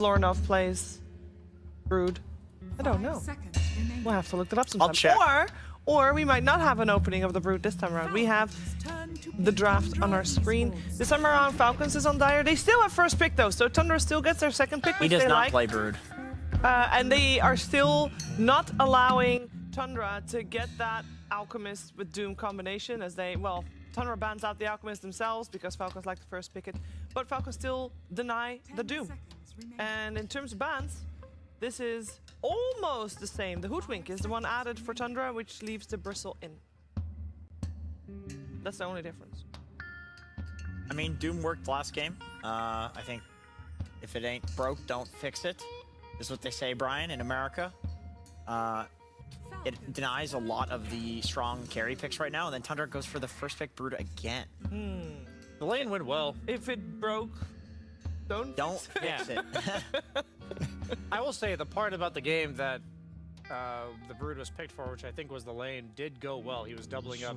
Lornov plays Brood? I don't know. We'll have to look it up sometime. I'll check. Or we might not have an opening of the Brood this time around. We have the draft on our screen. This time around, Falcons is on Dire. They still have first pick though, so Tundra still gets their second pick, He which does they not like. play Brood. And they are still not allowing Tundra to get that Alchemist with Doom combination, as they, well, Tundra bans out the Alchemist themselves because Falcons like to first pick it, but Falcons still deny the Doom. And in terms of bans, this is almost the same. The Hoodwink is the one added for Tundra, which leaves the Bristle in. That's the only difference. I mean, Doom worked last game. I think if it ain't broke, don't fix it. Is what they say, Brian, in America. It denies a lot of the strong carry picks right now, and then Tundra goes for the first pick Brood again. The lane went well. If it broke, don't fix it. I will say the part about the game that the Brood was picked for, which I think was the lane, did go well. He was doubling up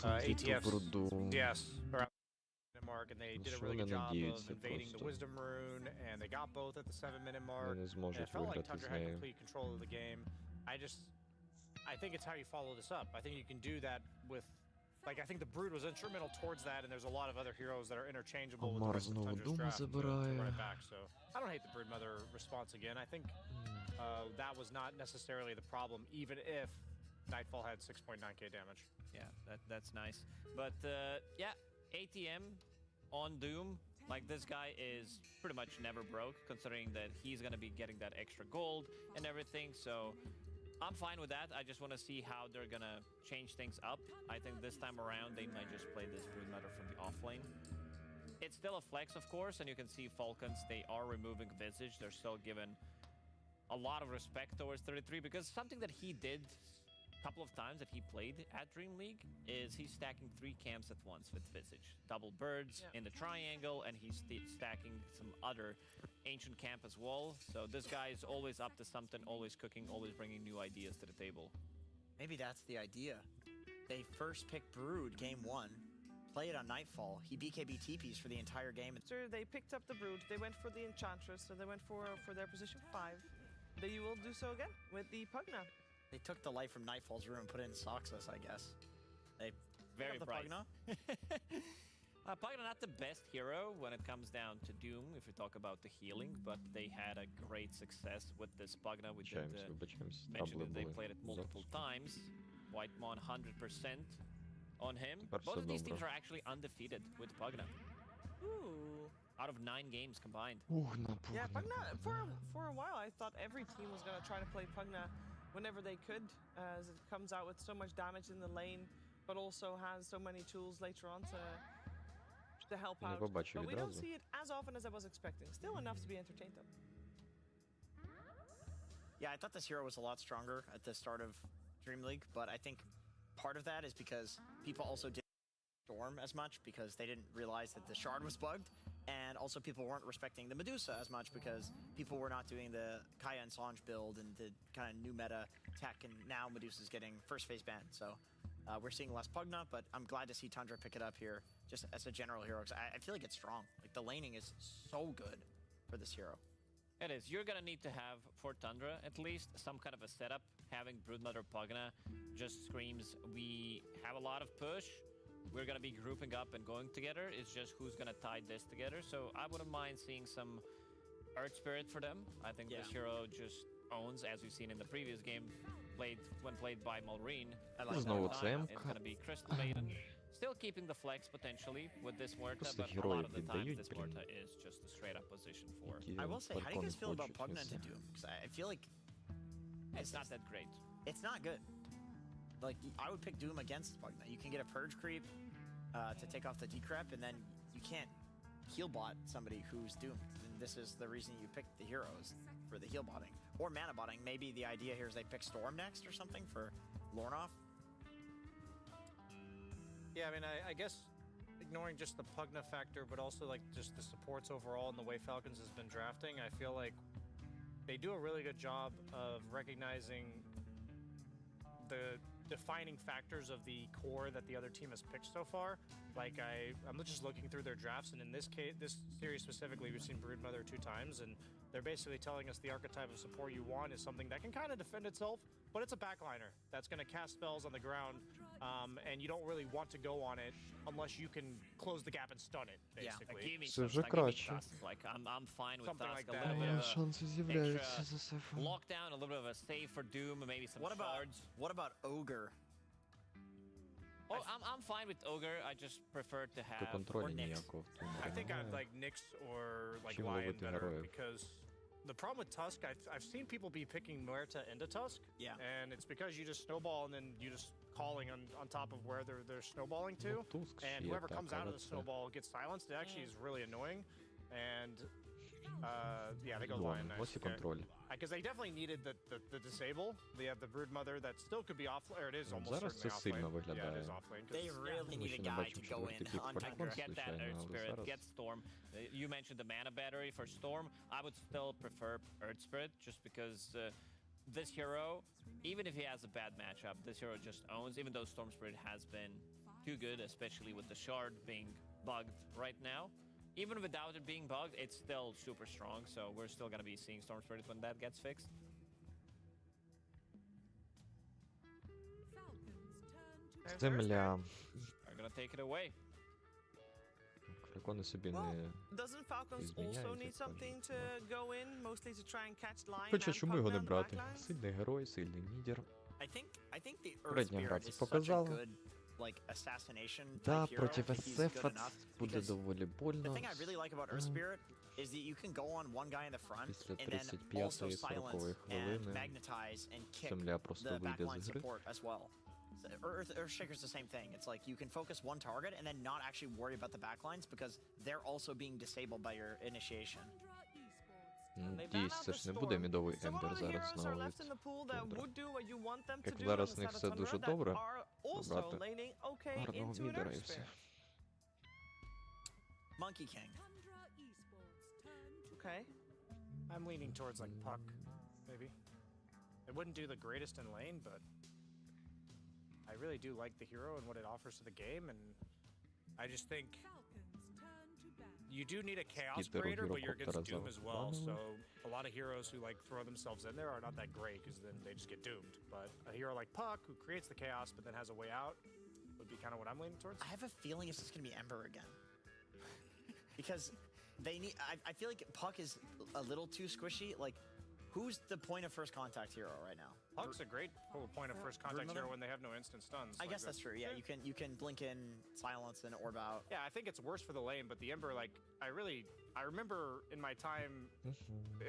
ATFs. Yes, around the mark, and they did a really good job of invading the Wisdom Rune, and they got both at the 7-minute mark. And it felt like Tundra had complete control of the game. I think it's how you follow this up. I think you can do that with, like, I think the Brood was instrumental towards that, and there's a lot of other heroes that are interchangeable with the rest of Tundra's draft to run it back. So I don't hate the Brood Mother response again. I think that was not necessarily the problem, even if Nightfall had 6.9k damage. Yeah, that's nice. But yeah, ATM on Doom, like this guy is pretty much never broke, considering that he's gonna be getting that extra gold and everything. So I'm fine with that. I just want to see how they're gonna change things up. I think this time around they might just play this Brood Mother from the off lane. It's still a flex, of course, and you can see Falcons, they are removing Visage. They're still given a lot of respect towards 33, because something that he did a couple of times that he played at DreamLeague is he's stacking 3 camps at once with Visage. Double birds in the triangle, and he's stacking some other ancient camp as well. So this guy is always up to something, always cooking, always bringing new ideas to the table. Maybe that's the idea. They first pick Brood game 1, play it on Nightfall. He BKB TPs for the entire game. So they picked up the Brood, they went for the Enchantress, so they went for their position 5. They will do so again with the Pugna. They took the life from Nightfall's room and put it in Soxus, I guess. They very the bright. Pugna. Pugna not the best hero when it comes down to Doom, if you talk about the healing, but they had a great success with this Pugna. We did mention that they played it multiple times. Whitemon 100% on him. Both of these teams are actually undefeated with Pugna. Ooh. Out of 9 games combined. Yeah, Pugna, for a while I thought every team was going to try to play Pugna whenever they could, as it comes out with so much damage in the lane, but also has so many tools later on to help out. But we don't see it as often as I was expecting. Still enough to be entertained though. Yeah, I thought this hero was a lot stronger at the start of DreamLeague, but I think part of that is because people also didn't Storm as much because they didn't realize that the Shard was bugged, and also people weren't respecting the Medusa as much because people were not doing the Kaya and Solange build and the kind of new meta tech, and now Medusa's getting first phase ban. So we're seeing less Pugna, but I'm glad to see Tundra pick it up here just as a general hero, because I feel like it's strong. Like, the laning is so good for this hero. It is. You're gonna need to have, for Tundra at least, some kind of a setup. Having Broodmother Pugna just screams, we have a lot of push, we're gonna be grouping up and going together. It's just who's gonna tie this together. So I wouldn't mind seeing some Earth Spirit for them. I think this hero just owns, as we've seen in the previous game, when played by Malrine. I like It's that. gonna be Crystal Maiden. Still keeping the flex potentially with this Muerta, but a lot of the times this Muerta is just a straight up position for. I will say, how do you guys feel about Pugna to Doom? Because I feel like It's not that great. it's not good. Like, I would pick Doom against Pugna. You can get a Purge creep to take off the decrep, and then you can't heal bot somebody who's doomed. And this is the reason you pick the heroes, for the heal botting. Or mana botting. Maybe the idea here is they pick Storm next or something for Lornoff. Yeah, I mean, I guess ignoring just the Pugna factor, but also like just the supports overall and the way Falcons has been drafting, I feel like they do a really good job of recognizing the defining factors of the core that the other team has picked so far, Like I'm just looking through their drafts, and in this case, this series specifically, we've seen Broodmother 2 times, and they're basically telling us the archetype of support you want is something that can kind of defend itself, but it's a backliner that's going to cast spells on the ground, and you don't really want to go on it unless you can close the gap and stun it, basically. Give me Це some вже stuff, give me краще. Tusk. Like, I'm fine with Something Tusk. like A that, little bit yeah. of a Шанси з'являються за сефом. lockdown, a little bit of a save for Doom, and maybe some shards. What about Ogre? Oh, I'm fine with Ogre. I just prefer to То have... контролю Nyx. ніякого в тому I think I'd немає. like Nyx or like Чим Lion ловити better, героїв? because the problem with Tusk, I've seen people be picking Muerta into Tusk, Yeah. and it's because you just snowball and then you just calling on top of where they're snowballing to, Ну, Туск and ще є whoever так, comes out але of the це snowball gets silenced. It actually is really annoying, and yeah, they go Lion Лон. next. Ось і контроль. Because they definitely needed the disable. They have the Broodmother that still could be off, or it is Ну, almost зараз certainly це off сильно lane. Yeah, it виглядає. is off lane. They really Ми need ще a не guy бачимо to go четвертий in пік on Falcons, Tundra. Get that звичайно, Earth але Spirit, зараз get Storm. You mentioned the mana battery for Storm. I would still prefer Earth Spirit just because this hero, even if he has a bad matchup, this hero just owns, even though Storm Spirit has been too good, especially with the shard being bugged right now. Even without it being bugged, it's still super strong, so we're still going to be seeing Storm Spirit when that gets fixed. земля. Are going to take it away. Фалькони собі Well, не... doesn't Falcons also Извиняюсь, need скажу, something to go in, mostly to try and catch line Хоча and чому put його не down the брати? backline? Сильний герой, сильний мідер. I think the Earth Передня Spirit гра це is such a показала. good like assassination Да, type hero проти if he's Сефа good enough. буде Because доволі the больно. thing I really like about Earth Spirit is that you can go on one guy in the front Після and then also 35-ї, silence 40-ї and хвилини magnetize and kick земля просто the вийде backline з гри. support as well. So Earthshaker's the same thing. It's like you can focus one target and then not actually worry about the backlines because they're also being disabled by your initiation. Надіюсь, це ж не буде мідовий So what ембер other зараз heroes are знову left in від the pool that Тундра. would do what you want them to Як do on зараз the в них side of все Tundra дуже that добре, are also добрати laning okay гарного into an мідера і Earth все. Spirit? Monkey King. Okay. I'm leaning towards like Puck, maybe. It wouldn't do the greatest in lane, but I really do like the hero and what it offers to the game, and I just think you do need a chaos Скітеру creator, but you're against гірокоптера Doom as well. So забанили. a lot of heroes who like throw themselves in there are not that great because then they just get doomed. But a hero like Puck who creates the chaos but then has a way out would be kind of what I'm leaning towards. I have a feeling it's just gonna be Ember again. Because they need. I feel like Puck is a little too squishy. Like, who's the point of first contact hero right now? Puck's a great point of first contact Broodmother? hero when they have no instant stuns. I like guess that's true. Yeah, you can blink in, silence, and orb out. Yeah, I think it's worse for the lane, but the Ember, like, I remember in my time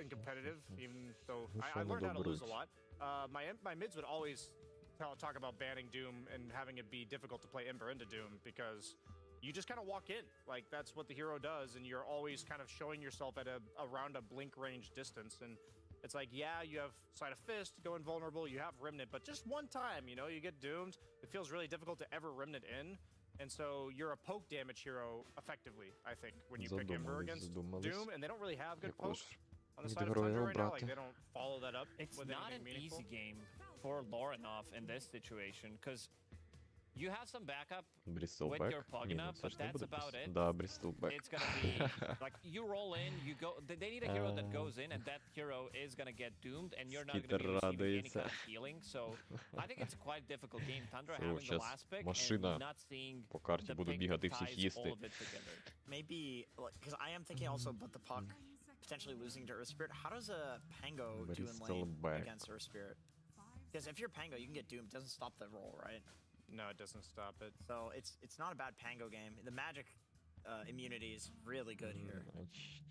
in competitive, even though I learned how to lose a lot, my mids would always talk about banning Doom and having it be difficult to play Ember into Doom because you just kind of walk in. Like, that's what the hero does, and you're always kind of showing yourself at around a blink range distance, and it's like, yeah, you have Sleight of Fist, go invulnerable, you have Remnant, but just one time, you know, you get doomed. It feels really difficult to ever Remnant in, and so you're a poke damage hero effectively, I think, when you pick Ember against Doom, and they don't really have good poke on the side of Tundra right now. Like, they don't follow that up It's with not anything an meaningful. easy game for Lorinov in this situation, because you have some backup with your Брістелбек? Pugna, Ні, ну це but ж не that's буде about it. Да, Брістелбек. It's gonna be like you roll in, you go. They need a hero that goes in, and that hero is gonna get doomed, and you're not gonna be receiving any kind of healing. So I think it's a quite difficult game. Tundra Це having the щас last pick машина and not seeing по карті the буде pick бігати that всіх ties їсти. all of it together. Maybe because I am thinking also about the Puck potentially losing to Earth Spirit. How does a Pango do in lane Bristleback. against Earth Spirit? Because if you're Pango, you can get doomed. It doesn't stop the roll, right? No, it doesn't stop it. So it's not a bad Pango game. The magic immunity is really good here.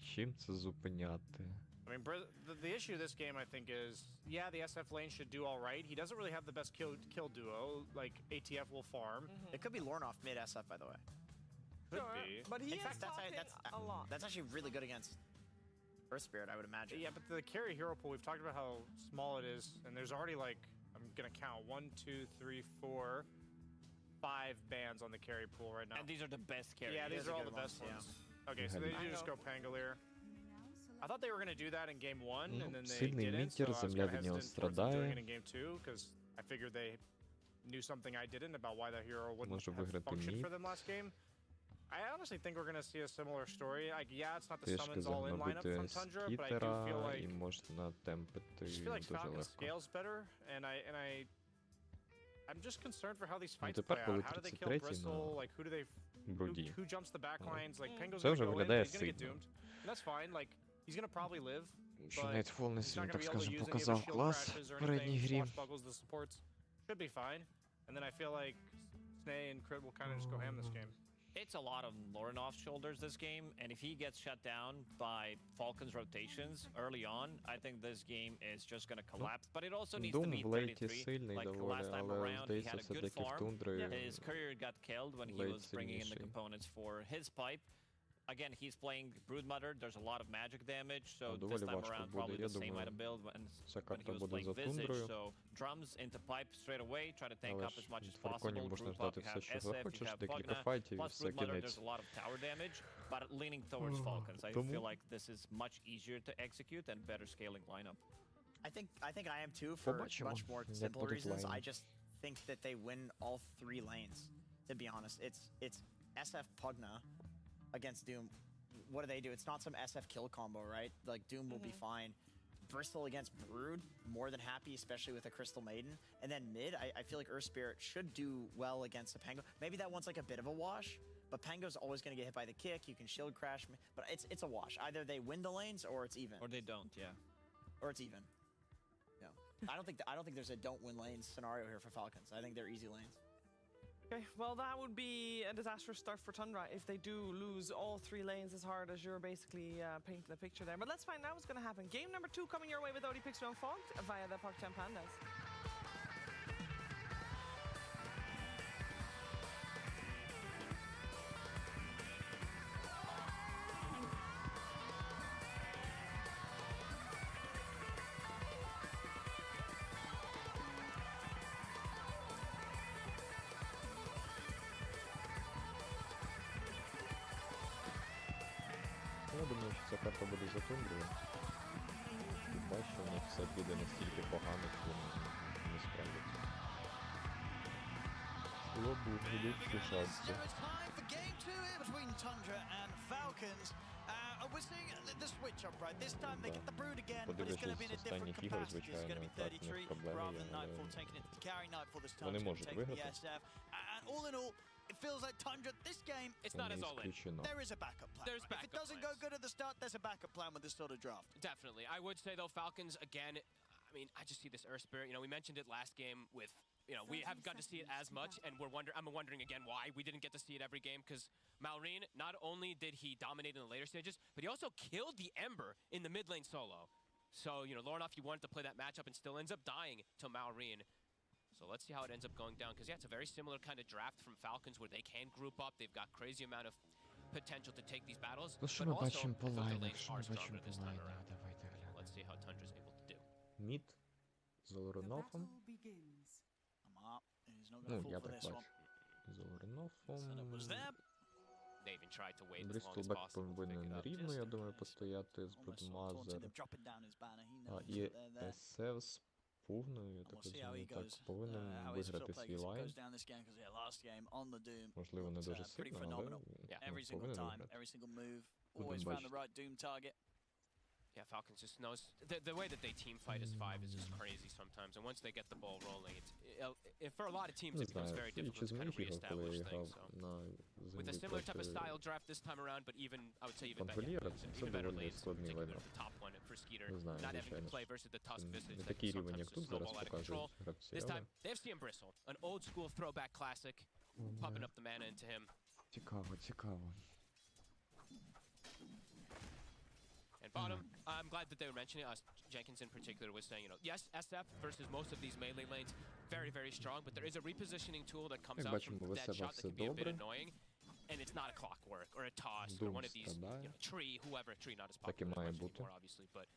Чим це зупиняти? I mean, the issue of this game, I think, is, yeah, the SF lane should do all right. He doesn't really have the best kill duo. Like, ATF will farm. It could be Lornoff mid SF, by the way. Could Sure, be. but he In is fact, talking a lot. that's actually really good against Earth Spirit, I would imagine. Yeah, but the carry hero pool, we've talked about how small it is, and there's already, like, I'm gonna count 1, 2, 3, 4, 5 bans on the carry pool right now. And these are the best carries. Yeah, these are are all good the best ones, ones. Okay, so they do just go Pangolier. I thought they were gonna do that in game 1, Ну, and then they сильний didn't, so мітер, I was земля kinda від нього hesitant towards them doing страдає. it in game 2, because I figured they knew something I didn't about why that hero wouldn't Може have виграти functioned мід. for them last game. I honestly think we're gonna see a similar story. Like, yeah, it's not the Трішки summons all in lineup загнобити from Tundra, but I do feel скітера, like і можна темпити I just feel like дуже Falcon легко. scales better, and I'm just concerned for how these Ну, fights тепер, play коли out. How do they kill 33-й Bristle? на Like, who do they? бруді. Who jumps the backlines? Like, Pengo's Це gonna вже go in, виглядає but he's gonna get сильно. doomed. And that's fine. Like, he's gonna probably live. Що But навіть Фол не He's not сильно, gonna так be able to скажемо, use any of his показав shield клас crashes or в передній anything. грі. Swashbuckles, the supports should be fine. And then I feel like Snay and Crit will kind of just go ham this game. It's a lot of Lorinoff's shoulders this game, and if he gets shut down by Falcons rotations early on, I think this game is just gonna collapse. But it also needs to Дум be в лейті 33. сильний Like доволі, last time але around, he здається, had a good все-таки в farm. Тундри His courier got killed when he Late was bringing in the сильніший. components for his pipe. Again, he's playing Broodmother. There's a lot of magic damage, so this доволі time важко around буде. probably Я the same думаю, item build when ця he карта was буде playing за Visage. Тундрою. So drums into pipe straight away. Try to tank Але up as much ж as в Фалконі possible. можна Group up, ждати you все, have що SF, you захочеш, have декілька Pugna, файтів і plus все, Broodmother. кінець. There's a lot of tower damage, but leaning towards Falcons. I Тому- feel like this is much easier to execute and better scaling lineup. I think I am too for Побачимо, much more як simple будуть reasons. лайни. I just think that they win all 3 lanes. To be honest, it's SF Pugna against Doom. What do? It's not some SF kill combo, right? Like Doom will be fine. Bristol against Brood, more than happy, especially with a Crystal Maiden. And then mid, I feel like Earth Spirit should do well against the Pango. Maybe that one's like a bit of a wash, but Pango's always going to get hit by the kick. You can shield crash, but it's a wash. Either they win the lanes or it's even. Or they don't, yeah. Or it's even. No, I don't think there's a don't win lanes scenario here for Falcons. I think they're easy lanes. Okay, well, that would be a disastrous start for Tundra if they do lose all 3 lanes as hard as you're basically painting the picture there. But let's find out what's going to happen. Game number 2 coming your way with OD Pixel and Fogged via the Park 10 Pandas. Я думаю, що ця карта буде за Тундрою. Хіба що в них все піде настільки погано, що вони не справляться. Лобу будуть втішатися. It's time for game 2 here between Tundra and Falcons. We're seeing the switch up, right? This time they get the Brood again, but it's going to be in a different capacity. It's going to be 33 rather than Nightfall taking it to carry Nightfall this time. Вони It's going можуть to take the виграти. SF. And all in all, it feels like Tundra, this game, It's not as all in. исключено. there is a backup plan. There's right? If it backup doesn't plans. go good at the start, there's a backup plan with this sort of draft. Definitely. I would say, though, Falcons, again, I mean, I just see this Earth Spirit. You know, we mentioned it last game with, you know, we haven't got to see it as much, and I'm wondering again why we didn't get to see it every game, because Malrine, not only did he dominate in the later stages, but he also killed the Ember in the mid lane solo. So, you know, Lornoff, he wanted to play that matchup and still ends up dying to Malrine. So let's see how it ends up going down, because, yeah, it's a very similar kind of draft from Falcons where they can group up. They've got crazy amount of potential to take these battles. Ну що but ми also, бачимо по I feel their лайнах? lanes Що are ми бачимо stronger по this time лайнах? around. Давайте глянемо. Let's see how Tundra's able to do. Мід з Лоренофом. I'm up. He's not Ну, going to я fall for так this бачу. one. З Лоренофом. Setup was there. They even tried to wait as long as Брістолбек possible to pick it повинен up. рівно, я думаю, постояти з Almost sort of taunting Брудмазер. them, dropping down his banner. He А, knows і that they're there. СФ з повною, я And так we'll see how he розумію, так, goes, повинен how his sort виграти of play свій лайн. goes down this game, because yeah, last game on the Doom, Можливо, не looked, дуже pretty сильно, але phenomenal. Yeah. Every single повинен time, виграти. every single move, Будемо always found the бачити. right Doom target. Yeah, Falcons just knows the way that they team fight as 5 is just crazy sometimes, and once they get the ball rolling, for a lot of teams Не it becomes знаю, very судячи difficult з to kind of моїх ігор, коли reestablish я грав things. So на with a землі similar type of проти style draft this time around, but even I would say even Контролєра, better, це even better доволі lanes, in складний particular лайнап. the top one for Skeeter. Не знаю, Not having to звичайно play ж. versus the Tusk Не Visage that такий can рівень, sometimes як just тут зараз snowball out of control. показують гравці, This але time they have CM Bristle, an old school throwback classic, pumping up the mana into him. цікаво, цікаво. And bottom, I'm glad that they were mentioning us. Jenkins in particular was saying, you know, yes, SF versus most of these melee lanes, very, very strong, but there is a repositioning tool that comes Як out бачимо, from в that СФ shot that все can be a bit добре. annoying. And it's not a clockwork or a toss or Doom one of these, you страдає. know, tree, whoever, tree not as Так і popular має much бути. anymore, obviously, but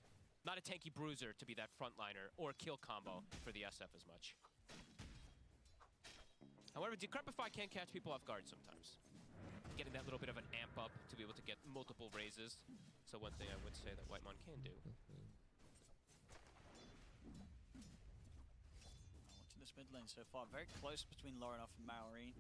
not a tanky bruiser to be that frontliner or kill combo for the SF as much. However, Decrepify can catch people off guard sometimes. Getting that little bit of an amp up to be able to get multiple raises. So one thing I would say that Whitemon can do. Watching this mid lane so far, very close between Lorinoff and Malrine.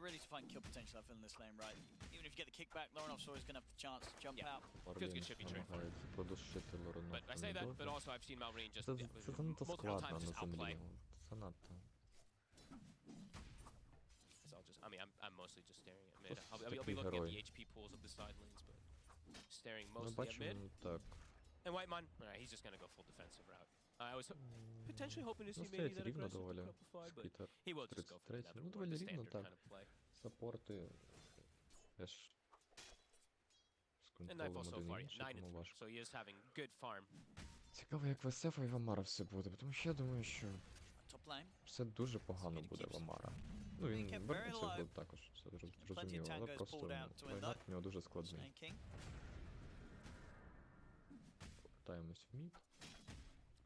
really to find kill potential, I feel, in this lane, right? Even if you get the kickback, Loronov's always going to have the chance to jump out. Feels good should be trade for him. намагається продушити Лоренов. But I say that, but also I've seen Malrine just Це занадто multiple складно times на just outplay. землі. Занадто. So I'll just, I mean, I'm mostly just staring at mid. Просто I'll be такий looking at герой. the HP pools of the side lanes, but staring Ми mostly at бачимо, mid. так. And Whitemon, alright, he's just gonna go full defensive route. I was potentially hoping to Ну, see maybe стоять that рівно aggressive доволі. to couple five, but Скітер. he will just go for 33. the Ну, nether доволі ward, the рівно, standard так. kind of play. Саппорти теж з And Nightfall контролем so far, один інший, 9 and тому 3, важко. so he is having good farm. Цікаво, як в SF і в Амара все буде, тому що я думаю, що Top lane. все дуже погано буде в Амара. Ну, він вернеться в год також, це зрозуміло, але просто лайнап в нього дуже складний. Snake King. Повертаємось в мід.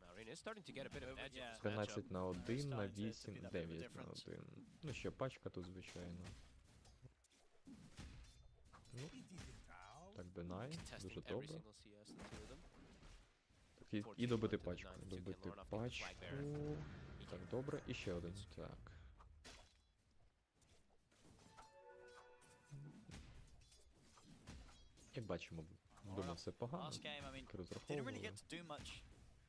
Malrine is starting to get a bit of an edge in this matchup. 13 на 1, на Starting to 8, be that bit of a 9 на difference. 1. Ну, ще пачка тут, звичайно. Ну, так, Денай, Contesting дуже every добре. single CS, the two of them. Так, і добити пачку, добити пачку. Так, добре, і ще один, так. Як бачимо, думав, все погано. Last game, I mean, Так didn't really розраховували. get to do much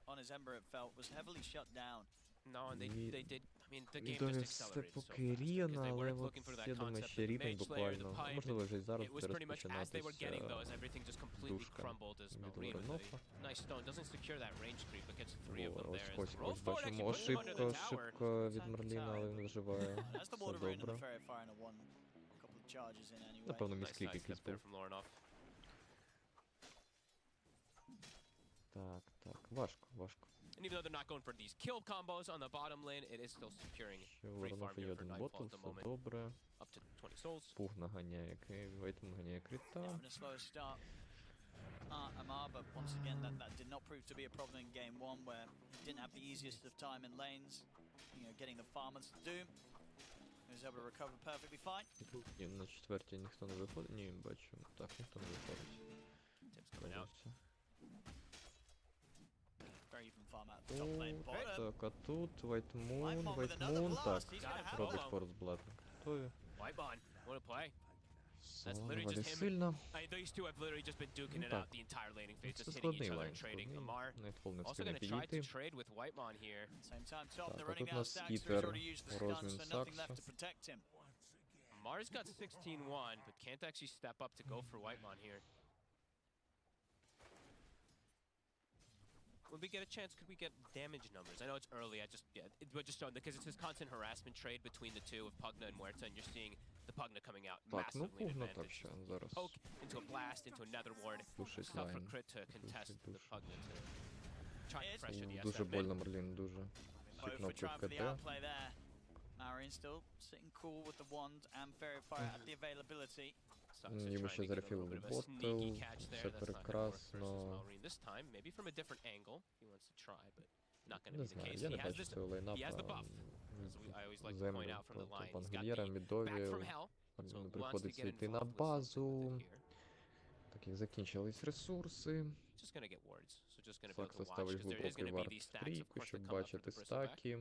on his Ember, it felt. Was heavily shut down. No, and they did. I mean, the game Відомі just все accelerated so поки fast because Ріана, they але weren't от looking for that я думаю, concept ще of the рівень mage layer, the буквально, pipe. можливо, вже й зараз It was буде pretty much as they were getting those, розпочинатися everything just completely душка crumbled as від Malrine with Лоренофа. a nice stone doesn't secure that range creep, but gets three of them Ось, there. ось, As the roll ось, forward actually бачимо, puts him under the tower. ошибка від Мерліна, але він виживає. That's the Все water rain and the добре. fairy fire and a one. A couple of charges in anyway. Напевно, Nice місклік sidestep якийсь there був. from Lorenov. Так, так, важко, важко. And even though they're not going for these kill combos on the bottom lane, it is still securing Ще у free Лоренофа farm є here for один Nightfall ботл, at the все moment. добре. Up to 20 souls. Пух наганяє, Вейтм наганяє Yeah, крита. having a slower start. Amar, but once again, that did not prove to be a problem in game one, where he didn't have the easiest of time in lanes. You know, getting the farmers to Doom. He was able to recover perfectly fine. Ні, на четвертій ніхто не виходить. Ні, бачу. Так, ніхто не виходить. Tips coming out. Подивимося. Very even farm out the top lane О, bottom. так, а тут Вайтмун, Whitemon with another Вайтмун, так, blast. He's gonna have робить Solo. форс блад. Готові. Whitemon, what a play. Соло literally доволі just him. сильно. These two have literally just been duking it Так. out the entire laning phase, Це just hitting складний each other лайн, and trading. складний. Amar Найтфол не also встигне going to try to підійти. trade with Whitemon here. Same time top, Так, they're а running тут у out of нас stacks, so he's Скітер, already used the stun, розмін so nothing Сакса. left to protect him. Amar's got 16-1, but can't actually step up to go for Whitemon here. Would we get a chance? Could we get damage numbers? I know it's early. We're just showing because it's this constant harassment trade between the two of Pugna and Muerta, and you're seeing the Pugna coming out Так, ну massively Пугна так advantaged. ще зараз Poke into a blast, into another ward. душить Tough for лайн. Crit to contest the Душ. Pugna to try and It's pressure the Дуже SF mid. больно Мерлін, дуже. Всі Both for кнопки в trying for the КТ. outplay there. Marine still sitting cool with the wand and fairy fire at the availability. Sucks is Ніби trying ще to get a little зарефілили bit of a ботл, sneaky catch there. все That's not gonna work versus прекрасно. Malrine this time. Maybe from a different angle. He wants to try, but not gonna Не be the знаю, case. я He не has бачу this. цього лайнапа. He has the buff. As I always like to Землю, point out from the тобто line. He's got Пангельєра the back мідові. from hell. So Мені wants to приходиться get йти на involved with something базу. good here. Так як закінчились ресурси. Just gonna get wards. So just gonna be able Сакса to watch ставить because there is глибокий gonna be варп these в stacks. Of трійку, course, щоб that come up for бачити the bristleback. стаки.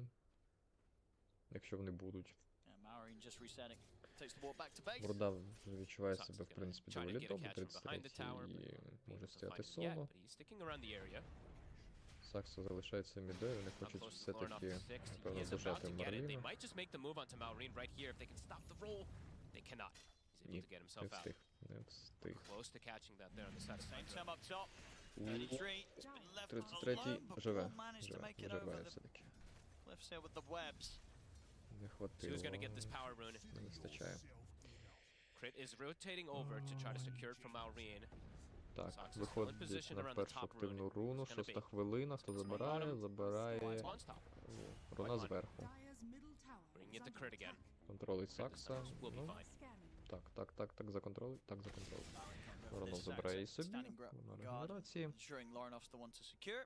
Якщо вони будуть. Yeah, Marine just resetting. Takes the ball back to base. Бурда вже відчуває Сакс себе, в is принципі, gonna try to доволі get a добре. catch from behind the 33 tower, і Be може able to стояти find it yet, соло. but he's sticking around the area. Сакса залишається мідою, вони Up хочуть close to Lornoff все-таки, to 6. He напевно, is about дожати to get it. They Марліна. might just make the move onto Malrine right here if they can stop the roll. They cannot. He's able Ні, to get не himself out. встиг, не встиг. Close to catching that there on the side. Same time up top. 33. It's been left 33-й alone, but живе, Paul managed to make it over виживає the все-таки. cliffs here with the webs. Не So хватило, who's going to get this power rune? не вистачає. Crit is rotating over to try to secure it from Malrine. Так, Sox is still in виходить position на around the першу top активну rune. руну, It's gonna 6-та be хвилина, хто забирає, забирає Whitemon's top. руна зверху. Bring it to Crit again. Контролить Сакса, Will be ну, fine. так, законтролить, Воронов забирає її собі, вона регенерації. Ensuring Loronov's the one to secure.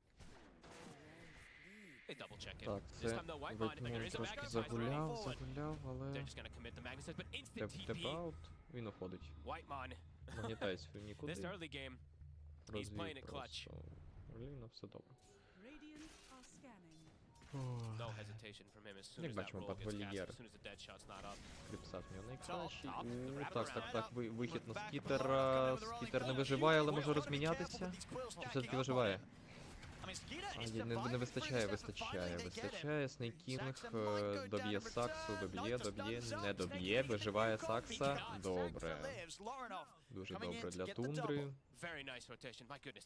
They double check it. Так, This це time no Whitemon, but there Вейтмун is a трошки Magnetizer running forward. загуляв, але They're just going to commit the Magnetizer, but instant TP. теп-аут, він уходить. Whitemon, Магнітайсь він нікуди, this early game, he's playing розвів it clutch. просто. Мерліна, все добре. No hesitation from him as soon Як as that бачимо, roll gets cast, патрульєр. as soon as the dead shot's not up. Кріпсат в нього найкращий. Так, Так, вихід на скітера. Скітер не виживає, але може розмінятися. Чи все-таки виживає? Не вистачає. Снейкінг доб'є Саксу, не доб'є, виживає Сакса. Добре. Дуже добре для Тундри. Very nice rotation. My goodness,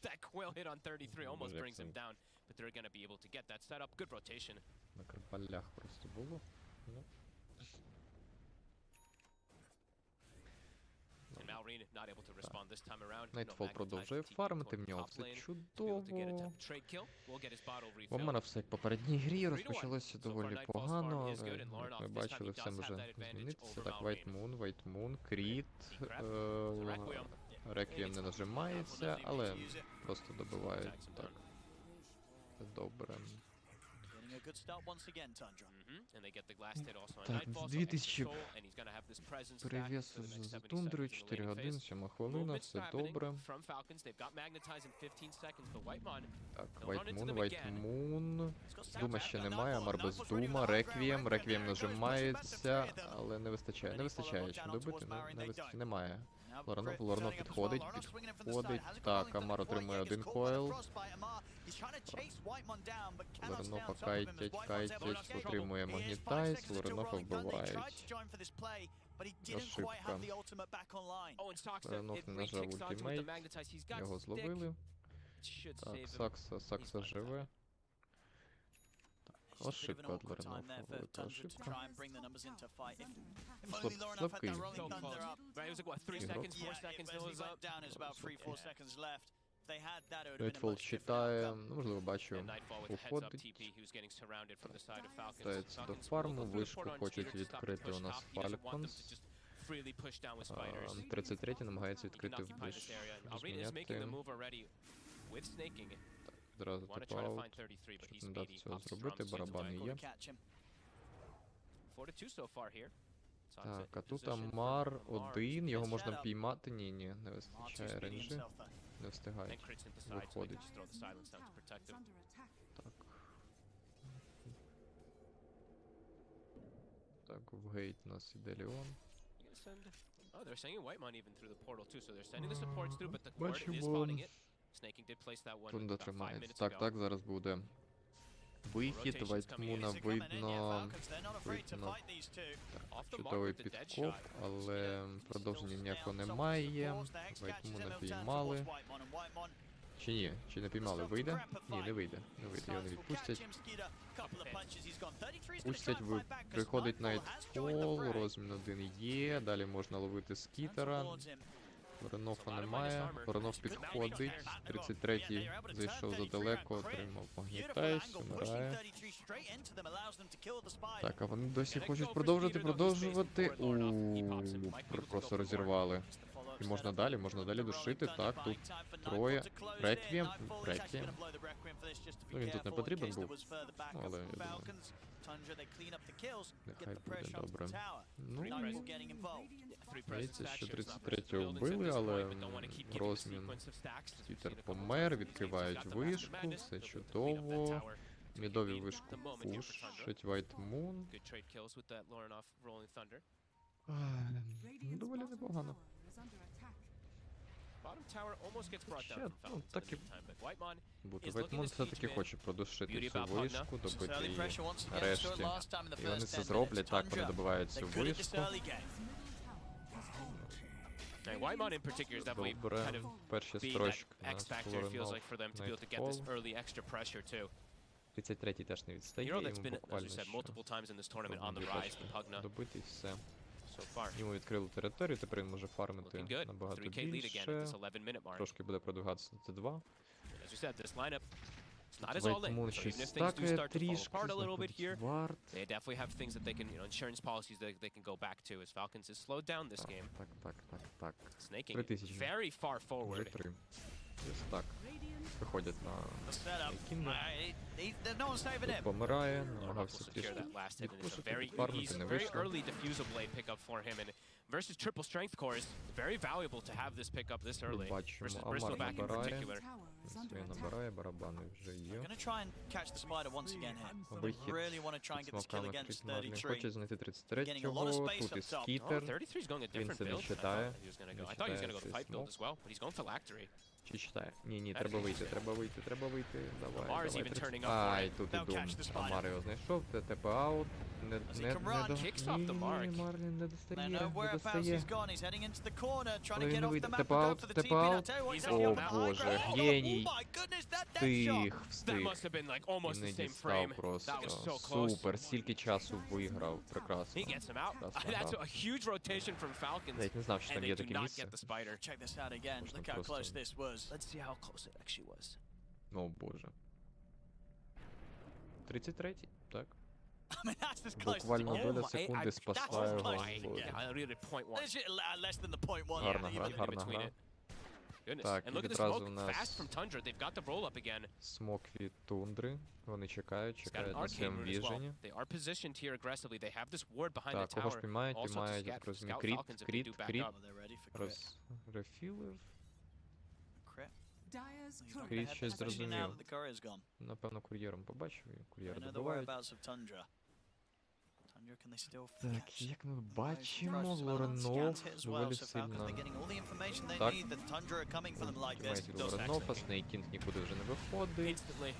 that quill hit on 33 almost brings him down, but they're going to be able to get that set up. Good rotation. На крипалях просто було. Ну. And Malrine not able to respond this time around. Nightfall продовжує фармити, в нього все чудово. У мене все як в попередній грі розпочалося доволі погано, але як ми бачили, все може змінитися. Так, White Moon, Кріт, Реквієм не нажимається, але просто добивають. Так, це добре. Так, 2000 перевесу за Тундрою, 4 години, 7 хвилина, все добре. Так, White Moon. Дума ще немає, Амар без Дума, Реквієм нажимається, але не вистачає, чи добити? Немає. Лорно підходить. Так, Амар отримує один койл. Лорнофа кайтять, отримує магнітайз, Лорнофа вбивають. Ошибка. Лорноф не нажав ультимейт, його зловили. Так, Сакса живе. Ошибка від Лорнофа, велика ошибка. Слабкий. Nightfall читає, ну, можливо, бачу, уходить. Ставиться до фарму, вишку хочуть відкрити у нас Falcons. 33-й намагається відкрити виш. Розміняти. Так, одразу тап-аут, щоб не дати цього зробити, барабани є. Так, а тут Амар один, його можна піймати, ні, не вистачає ренджі. Не встигають. Виходить. Так. Так, в гейт у нас іде Леон. Бачимо. Тундра тримається. Так, зараз буде вихід, Вайтмуна видно. Чудовий підкоп, але продовження ніякого немає. Вайтмуна піймали. Чи ні? Чи не піймали? Вийде? Ні, не вийде. Його не відпустять. Приходить Nightfall, розмін один є, далі можна ловити скітера. Лоренофа немає, Лоренов підходить, 33-й зайшов задалеко, отримав магнітайз, умирає. Так, а вони досі хочуть продовжувати. Просто розірвали. І можна далі душити, так, тут троє. Реквієм. Ну, він тут не потрібен був, але я думаю, нехай буде добре. Ну, здається, що 33-го вбили, але розмін. Скітер помер, відкривають вишку, все чудово. Мідові вишку пушить, White Moon. Доволі непогано. Ще, ну, так і буде. White Moon все-таки хоче продушити цю вишку, добити її нарешті. І вони це зроблять, так, вони добивають цю вишку. Добре, перші строчки на Лоренов, Nightfall. 33-й теж не відстає, йому буквально ще добити і все. Йому відкрили територію, тепер він може фармити набагато більше. Трошки буде продвигатися на Т2. White Moon ще стакає трішки, знаходить вард. Так. 3000. Вже 3. Ось так. Виходять на Кінга. Тут помирає, намагався трішки відпушити, підфармити, не вийшло. versus triple strength cores, very valuable to have this pick up this early. Бачимо, Versus Амар Bristleback in набирає. particular. Свій набирає, барабани вже є. They're going to try and catch the spider once again here. Вихід Really want to try and під get this kill смоками against Марлін 33. хоче знайти Getting a lot of 33-го, space тут і up top. Oh, скітер. 33's going a Він different собі build. читає. I thought he was going to go the Читає fight build цей as well, but he's going for Phylactery. Чи читає? Ні, треба вийти, треба вийти, треба вийти. Давай, Lamar's давай. even turning up for Ай, it. тут і They'll Дум. catch the spider. Амар його знайшов, ТТП аут. Не Kicks off the mark. Марлін не They достає, know не whereabouts достає. he's gone. He's heading into the corner, trying Але to він get не off the вийде. map and Теп go аут, for the теп TP. I'll аут. tell you what, he's О, actually on the high Боже, ground. геній. Oh my goodness, that death shot. Встиг, That встиг. must have been like І almost не the same дістав frame. просто. That was so close. Супер, стільки часу виграв, прекрасно. He gets him out. Прекрасно That's грав. a huge rotation from Falcons. Навіть не знав, що And там they є do таке not місце. get the spider. Check this out again. Можна Look how просто- close this was. Let's see how close it actually was. О боже. 33-й, так. I mean, that's as close as it Буквально gets. доля my- секунди I- спасла that's його. close. з Yeah, волі. I really point one. Less than the point one. Гарна even. гра, гарна between гра. it. Goodness. Так, And і look at the відразу smoke. у нас Fast from Tundra. They've got the roll up again. Смок від Тундри. Вони чекають, It's got an чекають на arcane своєму route as well. віжені. They are positioned here aggressively. They have this ward behind Так, the кого ж tower. піймають? Also to Піймають, scout- я так розумію, scout кріт, Falcons if they кріт, do back кріт. up. Oh, they're ready for crit. Рефілив. Crit. Dyer's He's not Кріт ahead, щось especially now зрозумів. that the courier's gone. Напевно, кур'єром побачив, і They кур'єра know the добивають. whereabouts of Tundra. Tundra, can they still Так, catch? як ми Those бачимо, prices well on Лоренов scans hit as well, доволі so Falcons, сильно. they're getting all the information they Так. need, that Tundra are coming for them like this. Ультимейтів Лоренова, Снейкінг нікуди вже не виходить. Instantly.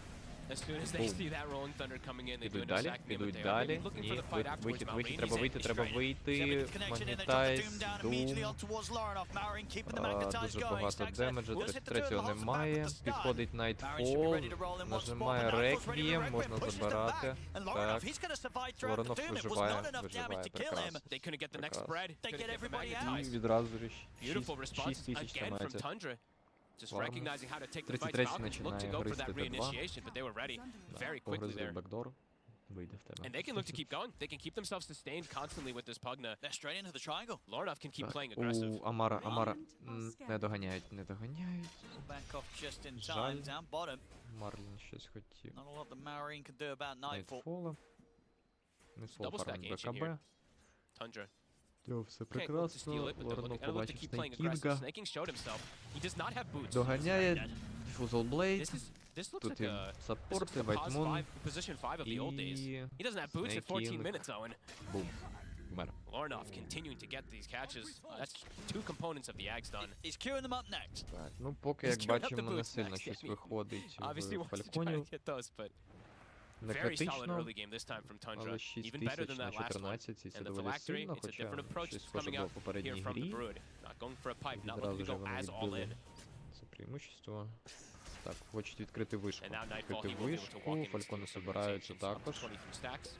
As soon as they Boom. see that rolling thunder coming in, they do Підуть an далі, exact name, but підуть they are далі. maybe looking Ні, for the fight afterwards. вихід, Malrini's треба in. вийти, треба Seven вийти. connection in, they drop the Магнітайз, Doom down immediately on Дум. towards Laurenov. Marin keeping the Magnetize Дуже going. багато Stacks it. демеджа, Will hit the turn, 33-го holds them back немає. with the stun. Підходить Marin should be Найтфол, ready to roll in one spot, нажимає but Nightfall's ready with Реквієм, Requiem, можна pushes them забирати. back, and Laurenov, Так, he's gonna survive throughout the Воронов Doom. It was виживає, not enough damage to kill him. прекрасно. They couldn't get the next Прекрасно. spread. They Couldn't get get the everybody І out. magnetize. відразу ж Beautiful 6 response тисяч again from тримається. Tundra. Just Farm. recognizing how to take the fight. 33-й Falcons looked to починає go for гристи that Т2. reinitiation, but they were ready very quickly Погризли there. бекдор. Вийде в тебе. And they can look to keep going. They can keep themselves sustained constantly with this Pugna. They're straight into the triangle. Laurenov can keep Так, playing aggressive. у Амара не доганяють, не доганяють. Back off just in Жаль. time. Down bottom. Марлін щось хотів. Not a lot that Marin can do about Nightfall. Найтфола. Найтфол Double stack фармить ancient БКБ. here. Tundra. Все Can't look to прекрасно. steal it, but they're Лоренов looking, and look to побачив keep playing aggressive. Снейкінга. Snaking showed himself. He does not have boots. Доганяє. Фузл Блейд. This looks Тут like і a саппорти, pos Вайтмун. position 5 of the old days. І He doesn't have boots at 14 Snaking. minutes, Owen. бум. Вмер. Lornov continuing to get these catches. That's two components of the Ags done. He's queuing them up next. Так, ну поки, He's як queuing up the бачимо, не boots сильно next, щось yeah. виходить Obviously в wants to try to Фальконів. get those, but Не very solid критично, early game this time from Tundra. але 6 Even better тисяч than на that last one. 14, і це And the доволі Phylactery, сильно, it's a хоча different approach щось that's схоже coming було out в попередній here from the грі. Brood. Not going for a pipe, not Відразу looking to вже go вони as all відбили in. це преимущество. Так, хочуть відкрити вишку. And now Nightfall, Відкрити he will be able to walk вишку, in and Фалькони steal some збираються rotations, up to також. 23 stacks.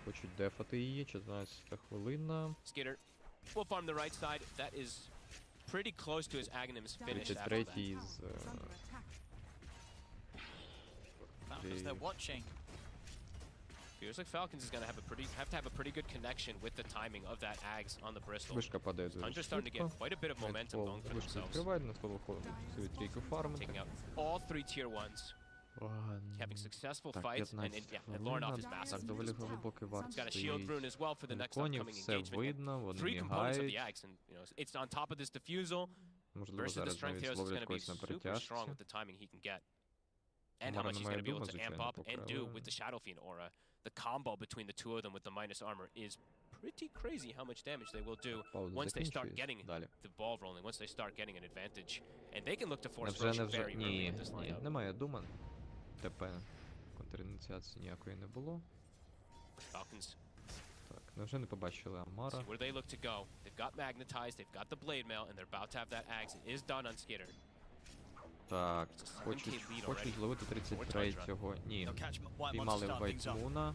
Хочуть дефати її, 14 хвилина. Skitter will farm the right side. That is pretty close to his Aghanims finish after that. 33-й з... Falcons, they're watching. Feels like Falcons is going to have a pretty good connection with the timing of that Ags on the Bristol. Вишка падає дуже Tundra starting to get швидко. quite a bit of momentum Найтфол going for вишку themselves. відкриває, Найтфол виходить свою трійку фармити. Taking out all 3 tier 1s. Having successful Так, fights, and 15 and Laurenov is хвилин. massive. Так, доволі глибокий варт He's got a shield стоїть. rune as well for the next Фальконів, upcoming все engagement. видно, вони 3 components of the мігають. Ags, and it's on top of this diffusal Можливо, versus the зараз strength навіть heroes is зловлять going to be когось на super перетяжці. strong with the timing he can get. And how Амара much he's немає going to be able дума, to amp звичайно, up and поки, do але- with the Shadow Fiend aura. The combo between the two of them with the minus armor is pretty crazy how much damage they will do Пауза once they start закінчується. getting Далі. the ball rolling, once they start getting an advantage. And they can look to force Невже, Roche невже? very early Ні, in this ні, lineup. немає дума. ТП. Контрініціації ніякої не було. Falcons, Так, невже не побачили Амара? see where they look to go. They've got magnetized, they've got the blade mail, and they're about to have that axe. It is done on Skitter. Так, It's a 7K хочуть lead хочуть already. зловити 33-го. Ні, They'll catch Whitemon to піймали start things up. Вайтмуна.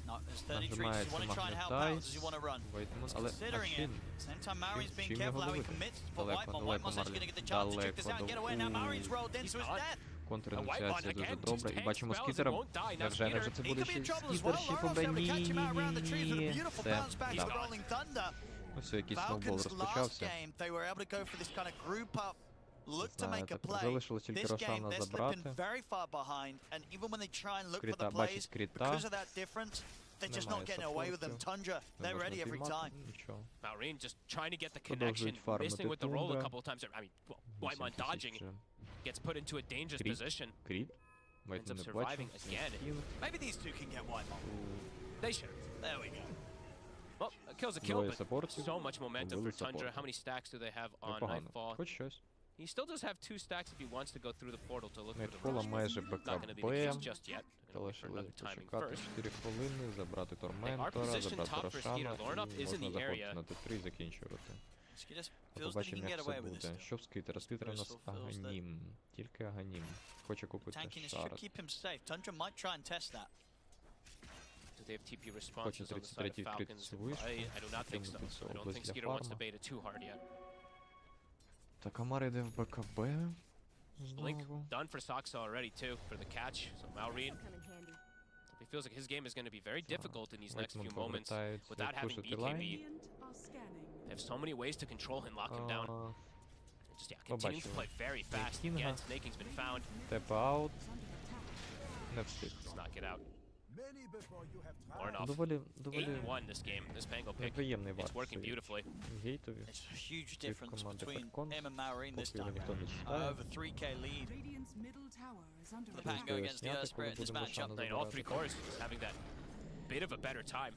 No, there's 33. Does he Нажимається want to try and help out? Does Магнетайз. he want to run? Вайтмун, He's але considering it. Ачин. Same time, Marin's being Чим careful його how he ловити? commits for Далеко, Whitemon. далеко, Whitemon says he's going to get the chance to check this out and get away. Now Marin's rolled in He's to his not. death. Контрініціація дуже again, добра. just І бачимо tanks скітера. spells, it won't die. Now Невже, невже Skitter, це He буде could be ще in trouble as скітер, well. ще Lauren's побе? able to Ні, catch him out around the trees with a ні, beautiful все, bounce back да. to Rolling Thunder. Ну все, якийсь сноубол Falcons last розпочався. game, they were able to go for this kind of group up, look to make a Знаєте, play. залишилось тільки This game, Рошана they're slipping забрати. very far behind, and even when they try and look for Крита, the plays, бачить крита. because of that difference, they're just not getting away with them. Tundra, they're ready every time. Нічого. Malrine just trying to get the Продовжують connection, фармити missing with the roll a Tundra. couple of times. I mean, Whitemon 8000 dodging, вже. gets put into a dangerous Кріт. position. Кріт. Ends Вайтман up не surviving бачив. again. Снейкін. Maybe these two can get white bomb. They should. There we go. Well, a kill's a kill, Двоє but саппортів. so much momentum Вбили for Tundra. саппорта. How many stacks do they have on Непогано. Nightfall? Хоч щось. He still does have 2 stacks if he wants to go through the portal to look for the Найтфола rush. майже Not going to be the case БКБ. just yet. Та Gonna wait for лишили another timing почекати first. 4 хвилини, забрати are Торментора, positioned забрати top for Рошана, Skeeter. Lornoff і is in можна the заходити area. на Т3 і закінчувати. Skidder Та feels they побачимо, can як get все away with this буде. still. Що в Скітера? Скітер у нас Bristol feels that- Аганім. Тільки Аганім. Хоче купити Tanking this should Шард. keep him safe. Tundra might try and test that. Do they have TP responses Хоче on the side of 33-й Falcons? 30 вишку. I do not think so. Кинути I don't область think для Skeeter wants to фарма. bait it too hard yet. Так, Амар йде в БКБ. Blink Знову. done for Soxa already too for the catch. So Malrine, he feels like his game is going to be very difficult in these next Вайтман few moments повертається without having пушити лайн. BKB. They have so many ways to control him, lock him down. А, Just continuing to play very fast. Снейкінга. Again, Snaking's been found. Теп аут. Не встиг. Let's knock it out. Lornoff, Доволі 8-1 this game. This Pango pick, неприємний it's варт working стоїть. beautifully. Гейтові. It's a huge Від difference команди between Falcons. him and Malrine this Поки його time ніхто не round. читає. Over 3k lead. The Pango Pango against the зняти, Earth коли Spirit in this будемо matchup. Рошана And all 3 забирати. cores just having that bit of a better time.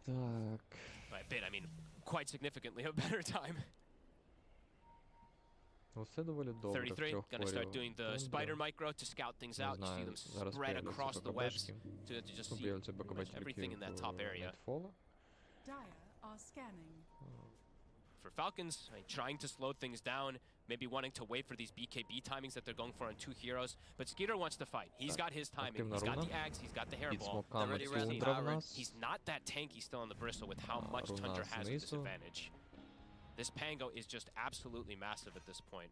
Так. By a bit, I mean quite significantly a better time. Ну, все доволі добре. 33, Трьох gonna start корів. doing the Тundra. spider micro to scout things Не out. You see знаю, them зараз spread появляться across the webs БКБшки. to just Ну, see появляться pretty БКБ much тільки everything in that top в area. Найтфола. For Falcons, I mean, trying to slow things down, maybe wanting to wait for these BKB timings that they're going for on 2 heroes. But Skeeter wants to fight. He's got his timing. Активна He's got руна. the axe, he's got the Під hairball. смоками already ready. Тундра в Malrine. нас. He's not that tanky still on the bristle with how much Руна Tundra has at знизу. disadvantage. This Pango is just absolutely massive at this point.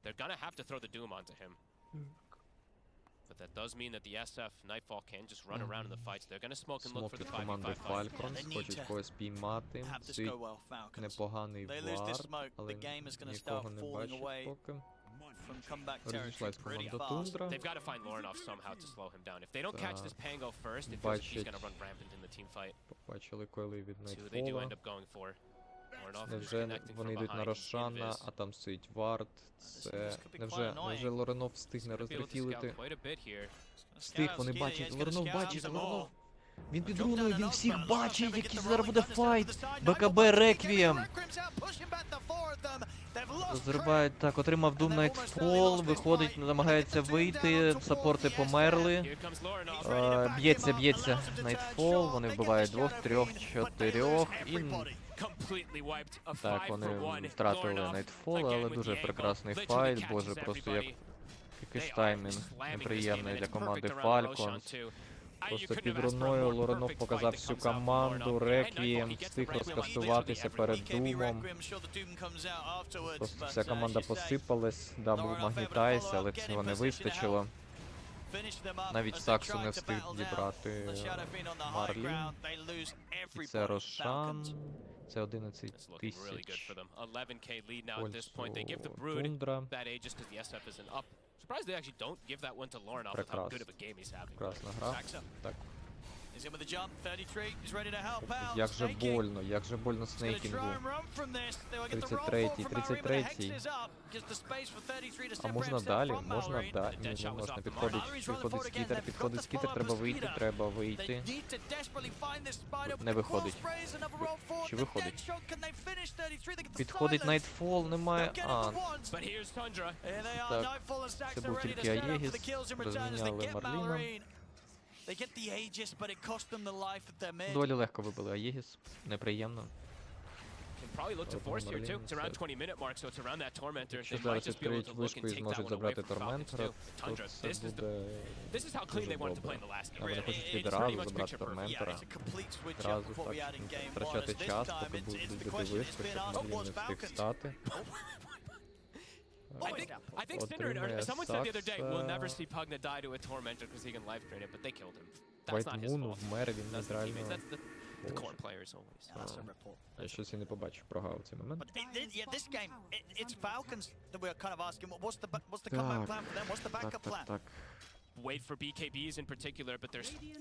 They're gonna have to throw the Doom onto him. But that does mean that the SF Nightfall can just run around in the fights. They're gonna smoke and look Смок for the від команди 5v5 fight. Falcons. They need Хочуть to когось піймати. Have this Цей go well, Falcons. непоганий They lose this вард, smoke, але the game is gonna нікого start не falling бачить away поки. from comeback territory Розійшлась pretty команда fast. Тундра. They've got to find Lornoff somehow to slow him down. If they don't catch Так. this Pango first, it feels like he's Бачать. gonna run rampant in the team fight. Побачили коли від See who they do Найтфола. end up going for. Lornoff is Невже connecting вони from йдуть на behind. Рошана, Invis. а там стоїть вард. This Це... could be quite Невже annoying. Лоренов встигне Gonna be able to scout розрефілити? quite a bit here. Встиг, вони бачать. Лоренов бачить, Лоренов. Він під Drop down руною, він and всіх up, бачить, Lorenoff який gonna get the зараз rolling буде thunder файт. to the side. БКБ Nightfall Реквієм. Requiem's out, pushing back the four of them. They've lost Розривають, так, отримав Doom Nightfall, виходить, намагається вийти, саппорти померли. Here comes Lornoff. Б'ється Nightfall, вони вбивають 2, 3, 4 і... Completely wiped. A Так, 5 вони for 1. втратили Lornoff, Nightfall, again але with дуже the angle, прекрасний literally файт, catches боже, просто як everybody. якийсь They are таймінг slamming this game, неприємний and для it's команди perfect around Roshan Falcons. too. You Просто couldn't під have asked for a руною more Лоренов perfect показав fight that всю comes out from команду, Lornoff. Реквієм, And Nightfall, he gets the встиг Requiem on розкастуватися literally перед BKB Думом. Requiem, sure the Doom comes out afterwards, Просто but, вся команда as you say, посипалась, дабл Lorenoff able to магнітайс, follow але up, get цього in не position to вистачило. finish them up Навіть as they Саксу try не to встиг battle down дібрати the Shadow Fiend on the high Марлін. ground. They lose І це everybody, Рошан, Falcons. це 11 It's looking really good for тисяч. them. 11k lead now at this point. They give the Польсу Brood Тундра. that age just because the SF isn't up. Surprised they actually don't give that one to Lornoff with how good of a game he's having. Прекрасна гра. Saxa Так. is in with the jump. 33 is ready to help out. Як же Snaking больно, як же больно is gonna Снейкінгу. try and run from this. They will get the roll 33-й, forward from Malrine, but the Hex 33-й. is up. Gives the space for 33 to А separate можна himself далі, from можна Malrine. далі. The dead Ні, shot не was можна. off the Підходить, Malrine. Malrine's running підходить forward again. скітер, They've підходить got the скітер, follow-up треба for вийти, Skeeter. треба They вийти. need to desperately find this spider. Не Quill виходить. sprays another roll forward. Чи The виходить? dead shot. Can they finish 33? They get the Підходить silence. Nightfall, немає. They'll get А, it for once. But here's Tundra. Here they are, Так, Nightfall and Saxa це був ready to тільки stand up for Аєгіс, the kills in return as they розміняли get Марліна. Malrine. They get the Aegis, but it cost them the life at their mid. Доволі легко вибили Аєгіс, неприємно. Can probably look to force here too. It's around 20 minute mark, so it's around that Tormentor. Якщо They might зараз just be able відкриють to look вишку and і take that зможуть one away забрати from Falcons Торментора, too. то Tundra, це this is буде how clean дуже they wanted to play добре. in the last А game. вони Really, хочуть it's відразу pretty much забрати picture perfect. Yeah, Торментора. it's a complete switch up Одразу of what we так, had in game one. As втрачати this час, time поки it's будуть the бити question, вишку, it's been щоб us. Марлін What's не встиг Falcons? стати. I think Cinder, or someone said the other day, we'll never see Pugna die to a Tormentor because he can life drain it, but they killed him. That's not his Вайтмун fault. вмер, він That's the teammates. нейтрально. That's the core players always. That's a report. Я щось і не побачив, прогав цей момент. But this game, it's Falcons that we're kind of asking, what's the comeback plan for them? What's the backup plan? Так. wait for BKBs in particular, but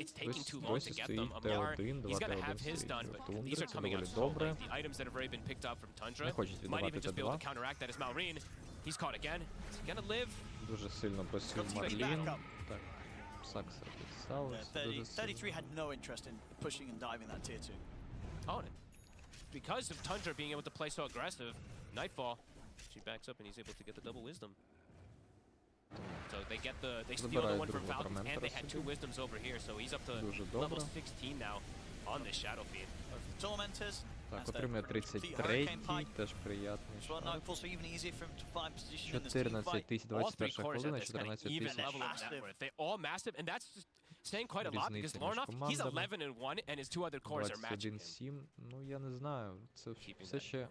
it's taking too long to get them. Amar, he's gonna have his done, but these are coming out so late. The items that have already been picked up from Tundra might even just be able to counteract that as Malrine. He's caught again. Is he gonna live? Дуже сильно просив Марлін. Так, Сакса підсалась. 33 had no interest in pushing and diving that tier 2. Oh, because of Tundra being able to play so aggressive, Nightfall, she backs up and he's able to get the double wisdom. So they steal the one from Falcons, and they had 2 wisdoms over here, so he's up to level 16 now on this Shadow Fiend. Tormentors. Так, отримує 33-й, теж приятний шар. 14 тисяч, 21 хвилина, 14 тисяч. They're all massive, and that's just saying quite a lot, because Lornoff, he's 11-1, and his 2 other cores are matching him. 21-7, ну я не знаю, це все ще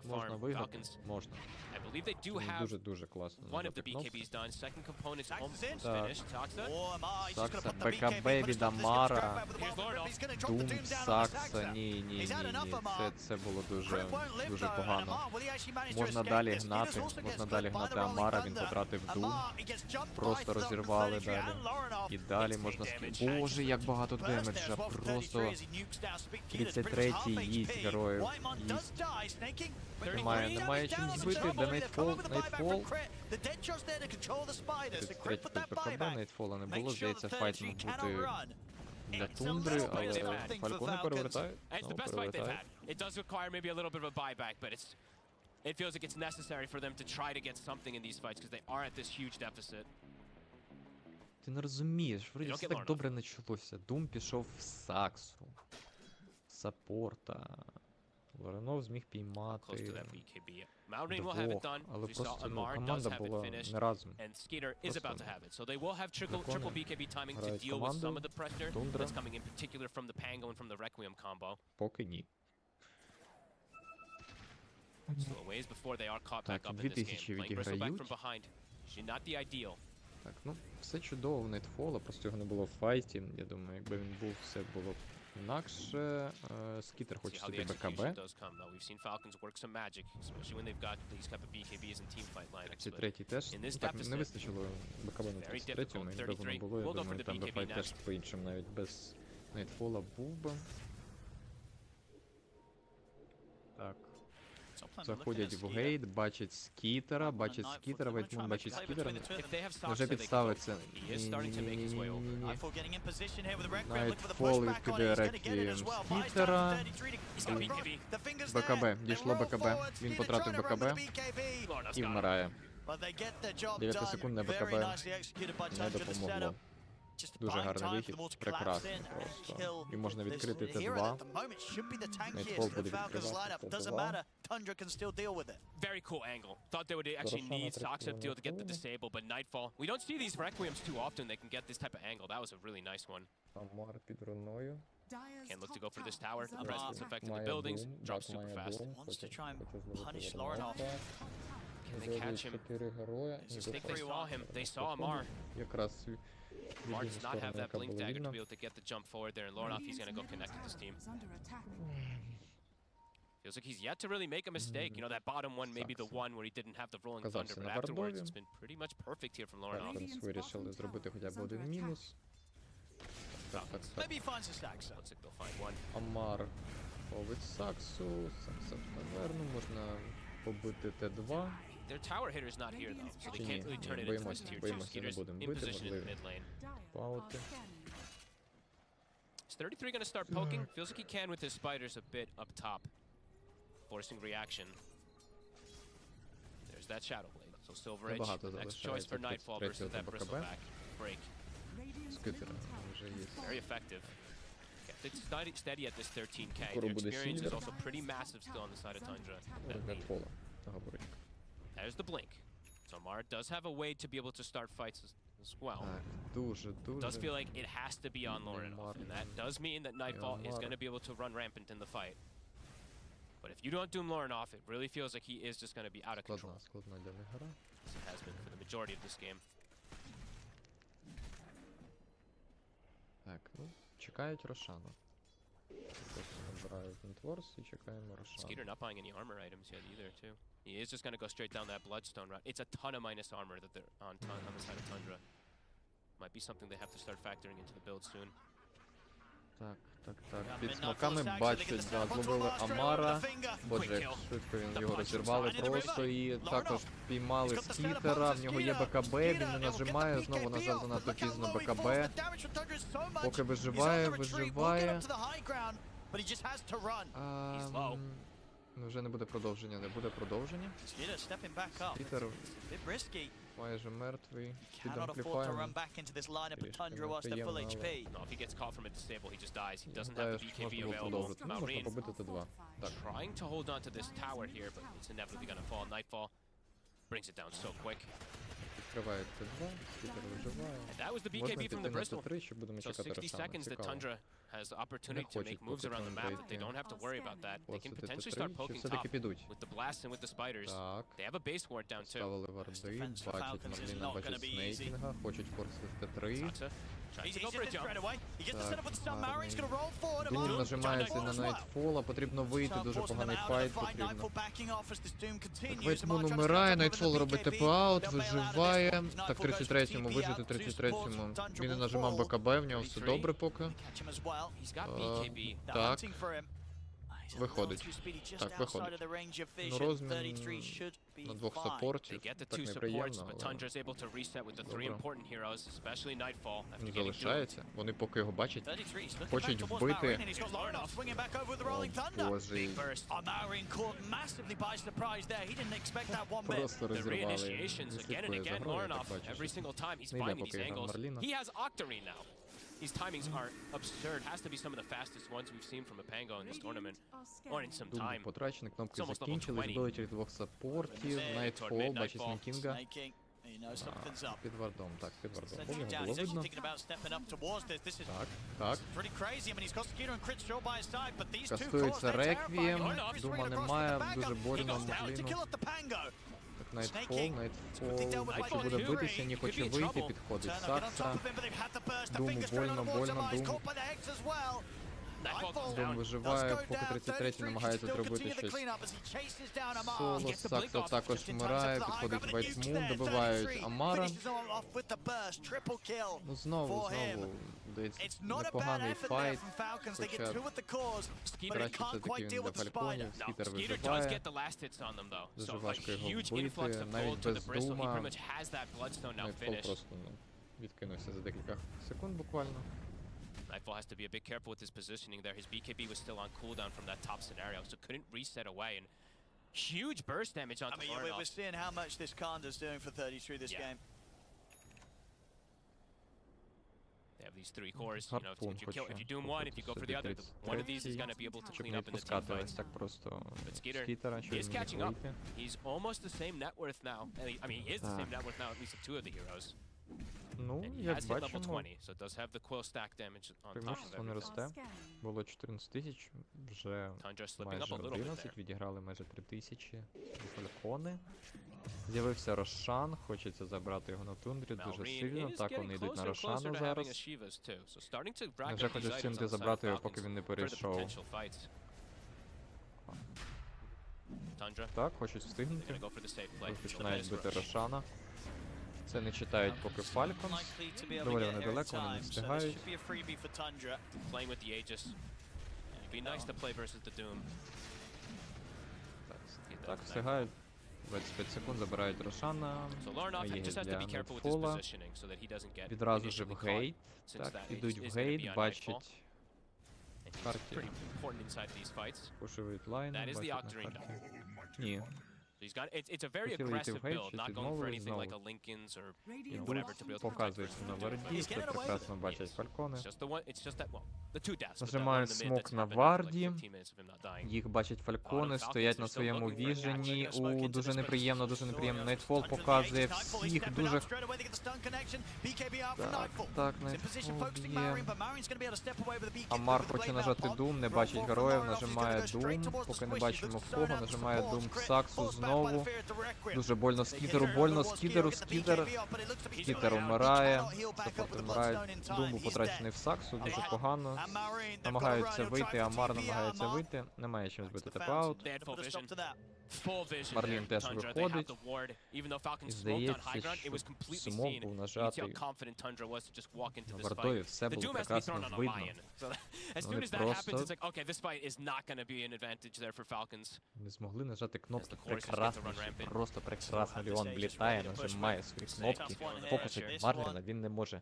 можна виграти, можна. I believe they do have дуже класно. one of the BKBs done, second component's almost finished. Saksa. Сакса, БКБ від Амара. Дум, Сакса, ні. Це було дуже погано. Можна далі гнати Амара, він потратив Дум. Просто розірвали далі. І далі можна... Боже, як багато демеджа, просто 33-й їсть героїв. Немає чим збити, де Найтфол. 33-й тут БКБ, Найтфола не було, здається, файт мав бути для Тундри, але Фалькони перевертають. It does require maybe a little bit of a buyback, but it feels like it's necessary for them to try to get something in these fights because they are at this huge deficit. Ти не розумієш, вроді все так добре почалося. Дум пішов в Саксу. Саппорта. Лоренов зміг піймати двох, але просто команда була не разом. Просто грають команду, Тундра. Поки ні. Так, 2000 відіграють. Так, ну, все чудово в Найтфола, просто його не було в файті. Я думаю, якби він був, все було б інакше. Скітер хоче собі БКБ. 33-й теж. Так, не вистачило БКБ на 33-му, якби воно було, я думаю, там би файт теж по-іншому, навіть без Найтфола був би. Так. Заходять в гейт, бачать скітера, Вайтмун бачить скітера, вже підставиться. Найтфол відкидає реквієм скітера. БКБ, дійшло БКБ, він потратив БКБ і вмирає. 9-секундне БКБ не допомогло. Дуже гарний вихід, прекрасно просто. І можна відкрити Т2. Найтфол буде відкривати Т2. Very cool angle. Thought they would actually need Saksa to deal to get the disable, but Nightfall. We don't see these Requiems too often. They can get this type of angle. That was a really nice one. Амар під руною. Can't look to go for this tower. Presence affecting the buildings. Drops super fast. Wants to try and punish Lornoff. Can they catch him? I think they saw him. They saw Amar. Якраз Amar does not have that blink dagger to be able to get the jump forward there, and Lornoff, he's going to go connect with this team. Feels like he's yet to really make a mistake. You know, that bottom one may be the one where he didn't have the rolling thunder, but afterwards it's been pretty much perfect here from Lornoff. Вирішили зробити хоча б один мінус. Maybe he finds a Saksa. Looks like they'll find one. Амар ловить Саксу, Сакса в таверну, можна побити Т2. Their tower hitter is not here though, so they can't really turn it into this tier 2. Skeeter's in position in the mid lane. Is 33 going to start poking? Feels like he can with his spiders a bit up top. Forcing reaction. There's that Shadow Blade. So Silver Edge, next choice for Nightfall versus that Bristleback. Break. Very effective. Kept it steady at this 13k. Their experience is also pretty massive still on the side of Tundra. There's the blink. So Mara does have a way to be able to start fights as well. It does feel like it has to be on Lorenoff, and that does mean that Nightfall is going to be able to run rampant in the fight. But if you don't doom Lorenoff, it really feels like he is just going to be out of control. As it has been for the majority of this game. Так, ну, чекають Рошана. Просто набирають Нетворс і чекаємо Рошана. Skeeter not buying any armor items yet either, too. He is just going to go straight down that Bloodstone route. It's a ton of minus armor that they're on the side of Tundra. Might be something they have to start factoring into the build soon. Так. Під смоками бачать, да, зловили Амара. Боже, як швидко він його розірвали просто. І також піймали скітера, в нього є БКБ, він не нажимає, знову нажав занадто пізно БКБ. Поки виживає. Ну вже не буде продовження, Скітер майже мертвий, під ампліфаєм. No, if he gets caught from a disable, he just dies. He doesn't have the BKB available. Можна побити Т2. Так. Trying to hold on to this tower here, but it's inevitably gonna fall. Nightfall brings it down so quick. Відкриває Т2, Скітер виживає. And that was the Можна BKB from піти the на Bristol. Т3, щоб будемо So чекати 60 Рошана. seconds that Цікаво. Tundra has the opportunity to make moves around the map that they don't have to worry about that. They can Ось potentially Т3, start чи poking все-таки top підуть? with the blasts and with the spiders. Так. They have a base ward down too. Ставили варди, бачать Марліна, бачать Снейкінга, хочуть форсити Т3. Satsa trying to go for a jump. Дум нажимається на Найтфол, а потрібно вийти, дуже поганий файт потрібно. Так, Вейтмун умирає, Найтфол робить ТП-аут, виживає. Так, 33-му, вижити 33-му. Він не нажимав БКБ, в нього все добре поки. He's got BKB. Так. Виходить. Так, виходить. Ну, розмін на двох They саппортів. get the Так two supports, неприємно, but але Tundra's able to reset with the three Добре. important heroes, especially Nightfall. After не getting doomed. залишається. Вони поки його бачать. Хочуть вбити. О, боже. Big burst. Просто The розірвали. reinitiations Не again and слідкує за again. грою, Lorinov, так every бачиш. single time he's Не йде finding поки these гра angles. Марліна. He has Octarine now. These timings are absurd. Has to be some of the fastest ones we've seen from a Pango in this tournament, or in some Дум time. потрачений, кнопки It's almost level закінчились, 20. вбили двох саппортів, Найтфол, бачить Снейкінга. Під вардом, так, під вардом. Бо його було видно. Так. Кастується Реквієм, Дума немає, дуже больно Марліну. Так, Найтфол хоче буде битися, не хоче вийти, підходить Сакса. Думу больно, Дум. Дум виживає, поки 33-й намагається зробити щось. Соло, Сакса також вмирає, підходить Вайтмун, добивають Амара. Ну знову, здається, непоганий файт, хоча краще все-таки він для Фальконів, Скітер виживає. Дуже важко його вбити, навіть без Дума. Найтфол просто відкинувся за декілька секунд буквально. Nightfall has to be a bit careful with his positioning there. His BKB was still on cooldown from that top scenario, so couldn't reset away. And huge burst damage onto Lorinov. We're seeing how much this Kanda's doing for 33 this game. They have these three cores. You know, if you doom one, if you go for the other, one of these is going to be able to Щоб clean не up in the team відпускати fights. ось так просто But Skeeter Скітера, що is він міг catching up. вийти. He's almost the same net worth now. I mean, he is the same net worth now, at least of two of the heroes. Ну, And he як has hit level бачимо, 20, so it does have the quill stack damage on top of преимущество не everything. росте. Було 14 тисяч, вже Tundra slipping майже up a little bit 11, there. відіграли майже 3 тисячі. Фалькони. З'явився Рошан, хочеться забрати його на тундрі дуже Malrine сильно. is Так, getting вони йдуть closer на and Рошана closer to having зараз. a Shivas too. So starting to rack Вже up these хочуть items on Синти the side of забрати його, поки Falcons він не for the перейшов. potential fights. Tundra Так, хочуть gonna встигнути. go for the safe play. Починають бити Рошана. Це не читають поки Falcons. Доволі вони далеко, вони не встигають. Playing with the Aegis. It'd be nice to play versus the Doom. Так, встигають. 25 секунд, забирають Рошана. So Lorinov Є just has to для be careful with his Найтфола. positioning so that he doesn't get Відразу ж в initially caught, гейт. since Так, that ідуть is в gonna be гейт, on Nightfall. бачать, And he's карті. pretty important inside these fights. пушують лайни, That is the бачать на Octarine карті. though. Ні, So he's got it's a very Хотіли йти в aggressive гейт, build, щось not going for відмовились anything like a знову. Lincoln's or Ідуть, whatever to be able to protect показують versus на the Doom. варді, це прекрасно бачать Фалькони. It's just that well, the two deaths. but that one Нажимають in the mid смок that's на happened after, like, варді. 15 minutes of him not dying. Їх бачать Фалькони, стоять на своєму віжені. Дуже неприємно, дуже неприємно. Найтфол показує всіх, дуже... Так, Найтфол б'є. Амар хоче нажати Дум, не бачить героїв, нажимає Дум, поки не бачимо в кого, нажимає Дум в Саксу знову. Дуже больно Скітеру, Скітер умирає, саппорт вмирає, Дум був потрачений в Саксу, дуже погано. Намагаються вийти, Амар намагається вийти, немає чим збити теп-аут. They had full vision. full vision Марлін there, теж Tundra. They have виходить. the ward. Even though І Falcons smoked on high здається, ground, it was що completely смок seen. був You can see нажатий. how confident Tundra was to just walk into На this вартові fight. все The було Doom has to be thrown прекрасно on a видно. lion. So as soon Вони as that happens, просто it's like, okay, this fight is not going to be an advantage there for Falcons. Не змогли нажати кнопки. As the Chorus is Прекрасно, going to run rampant. просто прекрасно. Леон влітає, нажимає свої кнопки, фокусить Марліна, він не може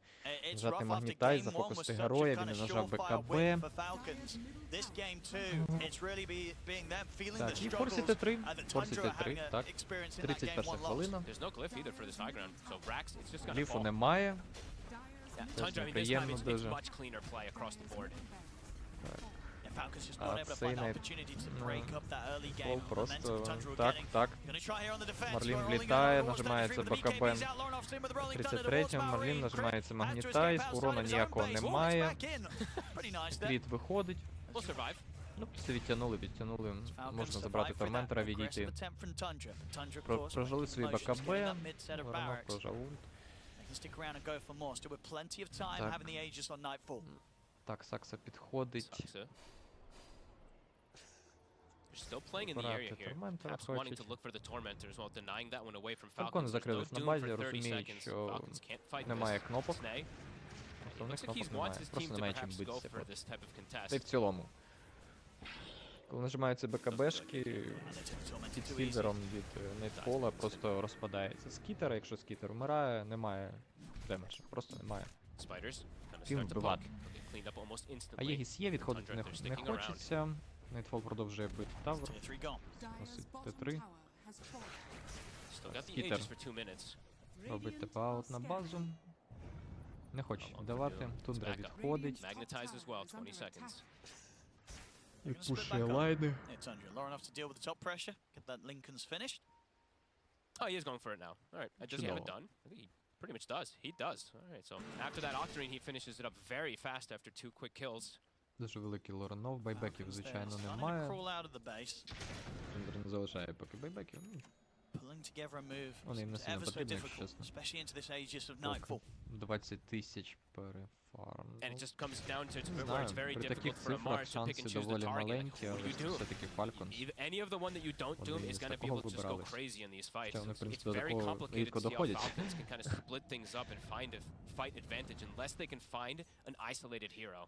нажати магнітайз, зафокусити героя, він не нажав БКБ. Так, і форсити 3, форсити 3, так, 31 хвилина. There's no glyph either for this high ground. So Rax, it's just going to Гліфу fall. немає. Yeah, Теж Tundra, I mean, this time неприємно it's дуже. much cleaner play across the board. Цей фол просто так. Марлін влітає, нажимається БКБ 33-м, Марлін нажимається магнітайз, урона ніякого немає. Стріт виходить. We'll survive. Ну, після відтягнули, можна забрати Торментора, відійти. Прожали свої БКБ, Воронов прожав ульт. Так, Сакса підходить. They're still playing in the area Забирати here. Торментора Perhaps wanting хочуть. to look for the Tormentor as well, denying that one away from Falcons. Фалкони There's no закрились на Doom базі, for 30 розуміють, seconds. що Falcons can't fight немає this. кнопок. Snay. Основних Looks like he кнопок wants немає, his team просто to немає чим perhaps go битися. for this type of Та й в contest. цілому. Коли нажимаються БКБшки, під фільдером від Найтфола просто розпадається. Скітера, якщо скітер вмирає, немає демеджа, просто немає. Spiders gonna Ким start to poke. вбивати. They cleaned up almost А instantly. Єгіс є, відходити не хочеться. Найтфол продовжує бити тавр. Носить Т3. Still got the Скітер. Aegis for 2 minutes. Робить тепаут на базу. Не хоче віддавати. Тундра Back up. відходить. Magnetize as well, 20 seconds. І пушує лайни. Oh, he is going for it now. All right, does he have it done? I think he pretty much does. He does. All right, so after that Octarine, he finishes it up very fast after 2 quick kills. Дуже великий лоранов, байбеків, звичайно, немає. Тундра не залишає поки байбеків. Вони їм не сильно потрібні, якщо чесно. 20 тисяч перефарм. And it just comes down to Не where знаю, it's very при таких difficult for цифрах Amar to pick шанси and choose the доволі target. Like, маленькі, what але do you do? все-таки Falcons. Any of the one that you don't doom is going to be able to just go crazy in these fights. Вони, в It's принципі, very до такого complicated рідко to see how доходять. Falcons can kind of split things up and find a fight advantage unless they can find an isolated hero.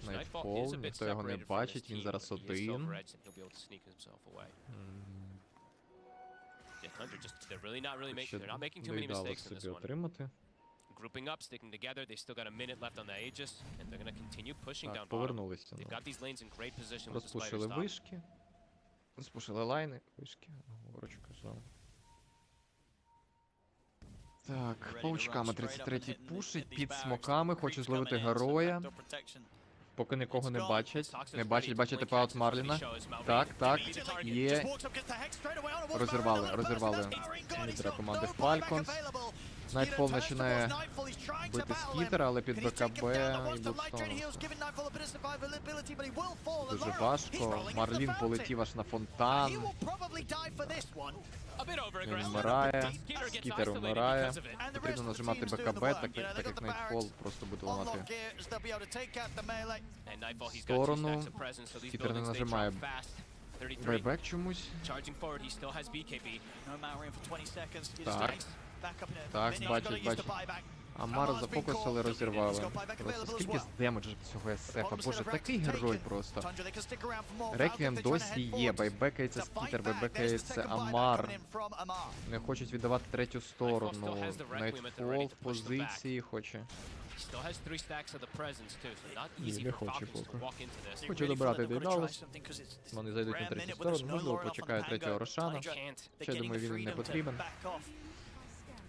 Nightfall, ніхто його не бачить, він зараз один. Ще доїдали собі отримати. Grouping up, sticking together. They still got a minute left on the Aegis, and they're going to continue pushing down Так, bottom. повернулися. They've got these lanes in great position with the Spider Розпушили stop. вишки. Розпушили лайни. Вишки. Горочка казав. Так, паучками 33-й пушить, під смоками, хоче зловити героя. Поки нікого не бачать. Не бачать, бачите паут Марліна. Так, є. Розірвали лідера команди Falcons. Nightfall починає бити скітера, але під БКБ і Блудстоун. Дуже важко. Марлін полетів аж на фонтан. Він вмирає. Скітер вмирає. Потрібно нажимати БКБ, так як Nightfall просто буде ламати в сторону. Скітер не нажимає байбек чомусь. Так, бачить. Амара зафокусили, розірвали. Просто скільки з демеджа цього СФ, боже, такий герой просто. Реквієм досі є, байбекається скітер, байбекається Амар. Не хочуть віддавати третю сторону. Найтфол в позиції хоче. Ні, не хоче поки. Хоче добрати Дейдалус. Вони зайдуть на третю сторону, можливо, почекає третього Рошана. Ще, думаю, він не потрібен.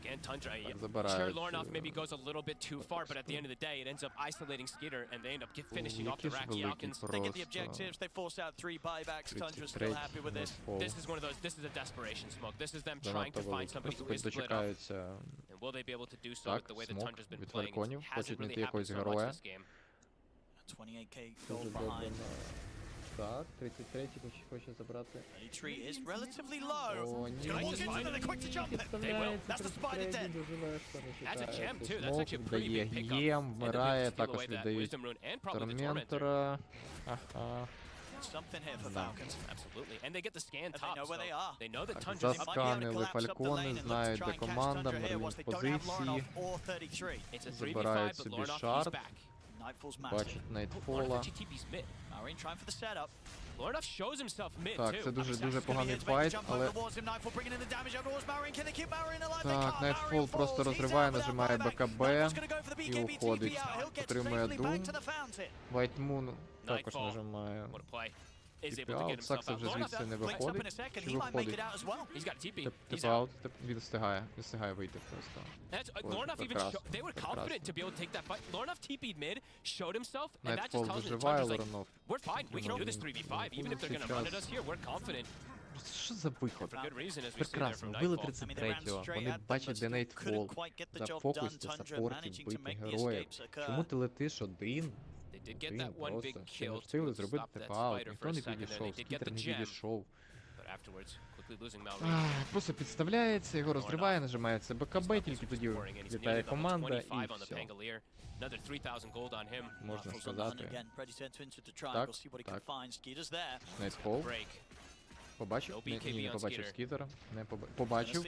Again, Tundra, забирають. sure, Lornoff maybe goes a little bit too far, but at the end of the day, it ends up isolating Skeeter, and they end up finishing off the Raki Falcons. They get the objectives, they force out 3 buybacks, Tundra's still happy with this. This is one of those, this is a desperation smoke. This is them trying to find somebody who is split up. And will they be able to do so with the way that Tundra's been playing? It hasn't really happened so much this game. 28k gold behind. Так, 33-й хоче забрати. Tree is relatively low. О, ні. They're quick to jump it. They will. That's the spider dead. That's a gem too. That's actually a pretty big pickup. Гієм, вмирає, також that віддають Wisdom Rune and probably the Tormentor. Торментора. Ага. something here for Да. Falcons. Absolutely. And they get the scan And they top. know where So they are. they know that Так, Tundra засканили Фалькони, знають, де команда, мерлін в позиції. It's a 3v5, Забирають but собі Lornoff, he's шард. back. Nightfall's massive. Бачить Lornoff Найтфола. actually TP's mid. Marine trying for the setup. Lornoff shows himself mid Так, too. це дуже поганий файт, але... Так, Найтфол просто розриває, нажимає БКБ і уходить. Отримує Дум. Вайтмун також нажимає. What a play. Is able to get Типаут. himself Сакса out. вже Lornoff, звідси не виходить. Чи He might make виходить? it out as well. he's got a TP. He's out. Типаут, він встигає вийти просто. That's Ой, Lornoff even прекрасно, they were прекрасно. confident to be able to take that fight. Lornoff TP'd mid, showed himself, and that just Найтфол tells me that виживає, Tundra's like, Лорнов. we're fine, we can do this 3v5, even if they're gonna run at us here, we're confident. Що за виход? For good reason, as we see there Прекрасно, from вбили Nightfall. 33-го, вони бачать, де Найтфол. Зафокусьте, саппортів, бити героїв. Чому ти летиш один? They did get Один that one big просто. Ще не kill to встигли зробити stop that типаут, spider ніхто for a не second, and they підійшов, did get скітер the не gem, підійшов. but afterwards, quickly losing Mallory. Просто підставляється, його розриває, нажимається БКБ, тільки тоді літає команда і все. Another 3,000 gold on him. Можна сказати. Так. Найтфол. Break. Побачив? No Ні, BKB не on побачив Skeeter. Скітера. Не побачив.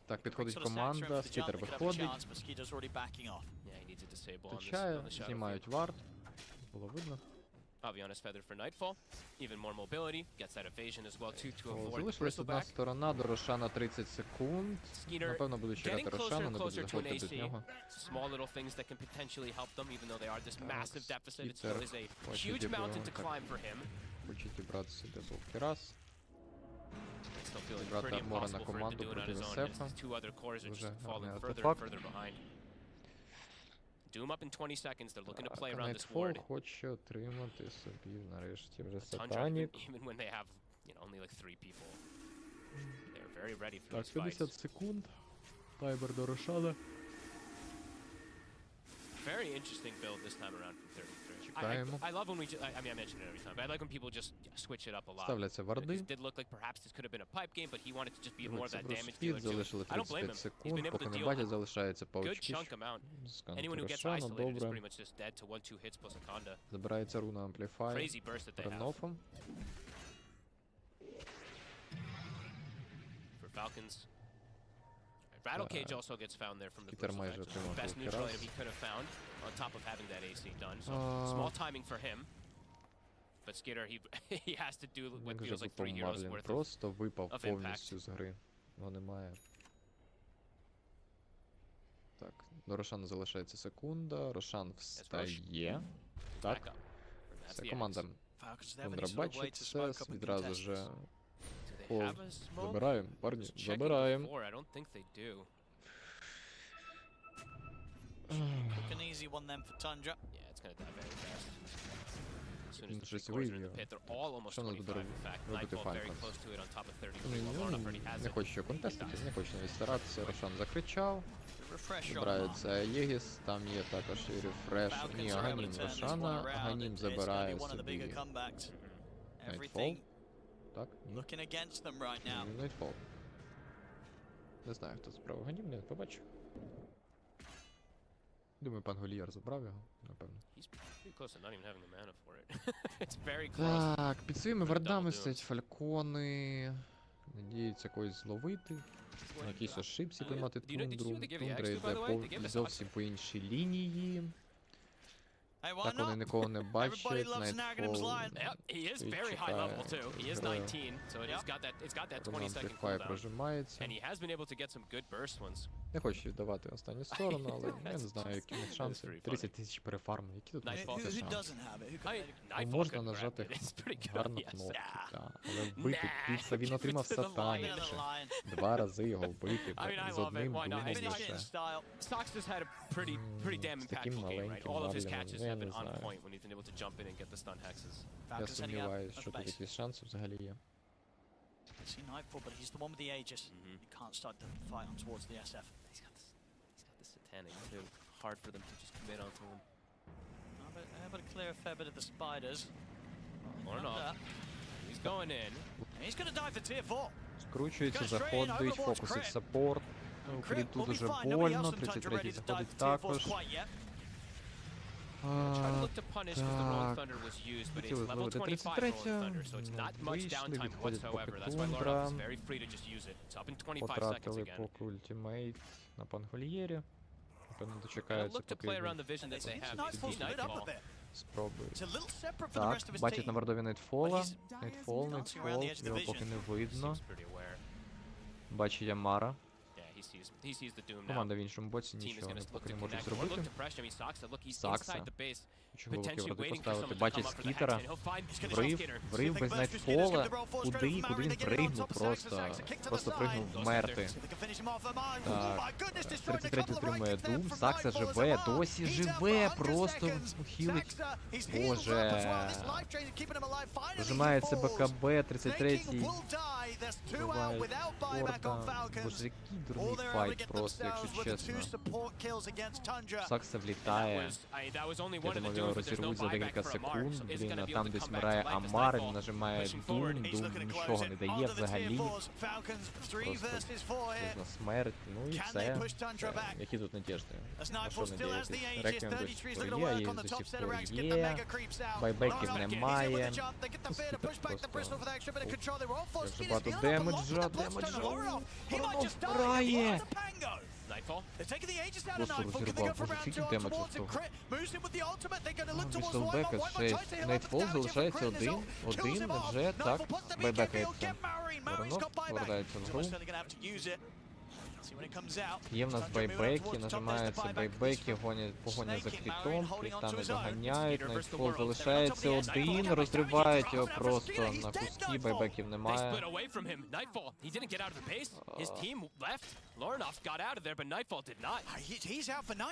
Так, підходить команда, Скітер виходить. Yeah, he needs a disable on Втрачає, the shadow. знімають вард. Було видно. I'll be honest, feather for Nightfall. Even more mobility, gets that evasion as well too to О, avoid the залишилась одна bristleback. сторона, до Рошана 30 секунд. Skeeter Напевно, буду чекати getting closer Рошана, and не буду closer to an заходити без AC. нього. Small little things that can potentially help them, even though they are this massive deficit. It Skeeter still is a хоче huge mountain to так. climb for him. Хоче дібрати собі золотий раз. It's still feeling Брати pretty армора на impossible for him to команду do it on проти his own. Сефа. His two other cores are Дуже just falling гарний further and артефакт. further behind. Doom up in 20 seconds. They're looking to play Так, around this Найтфол ward. хоче отримати собі нарешті вже Tundra, сатанік. even when they have, you know, only like 3 people, they're very ready for Так, these fights. 50 секунд. Таймер до Рошана. Very interesting build this time around from 33. Чекаємо. I love when we, I mean, I mention it every time, but I like when people just switch it up a lot. Ставляться варди. It did look like perhaps this could have been a pipe game, but he wanted to just be more of Це that просто damage спід, dealer too. залишили I don't blame 35 him. He's секунд, been able поки to не deal бачать, a залишається good паучки. chunk amount. Сканти Anyone who gets Рошана, isolated is добре. pretty much just dead to 1-2 hits plus a conda. Забирається руна Ампліфай. Crazy burst that they have. Ренофом. For Falcons. Rattle Cage also gets found there from the Скітер Bristleback. майже Just the отримав best жовтий neutral раз. item he could have found on top of having that AC done. So small timing for him. But Skitter, he has to do what Він вже feels like 3 випав heroes Марлін. worth of. Просто випав of повністю з гри. Його немає. Так, до Рошана залишається секунда. Рошан встає. Так, Back up. That's все, the команда Axe. Тундра бачить це, відразу же Do they Кол. have a smoke? Забираємо, парні, Just checking забираємо. before, I don't think they do. An easy one then for Tundra. Yeah, it's gonna die very fast. As soon as Він the щось three cores are in the вивів. pit, they're all almost Що нам 25 буде in fact. робити Nightfall very Falcons? close to it on top of 33. Ну, while Lornoff already has не it. хочу що контестити, не хочу навіть старатися. Рошан закричав. Refresh on Забирається Єгіс, там є також і рефреш. Ні, Аганім Рошана, Аганім забирає собі Nightfall. Так, ні. Looking against them right now. Nightfall. Не знаю, хто забрав Аганім, не побачив. Думаю, пан Голіяр забрав його, напевно. He's pretty close to not even having the mana for it. It's very close. Так, під своїми Double вардами doom. стоять фалькони. Надіються когось зловити. На якійсь ошибці поймати Did you know- did you see Тундру. what they gave the Тундра X to, by йде the way? They gave us зовсім по іншій лінії. Hey, why Так вони not? нікого не Everybody бачать. loves Naganim's Nightfall. line. Yep, he is Він very high level too. He is грає. 19, so it's got that Руна 20 second Ампліфай cooldown. прожимається. And he has been able to get some good burst ones. Не хочу віддавати останню сторону, але я не знаю, які в них шанси. pretty 30 тисяч перефарму, які тут Nightfall. можуть бути Who шанси? doesn't have it? Who can I, make it? Nightfall Можна could grab нажати it. It's pretty good, гарно yes. кнопки, Yeah. так. Але вбити Nah, піца, він give it отримав to the lion. сатанікше. Line. 2 рази його вбити I mean, I з love it. одним Why not? думом Finish Finish it in лише. style. Sox has had a pretty damn З таким impactful game, right? маленьким All of his Марліном, catches я have не been on знаю. point when he's been able to jump in and get the stun hexes. Я Falcons heading out сумніваюсь, of що the тут base. якісь шанси взагалі є. See Nightfall, but he's the one with the Aegis. You can't start the fight on towards the SF. He's got this satanic too. Hard for them to just commit onto him. But clear a fair bit of the spiders. Lornoff, he's going in. He's going to dive for tier 4. Скручується, заходить, фокусить саппорт. Кріт тут дуже больно, 33-й заходить також. Try to look to punish because the Rolling Thunder was used, but it's level 25 Rolling Thunder, so it's not much downtime whatsoever. That's why Lornoff is very free to just use it. It's up in 25 seconds Потратили again. поки ультимейт на Пангольєрі. Напевно, Gonna дочекаються, look to поки play around він the vision that they have. Nightfall It's split up a Nightfall. bit. спробує. It's a little separate from the rest of Так, his бачить на team. вардові Найтфола. Найтфол, dancing around the edge of the його поки vision. не видно. Seems pretty aware. Бачить Ямара. Yeah, he sees the Doom now. Команда в іншому боці Team is нічого gonna look поки to не може connect or look зробити. to pressure. I mean, Saksa, look, he's Saksa. inside the base. Чого Potentially вороти waiting for поставити? someone to come Бачить up for the Скітера. action. He'll find Врив, Skeeter. врив без Найтфола. Куди він пригнув просто. Просто пригнув вмерти. Так, 33 отримує Дум. Сакса живе, досі живе, просто хілить. Боже. Дожимається БКБ, 33-й. Вбиває Форда. Боже, який дурний файт просто, якщо чесно. Сакса влітає. Я думав, його розірвуть за декілька секунд. Блін, а там десь вмирає Амар, він нажимає Дум, Дум нічого не дає взагалі. Просто на смерть, ну і все. Які тут надіжди? На що надіятись? Реквієм до сих пор є, є до сих пор є. Байбеків немає. Просто дуже багато демеджа, Воронов вмирає. Просто розірвав, боже, скільки демеджа з того. Віселбека 6. Найтфол залишається один вже, так, байбекається. Воронов повертається в гру. Є в нас байбеки, нажимаються байбеки, погоня за крітом, кріта не доганяють, Найтфол залишається один, розривають його просто на куски, байбеків немає.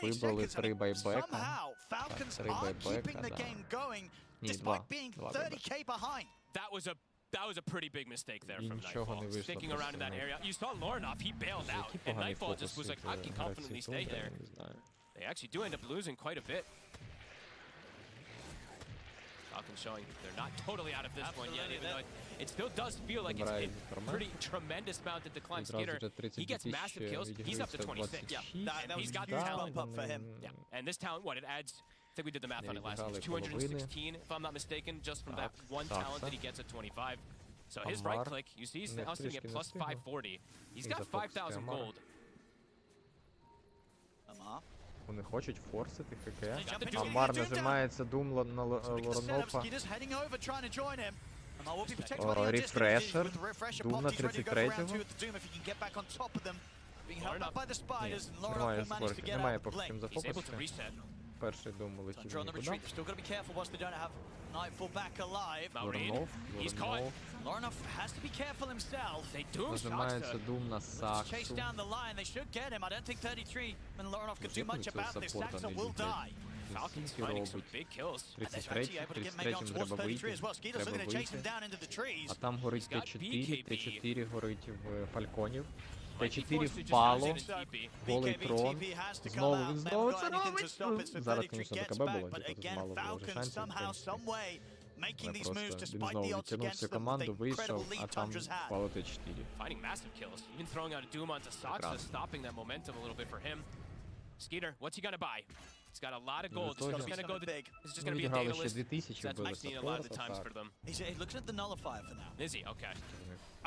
Вибрали 3 байбека. Так, 3 байбека, да. Ні, 2 байбека. That was a pretty big mistake there from Нічого не Nightfall. вийшло Sticking around in that просто. area. You saw Lornoff, he bailed out. Які And погані Nightfall just was фокуси like, I can confidently stay гравці there. Тундри, не знаю. They actually do end up losing quite a bit. Falcons showing they're not totally out of this one yet, even though it still does feel like it's a pretty tremendous mountain to climb. Skeeter, he gets massive kills. He's up to 26. Yeah, that he's got huge talent. bump up for him. Yeah, and this talent, what it adds. I think we did the math on it last week. 216, if I'm not mistaken, just from that one talent that he gets at 25. So his right click, you see, he's now sitting at plus 540. He's got 5,000 gold. Вони хочуть форсити ХК. Амар нажимається Дум на Лоронофа. Рефрешер. Дум на 33-го. Немає скорості, немає поки чим зафокусити. Перший Дум улетів нікуди. Воронов. Нажимається Дум на Саксу. Саппорта не люблять. Скільки робить? 33-м треба вийти. А там горить Т4, Т4 горить в Фальконів. Т4 впало, голий трон, знову це робить. Зараз, звісно, БКБ було, тут мало було вже шансів. Але просто він знову відтягнув всю команду, вийшов, а там впало Т4. Skeeter, what's he gonna buy? He's got a lot of gold. It's just gonna go big. It's just gonna be a Відіграли data ще list. 2000, That's what вбили I've seen a lot of the саппорта, times for так. them. He's looking at the nullifier for now. Is he? Okay.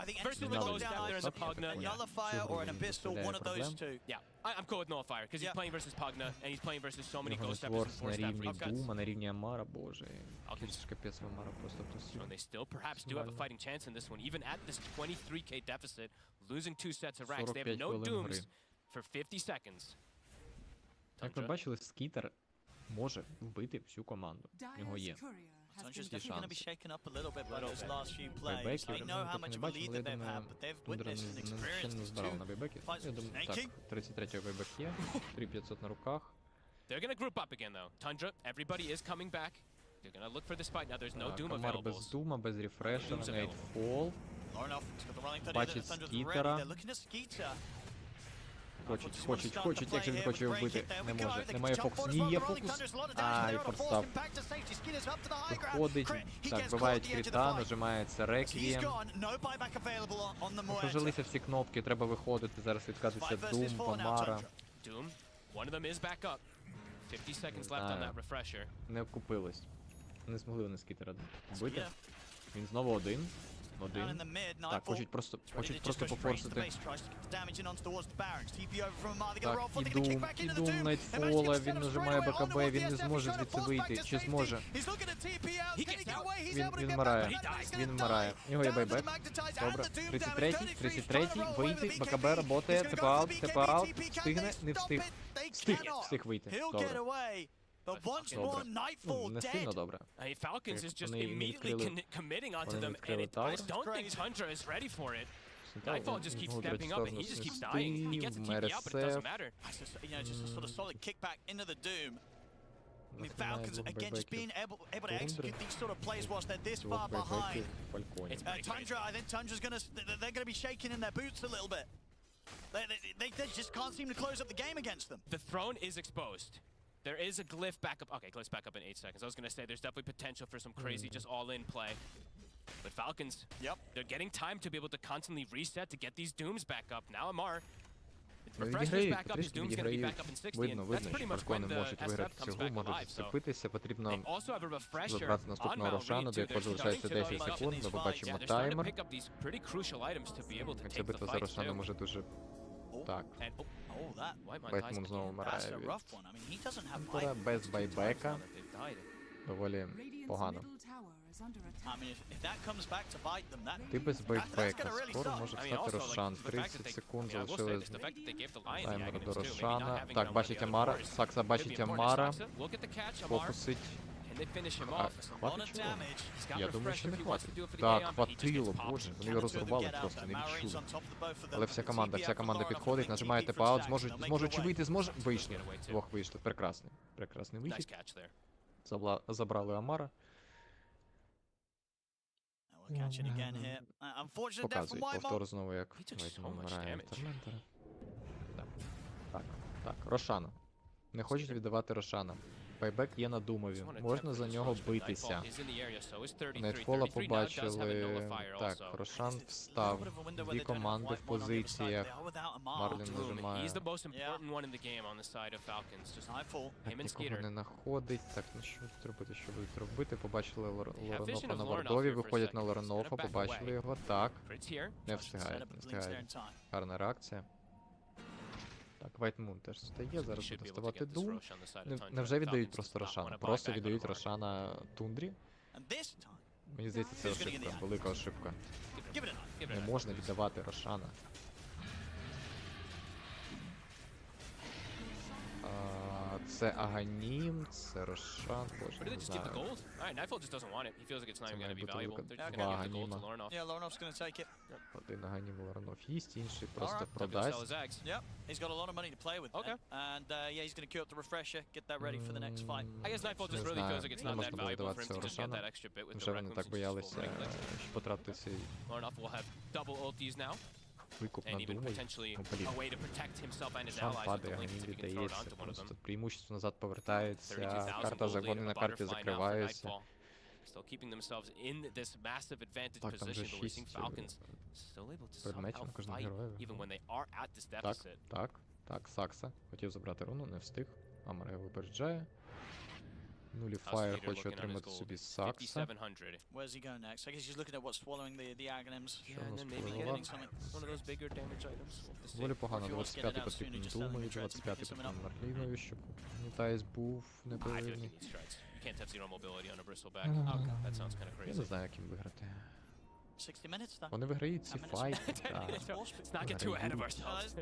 I think First anything one that goes goes down there in the Pugna. a nullifier or an abyssal, one of those two. Yeah, I'm cool with Nullifier because he's playing versus Pugna and he's playing versus so many Його Ghost Steppers and Нетворс Force на Staff рівні Recuts. Дума, на рівні Амара, боже. Якийсь капець в Амара просто просив. And they still perhaps do have a fighting chance in this one, even at this 23k deficit, losing 2 sets of ranks. They have no dooms for 50 seconds. Як ви бачили, Скітер може вбити всю команду. У нього є. Tundra's Ті definitely going to be шанси. shaken up a little bit by those last few plays. Байбеків, They know how поки much не of a бачимо, lead але that я they've had, думаю, but they've Тундра witnessed and ще experienced не these збирав two на байбеки. fights Я with думаю, Snakey. так, 33-й байбек є, 3500 на руках. They're going to group up again though. Tundra, everybody is coming back. They're going to look for this fight. Now there's no Doom Амар available. без Дума, без рефреша, Doom's Найтфол. Lornoff, he's got the running 30 Бачить that Tundra's Скітера. ready. They're looking at Skeeter. Хочуть, як же він хоче його вбити. Не може, немає фокусу. Ні, є фокус. Ай, форстав. Виходить, так, вбивають кріта, нажимається реквієм. Прожилися всі кнопки, треба виходити, зараз відкатиться Дум, Помара. Doom, one of them is back up. 50 seconds left on that refresher. Не окупились. Не змогли вони скітера вбити. Yeah. Він знову один. Down in the mid, Так, Nightfall. хочуть просто It's ready to just go straight to the пофорсити. base, tries to get the damage in onto towards the barracks. TP over from Amar, they get a Так, roll for, і they're gonna kick Doom, back і into the Doom Doom. Найтфола, він нажимає БКБ, він не зможе звідси вийти. Чи зможе? He's looking at TP out, can he get away? He's able to Він get вмирає. back, but he's Він gonna вмирає. die. У нього є Down to the байбек. magnetizer and Добре. the Doom 33-й, damage. 33-й, вийти, BKB. БКБ работає, He's gonna go теп-аут, for the теп-аут. BKB. Встигне, Can не they встиг. stop it? They Встиг, cannot. встиг вийти. He'll get Добре. away. But once Добре. more, Ну, Nightfall не сильно dead. добре. I mean, Falcons is just Вони immediately відкрили- committing onto вони them, and відкрили I тавер. don't think Tundra is ready for it. Nightfall just keeps Знову stepping up, and he just keeps dying. He gets a TP out, but it doesn't matter. That's just, you know, just a sort of solid kickback into the Doom. I mean, Falcons, again, just being able to execute these sort of plays whilst they're this far behind. It's pretty Tundra, I think Tundra's they're gonna be shaking in their boots a little bit. They just can't seem to close up the game against them. The throne is exposed. There is a glyph back up. Okay, glyph's back up in 8 seconds. I was gonna say there's definitely potential for some crazy just all-in play. But Falcons, they're getting time to be able to constantly reset to get these Dooms back up. Now Amar, refresher's back up, his Doom's gonna be back up in 60, and that's Видно, pretty що much when Falcons the можуть SF виграти comes цю гру, back можуть alive. So відцепитися, потрібно they also have a refresher забрати on наступного Рошану, Malrine до too. якого They're залишається starting to 10 build up. секунд, ми Yeah, побачимо Yeah, they're starting to таймер. pick up these pretty crucial items to be able to Хоча take the битва за fight Рошану too. може дуже... Так, And Oh, that. why my Байтмун знову вмирає That's a від rough one. I mean, he doesn't have Тунтера life. без байбека. Доволі погано. I mean, if that comes back to bite them, that Ти без байбека, gonna really скоро suck. може I mean, стати also, like, Рошан. the fact 30 that they- секунд I mean, I will say залишилось this, the fact that they gave the Lion the таймеру Aghanim's до too, maybe not Рошана. having it Так, on one of бачить the other Амара, boards. Сакса Could be бачить important. Амара. Saksa, look at the catch, Amar. Фокусить. Can they finish him А, off? Some lot хватить of чого? damage. He's got Я думаю, що refresher не if he wants хватить. to do it for the Так, Aeon, but he just хватило, gets popped. боже. Вони Can його the two of them розрубали get out, просто, though? не Malrine's відчули. on top of the both of them. Але вся команда TP підходить, нажимає TP теп-аут, for зможуть, Stacks, they'll make зможуть their чи way. вийти, зможе? Вийшли. Get away too. Двох вийшли, прекрасний. Прекрасний Nice вихід. catch there. Забрали Амара. We'll catch it again here. Unfortunate death from Показують Whitemore. повтор знову, як He took so Вайтман much вмирає damage. Торментера. Так, так, Рошана. Не хочуть віддавати Рошана. Байбек є на Думові. Можна за нього битися. Найтфола побачили. Так, Рошан встав. Дві команди в позиціях. Марлін нажимає. He's the most important one in the game on the side of Falcons. Just Nightfall. Так, him and нікого Skeeter. не знаходить. Так, ну що тут робити, що будуть робити? Побачили vision Лоренофа of на Lorenoff вардові, here for a виходять на second. Лоренофа, Set up back побачили away. його. Так, Crits here. не Set встигає, up не the links there встигає. in time. Гарна реакція. Так, Вайтмун теж встає, зараз Should буде be able to вставати get this Дум. Rosh on the side of Tundra. Невже віддають Falcons просто does not Рошана? wanna buy Просто back on віддають Amar. Рошана Тундрі? And this time, Мені здається, це Who's gonna get ошибка, the велика ошибка. give it a knife. Give it Не a- можна віддавати Рошана. Це Аганім, це Рошан, боже, Or do they не just give the знаю. gold? Alright, Nightfall just doesn't want it. He feels like it's not even Це going to be має valuable. бути They're just два going to give the gold to Аганіма. Lorenoff. Yeah, Lorenoff's going to take it. Один Аганім Лоранов їсть, інший просто Alright. Time to sell продасть. his eggs. Yep, he's got a lot of money to play with. Okay. there. And yeah, he's going to queue up the refresher, get that ready for the next fight. I guess Nightfall just Не really знаю, feels like it's не not that можна було valuable for віддавати him цього to just get Рошана. that extra bit with the Вже вони Raccoons так and just боялися, full ringlets. що потратити цей Lorenoff will have double ultis now, викуп and на even Думу. potentially Ну, блін. a way to protect himself and his Шан allies with падає, the links Аганім if he can throw it віддається, onto one of them. просто преимущество назад повертається, 32,000 карта gold lead загони in на the карті butterfly now for закриваються. Nightfall. Still keeping themselves in this massive advantage Так, там вже position, but we're seeing 6 Falcons still able to предметів somehow на кожного fight героя. even when they are at this Так, deficit. так, Сакса. Хотів забрати руну, не встиг. Амара його випереджає. Нуліфаєр Leader хоче looking on his отримати gold. собі Сакса. 5,700. Where's he going next? I guess he's looking at what's swallowing the Aghanims. Що Yeah, у and нас then maybe впливало? getting one of those bigger damage items. We'll have to see. Доволі погано, If he wants to get it 25-й out потрібен sooner, just tell him Думові, he treads and 25-й picks потрібен someone up. Марлінові, щоб Нітайс був I feel like he непевний. needs strikes. You can't have zero mobility on a bristleback. Okay. That sounds kind of Я crazy. не знаю, як їм виграти. 60 minutes then. Вони виграють ці 10 minutes. файти, 10 так. minutes. Let's not get too ahead of ourselves.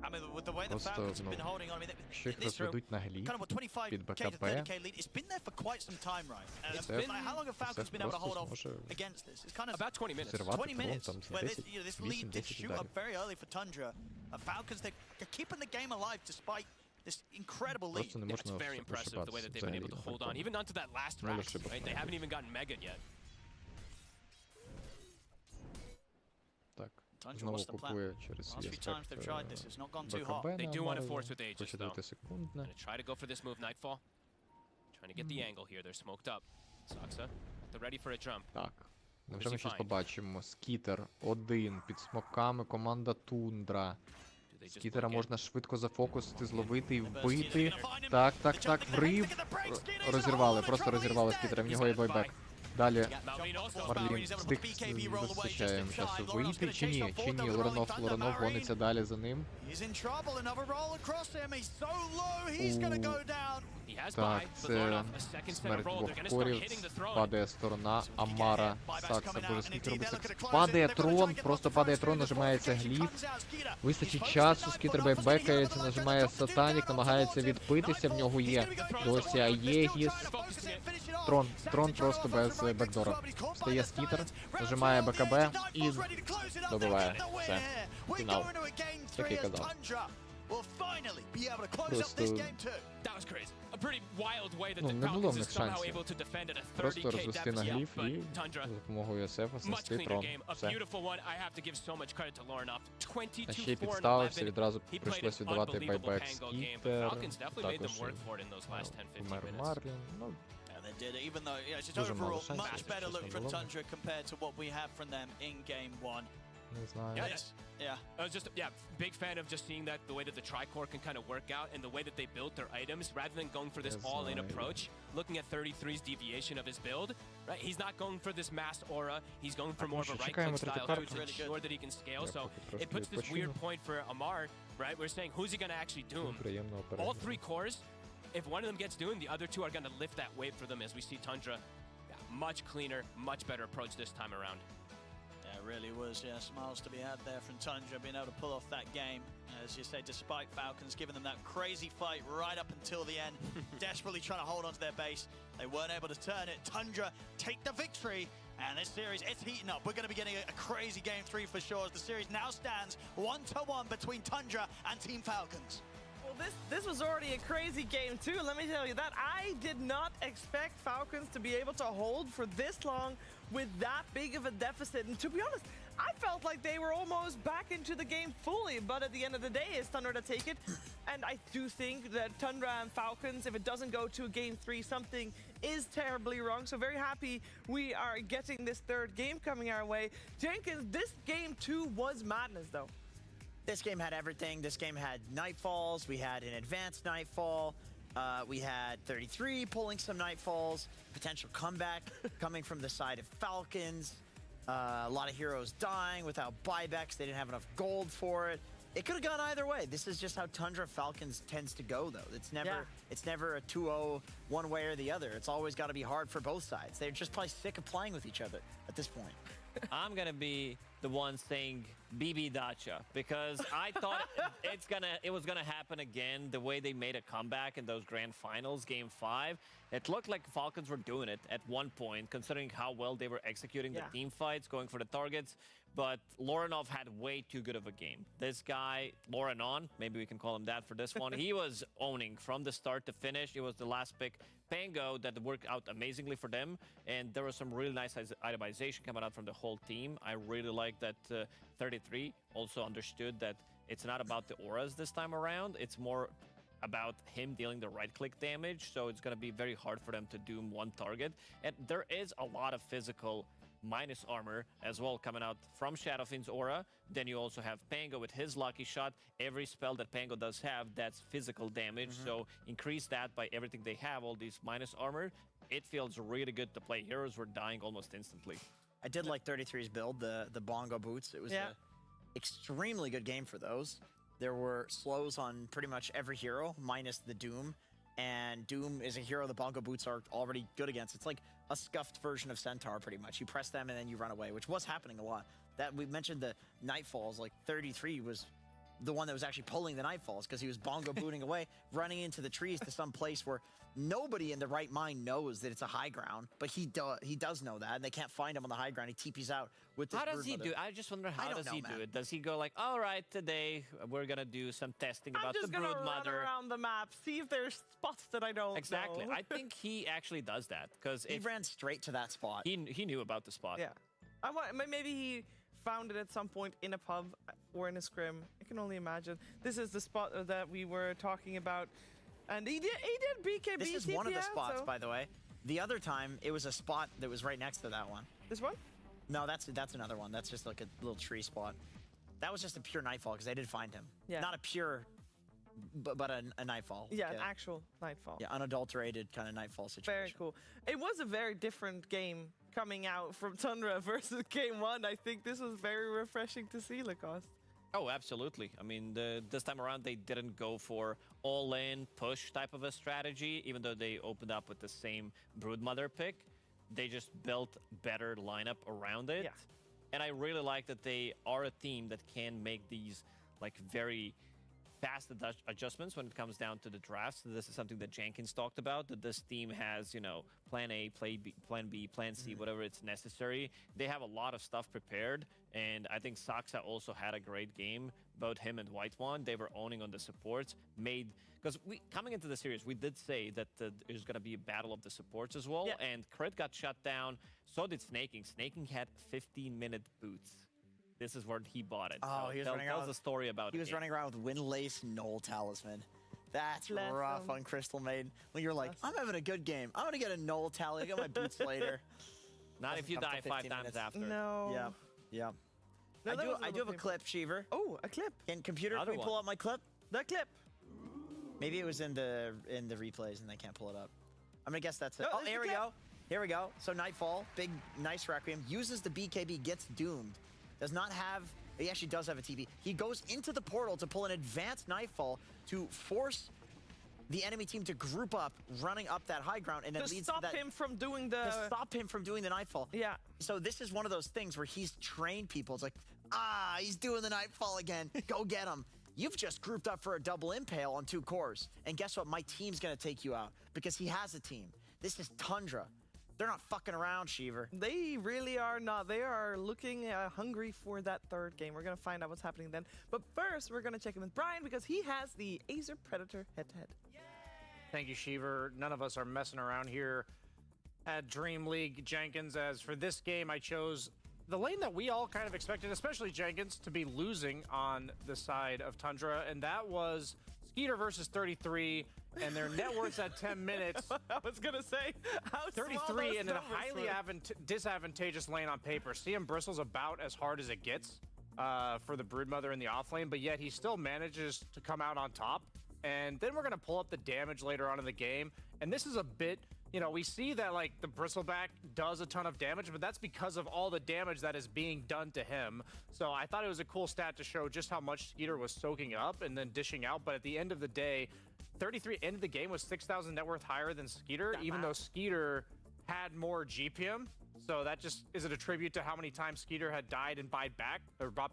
I mean, with the way the Просто, Falcons have ну, been holding on, I mean, Якщо їх this row, розведуть на гліб, kind of what, 25k під to БКБ, 30k lead, it's been there for quite some time, right? And Це- like, how long have Falcons це been able to hold просто off зможе against this? It's kind of About 20 minutes. зірвати 20 трон minutes там за where this, 10, you know, this lead did 8-10 shoot up ударів. very early for Tundra. Falcons, they're keeping the game alive despite this incredible lead. Просто не Yeah, it's можна very impressive the way that they've been able to ошибатися hold on, взагалі. even onto that last Нуль rack. ошибок Right? не They haven't було. even gotten mega yet. Так, Tundra, знову what's the plan? купує через Last свій few times аспект they've tried this, it's not gone too hot. БКБ They на do want to Амарова. force with Aegis, Хоче though. 9-секундне. Gonna try to go for this move, Nightfall. Trying to get the angle here. They're smoked up. Saksa, they're ready for a jump. Так. Невже does ми he щось find? побачимо? Скітер один під смоками, команда Тундра. Do Скітера можна швидко зафокусити, зловити і вбити. Так, врив. Розірвали, просто розірвали Скітера, в нього є бойбек. Далі Марлін встиг, вистачає їм часу вийти, чи ні? Лоранов гониться далі за ним. Так, це смерть двох корів, падає сторона, Амара, Сакса, боже, скільки робить Сакса. Падає трон, просто падає трон, нажимається гліф. Вистачить часу, Скітер бекається, нажимає Сатанік, намагається відбитися, в нього є досі Аєгіс. Трон просто без бекдора. Стає Скітер, нажимає БКБ і добиває. Все. Фінал. Як я казав. Просто... Ну, не було в них шансів. Просто розвести на гліф і за допомогою СФ снести трон. Все. А ще й підставився, відразу прийшлось віддавати байбек Скітер. Також помер Марлін. Ну, дуже мало шансів, не знаю. I was just big fan of just seeing that the way that the tricore can kind of work out and the way that they built their items rather than going for this all-in approach. Looking at 33's deviation of his build, right? He's not going for this mass aura. He's going for more of a right-click style to ensure that he can scale. So it puts this weird point for Amar, right? We're saying who's he going to actually doom? All three cores. If one of them gets doomed, the other two are going to lift that wave for them as we see Tundra. Much cleaner, much better approach this time around. It really was, smiles to be had there from Tundra, being able to pull off that game. As you say, despite Falcons giving them that crazy fight right up until the end, desperately trying to hold on to their base. They weren't able to turn it. Tundra take the victory, and this series, it's heating up. We're going to be getting a crazy game 3 for sure, as the series now stands 1-1 between Tundra and Team Falcons. Well, this was already a crazy game too, let me tell you that. I did not expect Falcons to be able to hold for this long with that big of a deficit. And to be honest, I felt like they were almost back into the game fully, but at the end of the day, it's Tundra to take it. And I do think that Tundra and Falcons, if it doesn't go to game 3, something is terribly wrong. So very happy we are getting this third game coming our way. Jenkins, this game 2 was madness though. This game had everything. This game had nightfalls. We had an advanced nightfall. We had 33 pulling some nightfalls. Potential comeback coming from the side of Falcons. A lot of heroes dying without buybacks. They didn't have enough gold for it. It could have gone either way. This is just how Tundra Falcons tends to go, though. It's never a 2-0 one way or the other. It's always got to be hard for both sides. They're just probably sick of playing with each other at this point. I'm gonna be the one saying BB Dacha because I thought it was gonna happen again. The way they made a comeback in those grand finals, game 5, it looked like Falcons were doing it at one point, considering how well they were executing the team fights, going for the targets. But Loranov had way too good of a game. This guy, Loranon, maybe we can call him that for this one, he was owning from the start to finish. It was the last pick, Pango, that worked out amazingly for them. And there was some really nice itemization coming out from the whole team. I really like that 33 also understood that it's not about the auras this time around. It's more about him dealing the right-click damage. So it's going to be very hard for them to doom one target. And there is a lot of physical minus armor as well coming out from Shadowfiend's aura. Then you also have Pango with his lucky shot. Every spell that Pango does have, that's physical damage. So increase that by everything they have, all these minus armor. It feels really good to play. Heroes were dying almost instantly. I did like 33's build, the bongo boots. It was an extremely good game for those. There were slows on pretty much every hero, minus the Doom. And Doom is a hero the bongo boots are already good against. It's like a scuffed version of Centaur, pretty much. You press them and then you run away, which was happening a lot. That we mentioned the Nightfalls, like 33 was the one that was actually pulling the Nightfalls because he was bongo booting away, running into the trees to some place where nobody in the right mind knows that it's a high ground, but he does know that, and they can't find him on the high ground. He TPs out with this. How does he do it? I just wonder, how does he do it? Does he go like, all right, today we're going to do some testing about the Brood Mother? I'm just going to run around the map, see if there's spots that I don't Exactly. know. I think he actually does that because he ran straight to that spot. He knew about the spot. Yeah. Maybe he found it at some point in a pub or in a scrim. I can only imagine. This is the spot that we were talking about. And he did BKB. This is one of the spots, by the way. The other time, it was a spot that was right next to that one. This one? No, that's another one. That's just like a little tree spot. That was just a pure nightfall because they did find him. Yeah. Not a pure, but a nightfall. Yeah, Like an actual nightfall. yeah, unadulterated kind of nightfall situation. Very cool. It was a very different game coming out from Tundra versus game 1. I think this was very refreshing to see, Lacoste. Oh, absolutely. I mean, this time around, they didn't go for all-in push type of a strategy, even though they opened up with the same Broodmother pick. They just built better lineup around it. Yeah. And I really like that they are a team that can make these like very fast adjustments when it comes down to the drafts. This is something that Jenkins talked about, that this team has, you know, plan A, plan B, plan C, whatever it's necessary. They have a lot of stuff prepared, and I think Saksa also had a great game. Both him and White One, they were owning on the supports, because coming into the series, we did say that there's going to be a battle of the supports as well, Yeah. and Crit got shut down, so did Snaking. Snaking had 15-minute boots. This is where he bought it. Oh, so he was running around. Tells a story about He was it. running around with Windlace Null Talisman. That's Bless rough him. on Crystal Maiden. When you're like, Bless I'm having a good game. I'm gonna get a Null Tally. I got my boots later. Not if you Up to die 15 5 times minutes. after. No. Yeah, yeah. No, that was a I do little have a painful. clip, Sheever. Oh, a clip. Can computer Another can we pull one. up my clip? The clip. Maybe it was in the replays and they can't pull it up. I'm gonna guess that's it. No, Oh, it's here the we clip. go. Here we go. So Nightfall, big, nice Requiem, uses the BKB, gets doomed. Does not have, he actually does have a TP. He goes into the portal to pull an advanced Nightfall to force the enemy team to group up, running up that high ground, and then To leads stop to that, him from doing the... to stop him from doing the Nightfall. Yeah. So this is one of those things where he's trained people. It's like, he's doing the Nightfall again. Go get him. You've just grouped up for a double impale on 2 cores. And guess what? My team's going to take you out because he has a team. This is Tundra. They're not fucking around, Sheever. They really are not. They are looking hungry for that third game. We're going to find out what's happening then. But first, we're going to check in with Brian because he has the Acer Predator head-to-head. Thank you, Sheever. None of us are messing around here at DreamLeague. Jenkins, as for this game, I chose the lane that we all kind of expected, especially Jenkins, to be losing on the side of Tundra, and that was Skeeter versus 33, and their net worth's at 10 minutes. I was going to say, how 33 and in a highly disadvantageous lane on paper. CM Bristle's about as hard as it gets for the Broodmother in the off lane, but yet he still manages to come out on top. And then we're going to pull up the damage later on in the game. And this is a bit, you know, we see that like the Bristleback does a ton of damage, but that's because of all the damage that is being done to him. So I thought it was a cool stat to show just how much Skeeter was soaking up and then dishing out. But at the end of the day, 33 ended the game with 6,000 net worth higher than Skeeter, even though Skeeter had more GPM. So that just is it a tribute to how many times Skeeter had died and brought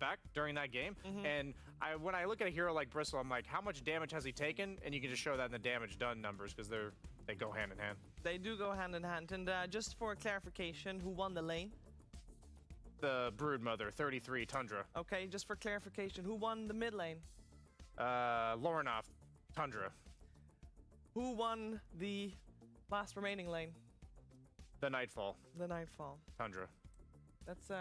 back during that game. And when I look at a hero like Bristle, I'm like, how much damage has he taken? And you can just show that in the damage done numbers because they go hand in hand. They do go hand in hand. And just for clarification, who won the lane? The Broodmother, 33, Tundra. Okay, just for clarification, who won the mid lane? Lornoff, Tundra. Who won the last remaining lane? The Nightfall, The Nightfall. Tundra. That's 3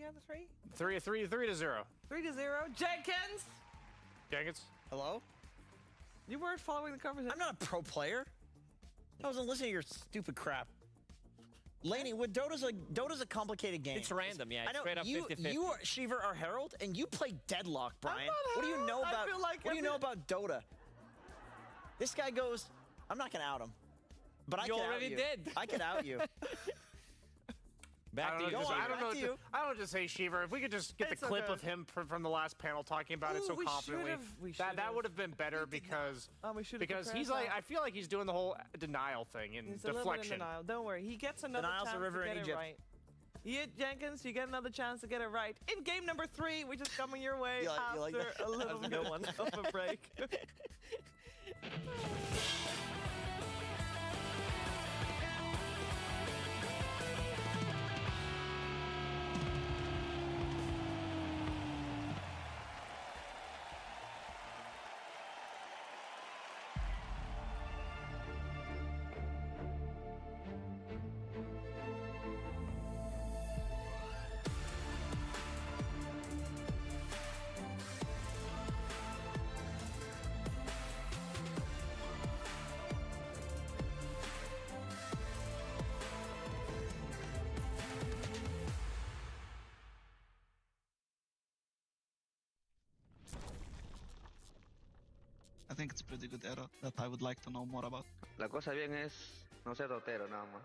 out of 3? 3 to 0. 3-0. Jenkins! Jenkins? Hello? You weren't following the conversation. I'm not a pro player. I wasn't listening to your stupid crap. Laney, with Dota's a complicated game. It's random, yeah. It's I know straight up you 50-50. you are Sheever are Herald and you play Deadlock, Brian. not What do you know Herald. I about feel like what do you know about Dota? This guy goes, I'm not gonna out him. But I You can already out you. did. I can out you. Back to you. Go on, I don't know. back to you. I don't know what to say, Sheever. If we could just get It's the clip okay. of him from the last panel talking about it Ooh, so we confidently, should've. that would have been better because We should've because prepared he's like that. I feel like he's doing the whole denial thing and He's a little bit in deflection. denial. Don't worry. He gets another Denial's a chance river to in get it Egypt. right. Jenkins, you get another chance to get it right in game number 3, which is coming your way You like after that? a little That was a bit good one. of a break. think it's a pretty good era that I would like to know more about. La cosa bien es no ser totero nada más.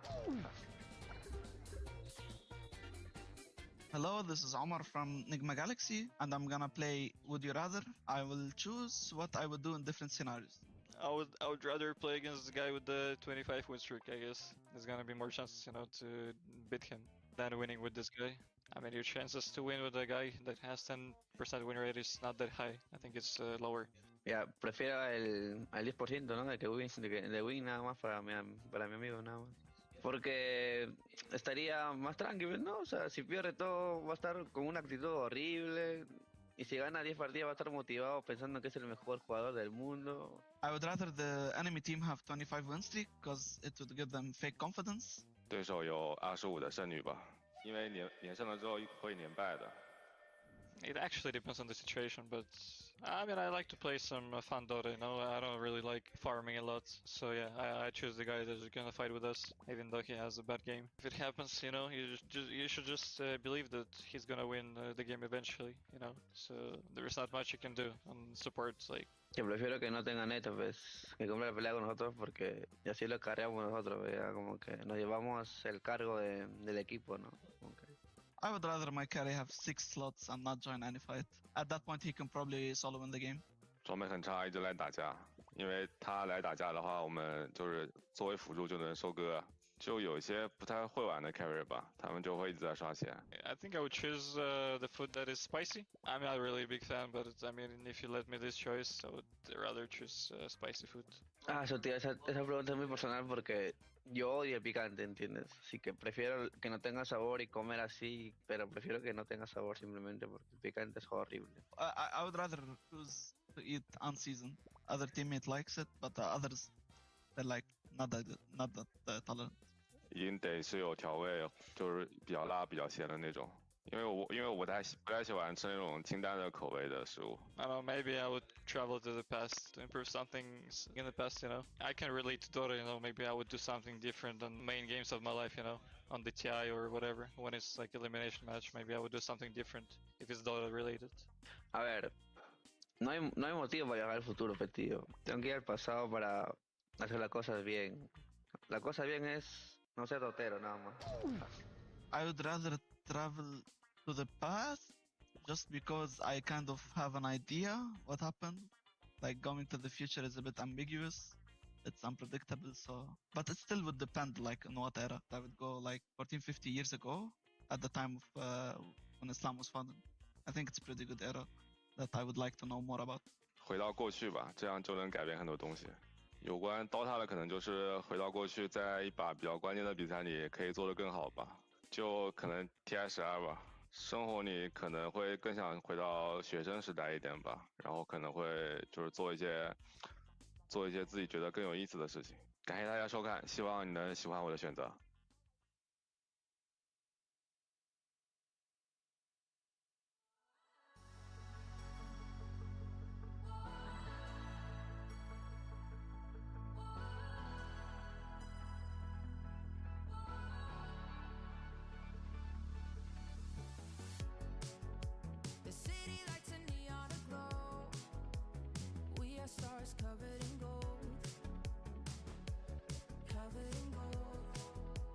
Hello, this is Omar from Nigma Galaxy, and I'm gonna play Would You Rather. I will choose what I would do in different scenarios. I would rather play against the guy with the 25 win streak, I guess. There's gonna be more chances, you know, to beat him than winning with this guy. I mean, your chances to win with a guy that has 10% win rate is not that high. I think it's lower. Ya, prefiero al 10%, ¿no? De win nada más para mi amigo, nada más. Porque estaría más tranquilo, ¿no? O sea, si pierde todo va a estar con una actitud horrible. Y si gana 10 partidas va a estar motivado pensando que es el mejor jugador del mundo. I would rather the enemy team have 25 win streak, because it would give them fake confidence. 对手有25的胜率吧，因为连胜了之后会连败的。It actually depends on the situation, but I mean, I like to play some fun Dota, you know, I don't really like farming a lot, so yeah, I choose the guy that's gonna fight with us, even though he has a bad game. If it happens, you know, you should just believe that he's gonna win the game eventually, you know, so there's not much you can do on support, like. Que prefiero que no tenga neta, pues, que compre la pelea con nosotros porque y así lo cargamos nosotros, ¿verdad? Como que nos llevamos el cargo del equipo, ¿no? Okay. I would rather my carry have 6 slots and not join any fight. At that point, he can probably solo win the game. 装备很差，一直来打架，因为他来打架的话，我们就是作为辅助就能收割。就有一些不太会玩的 carry 吧，他们就会一直在刷血。I think I would choose the food that is spicy. I'm not really a big fan, but I mean, if you let me this choice, I would rather choose spicy food. Ah, eso, tío, esa pregunta es muy personal porque yo odio el picante, ¿entiendes? Así que prefiero que no tenga sabor y comer así, pero prefiero que no tenga sabor simplemente porque el picante es horrible. I would rather choose to eat unseasoned. Other teammate likes it, but the others, they're like not that tolerant. 已经得是有调味，就是比较辣、比较咸的那种。因为我不太喜欢吃那种清淡的口味的食物。I don't know, maybe I would travel to the past to improve something in the past, you know. I can relate to Dota, you know, maybe I would do something different on main games of my life, you know, on the TI or whatever. When it's like elimination match, maybe I would do something different if it's Dota related. A ver, no hay motivo para viajar al futuro, tío. Tengo que ir al pasado para hacer las cosas bien. La cosa bien es no ser totero nada más. I would rather travel to the past just because I kind of have an idea what happened. Like going to the future is a bit ambiguous. It's unpredictable, so but it still would depend like on what era. I would go like 14, 50 years ago at the time of when Islam was founded. I think it's a pretty good era that I would like to know more about. 回到过去吧，这样就能改变很多东西。有关 DOTA 的可能就是回到过去，在一把比较关键的比赛里可以做得更好吧，就可能 TI12吧。生活里可能会更想回到学生时代一点吧，然后可能会就是做一些自己觉得更有意思的事情。感谢大家收看，希望你能喜欢我的选择。Stars covered in gold, covered in gold.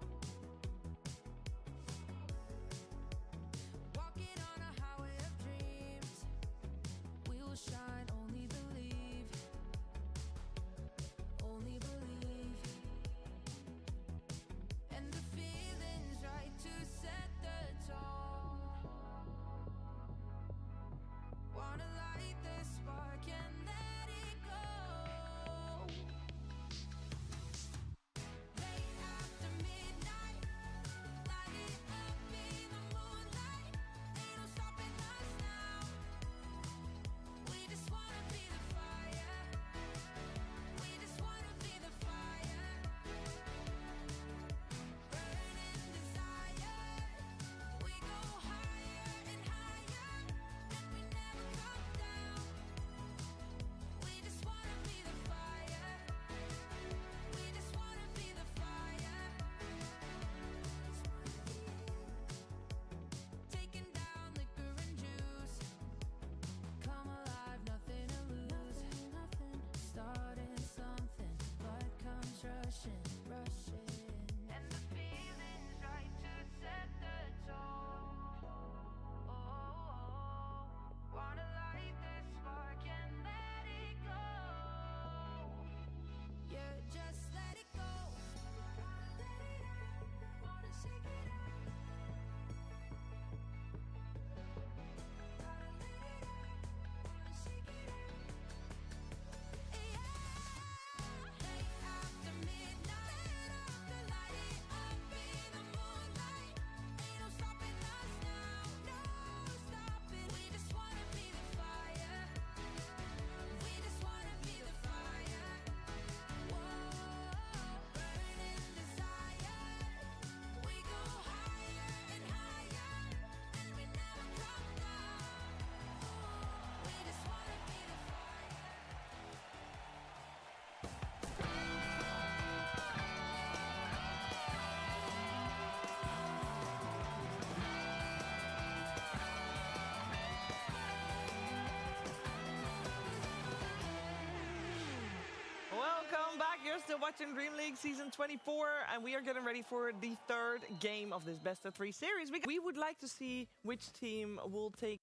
still watching DreamLeague Season 24, and we are getting ready for the third game of this best-of-3 series. We would like to see which team will take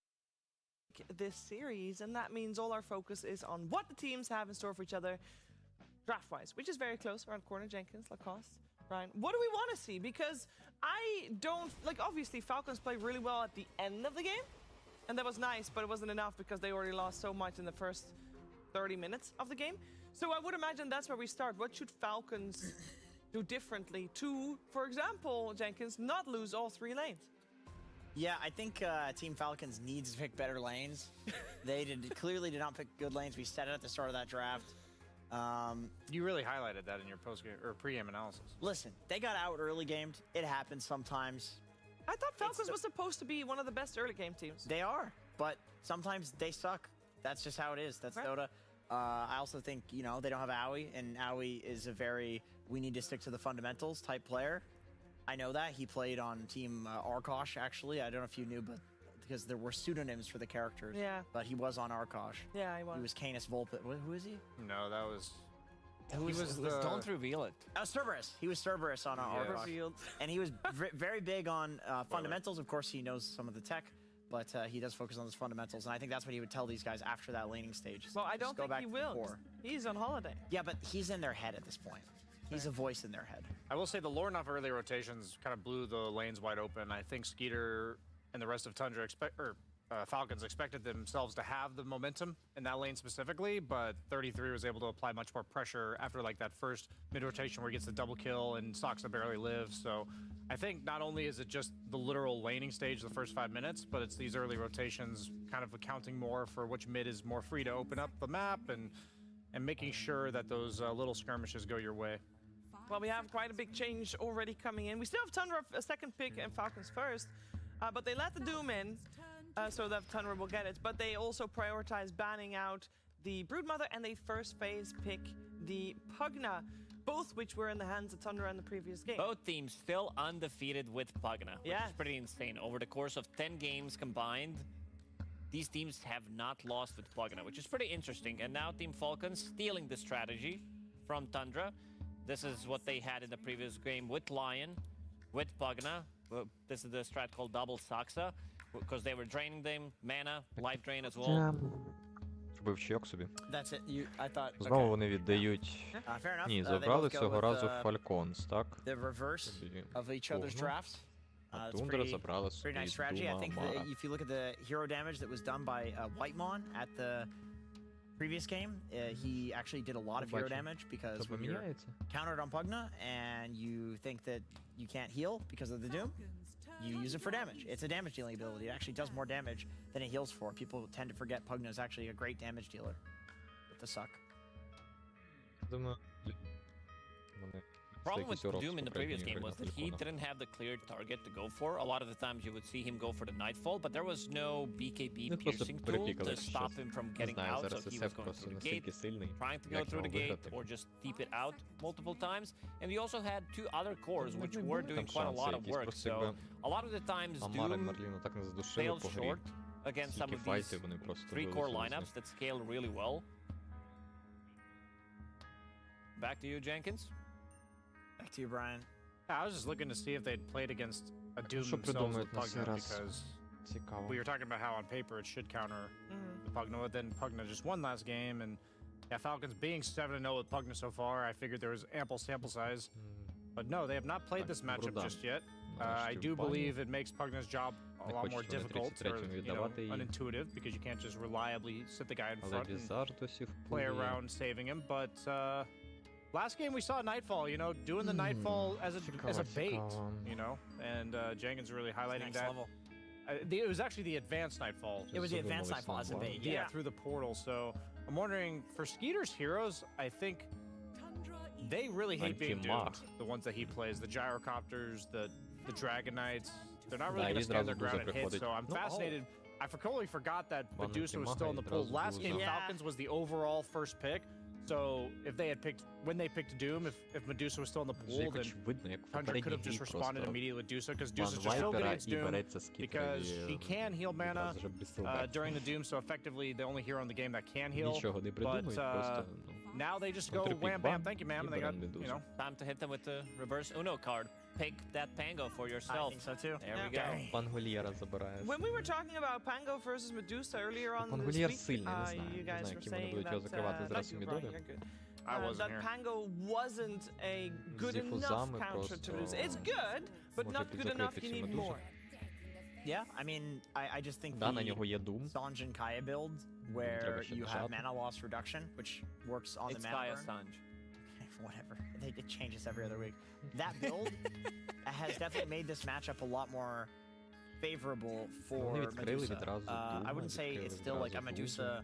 this series, and that means all our focus is on what the teams have in store for each other draft-wise, which is very close around corner. Jenkins, Lacoste, Ryan. What do we want to see? Because I don't... Like, obviously, Falcons played really well at the end of the game, and that was nice, but it wasn't enough because they already lost so much in the first 30 minutes of the game. So I would imagine that's where we start. What should Falcons do differently to, for example, Jenkins, not lose all 3 lanes? Yeah, I think Team Falcons needs to pick better lanes. They clearly did not pick good lanes. We said it at the start of that draft. You really highlighted that in your post-game or pre-game analysis. Listen, they got out early gamed. It happens sometimes. I thought Falcons was supposed to be one of the best early game teams. They are, but sometimes they suck. That's just how it is. That's Dota. I also think, you know, they don't have Aoi, and Aoi is a very we need to stick to the fundamentals type player. I know that. He played on Team Arkosh, actually. I don't know if you knew, but because there were pseudonyms for the characters. Yeah. But he was on Arkosh. Yeah, he was. He was Canis Volpe. Who is he? No, that was... Don't reveal it. Oh, Cerberus. He was Cerberus on Arkosh. Revealed. And he was very big on fundamentals. Of course, he knows some of the tech, but he does focus on those fundamentals. And I think that's what he would tell these guys after that laning stage. Well, I don't think he will. He's on holiday. Yeah, but he's in their head at this point. He's a voice in their head. I will say the Lornoff early rotations kind of blew the lanes wide open. I think Skeeter and the rest of Tundra Falcons expected themselves to have the momentum in that lane specifically, but 33 was able to apply much more pressure after like that first mid-rotation where he gets the double kill and Soxa barely lives. So I think not only is it just the literal laning stage the first 5 minutes, but it's these early rotations kind of accounting more for which mid is more free to open up the map and making sure that those little skirmishes go your way. Well, we have quite a big change already coming in. We still have Tundra a second pick and Falcons first, but they let the Doom in so that Tundra will get it. But they also prioritize banning out the Broodmother, and they first phase pick the Pugna, both which were in the hands of Tundra in the previous game. Both teams still undefeated with Pugna, which is pretty insane. Over the course of 10 games combined, these teams have not lost with Pugna, which is pretty interesting. And now Team Falcons stealing the strategy from Tundra. This is what they had in the previous game with Lion, with Pugna. This is the strat called Double Soxa, because they were draining them, mana, life drain as well. Зробив чайок собі. That's it. I thought. Знову вони віддають. Fair enough. Ні, забрали цього разу Falcons, так? The reverse of each other's drafts. Tundra забрала pretty nice strategy. I think that if you look at the hero damage that was done by Whitemon at the previous game, he actually did a lot of hero damage because when you're countered on Pugna and you think that you can't heal because of the Doom, you use it for damage. It's a damage dealing ability. It actually does more damage than it heals for. People tend to forget Pugna is actually a great damage dealer with the suck. Problem with Doom in the previous game was that he didn't have the clear target to go for. A lot of the times you would see him go for the Nightfall, but there was no BKB piercing tool to stop him from getting out, so he was going through the gate, trying to go through the gate, or just keep it out multiple times. And we also had 2 other cores which were doing quite a lot of work, so a lot of the times Doom failed short against some of these 3-core lineups that scale really well. Back to you, Jenkins. Back to you, Brian. I was just looking to see if they'd played against a Doom themselves with Pugna, because we were talking about how on paper it should counter the Pugna, but then Pugna just won last game, and yeah, Falcons being 7-0 with Pugna so far, I figured there was ample sample size. But no, they have not played this matchup just yet. I do believe it makes Pugna's job a lot more difficult or unintuitive, because you can't just reliably sit the guy in front and play around saving him, but last game we saw Nightfall, doing the Nightfall as a bait, and Jenkins really highlighting that. Level. It was actually the advanced Nightfall. It was the advanced Nightfall as a bait, yeah, through the portal. So I'm wondering, for Skeeter's heroes, I think they really hate being doomed. The ones that he plays, the Gyrocopters, the Dragon Knights, they're not really going to stand their ground and hit, so I'm fascinated. I totally forgot that Medusa was still in the pool. Last game, Falcons was the overall first pick. So if they had picked, when they picked Doom, if Medusa was still in the pool, then очевидно, як в Tundra could have попередній just грі responded просто immediately with Dusa, because план Dusa's just so good Вайпера against і Doom, береться because she скіпери can heal mana відразу же без during the Doom, so effectively the only hero in the game that can heal. Нічого не придумують, просто, Now they just go Контрпік wham bam, thank you, ma'am, і and they got, беремо you Медузу. know. Time to hit them with the reverse Uno card. Pick that Pango for I yourself. think so too. There we go. Пангольєра забирає. When we were talking about Pango versus Medusa earlier on this Пангольєр week, сильний, не знаю. you Не guys знаю, were які вони saying будуть його that, закривати not зразу you, мідові. Brian, you're good. I wasn't That here. Pango wasn't a good Зі enough фузами counter to просто lose. It's good, but може not good підзакрити enough. You цю need Медузу. more. Yeah, I mean, I just think Да, на the нього є Doom. Sanjin Kaya build, where треба ще you have дожати. mana loss reduction, which works on It's the mana Kaya burn. Sanj. Whatever. It changes every other week. That build has definitely made this matchup a lot more favorable for Вони відкрили Medusa. відразу I Дума, wouldn't say відкрили it's still like a відразу Дузу. Medusa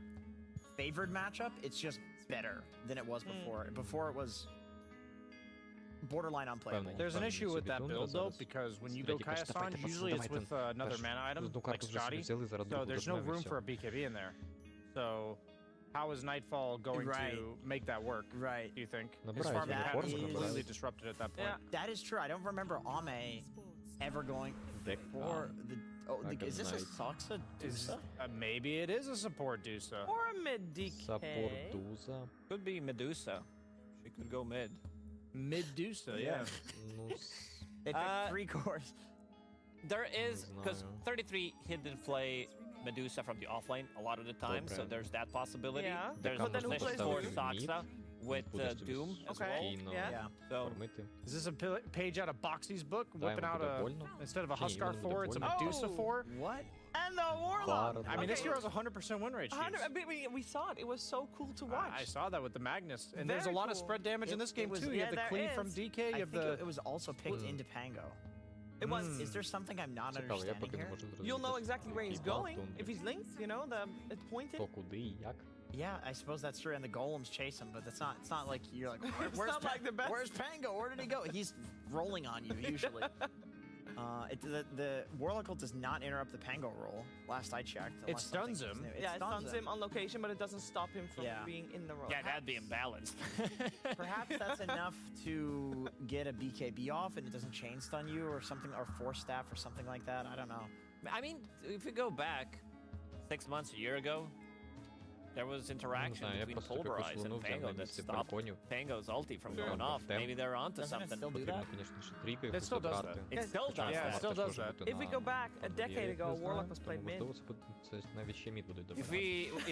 favored matchup. It's just better than it was before. Before it was borderline unplayable. Певний. There's an issue with that Tundra build though, зараз. because when you go Третій Kaya перш, давайте, Sanj, usually it's with another перш mana item, одну like карту вже собі Scotty, взяли, зараз so другу there's no візьмемо і room все. for a BKB in there. So how is Nightfall going Right. to make that work, Right. do you think? His Набирають farming that patterns is- were completely disrupted at that point. Yeah. That is true. I don't remember Ame ever going for the. Oh, is this a Soxa Is, Dusa? maybe it is a support Dusa. Or a mid DK. Саппорт Дуза. Could be Medusa. She could go mid. Mid Dusa, yeah. Ну, They picked 3 cores. There is, because знаю. 33 hidden play Medusa from the offlane a lot of the time, so Добре. there's that possibility. Yeah. There's But a then who position plays for Doom? Saksa with Будеш собі Doom as Okay. well. спокійно Yeah. So кормити. Is this a page out of Boxy's book? Да, Whipping йому out буде a, больно. instead of a Ні, Huskar йому буде 4, it's a больно. Medusa Oh. 4? What? And the Warlock. Bard. I mean, this Okay. hero has a 100% win rate. 100, Chiefs. we saw it. It was so cool to watch. I saw that with the Magnus. And there's a Very lot of cool. spread damage in this game, was- too. You yeah, have the there cleave from is. DK, I you have think the... it was also picked into Pango. It was. Is there something I'm not Цікаво, я understanding поки не here? можу зрозуміти. You'll know exactly where he's який план going Тундри. if he's linked. You know, it's pointed. Хто куди і як. Yeah, I suppose that's true. And the golems chase him, but that's not. It's not like you're like, where's not like the best. Where's Pango? Where did he go? He's rolling on you usually. The Warlock ult does not interrupt the Pango roll. Last I checked. It unless something stuns is him. new. Yeah, it stuns him on location, but it doesn't stop him from Yeah. being in the row. Yeah, that'd be imbalanced. Perhaps that's enough to get a BKB off, and it doesn't chain stun you or something, or force staff or something like that. I don't know. I mean, if we go back 6 months, a year ago, there was interaction знаю, я between просто якусь Pulverize and луну взяв Pango на that місці stopped Фальконів. Pango's ulti from Sure. going off. Damn. Maybe they're onto Doesn't it something. still do Потрібно, that? звісно, ще трійка It якусь still does забрати. that. It still does Yeah, that. it still does that. If we go back a decade ago, Warlock was played mid. Можливо, це навіть ще мід будуть добирати.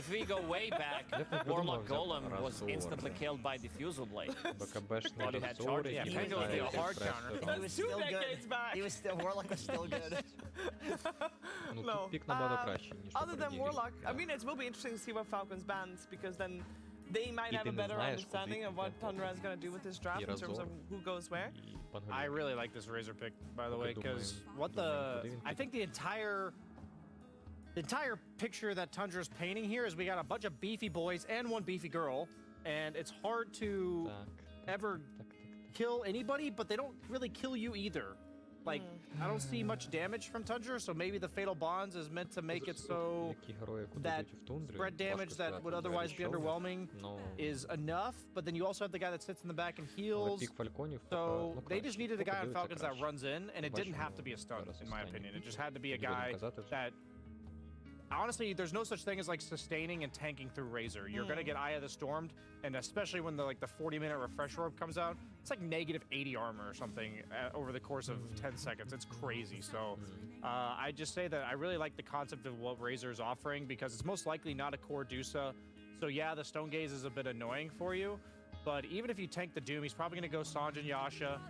If we go way back, Я б не Warlock подумав, Golem взяв was instantly Разор. killed by Diffusal Blade. БКБшний While you had Разор, charges. Yeah, і Pango would be a вважає hard пресор. counter. He was 2 still decades good. back. He was still Warlock was still good. Ну, No. тут пік набагато кращий, ніж Other than попередній рік. Warlock, I mean, it will be interesting to see what Falcons bans, because then they might І have ти a не better знаєш, understanding куди of what йде Tundra is going to do with this draft І in terms Разор, of who goes where. і Пангольєр. I really like this Razor pick, by the way, Поки because думаємо, what the... куди він I think the entire picture that Tundra's painting here is we got a bunch of beefy boys and one beefy girl, and it's hard to Так, ever так. kill anybody, but they don't really kill you either. Like, I don't see much damage from Tundra, so maybe the Fatal Bonds is meant to make it so Які герої, куди that йдуть в тундрі, spread важко damage that сказати, would otherwise be взагалі, що. underwhelming Ну, is enough, but then you also have the guy that sits in the back and але heals. пік Фальконів So поки, they just краще. needed a Поки guy on дивиться Falcons that краще. runs in, and it didn't have to be a stun, Зараз in my останній. opinion. It just had to be a Не будемо guy казати вже. that... Honestly, there's no such thing as like sustaining and tanking through Razor. You're gonna get Eye of the Stormed, and especially when the 40-minute refresh orb comes out, it's like negative 80 armor or something over the course of 10 seconds. It's crazy. So I just say that I really like the concept of what Razor is offering, because it's most likely not a core Dusa. So yeah, the Stone Gaze is a bit annoying for you, but even if you tank the Doom, he's probably gonna go Sanjin Yasha,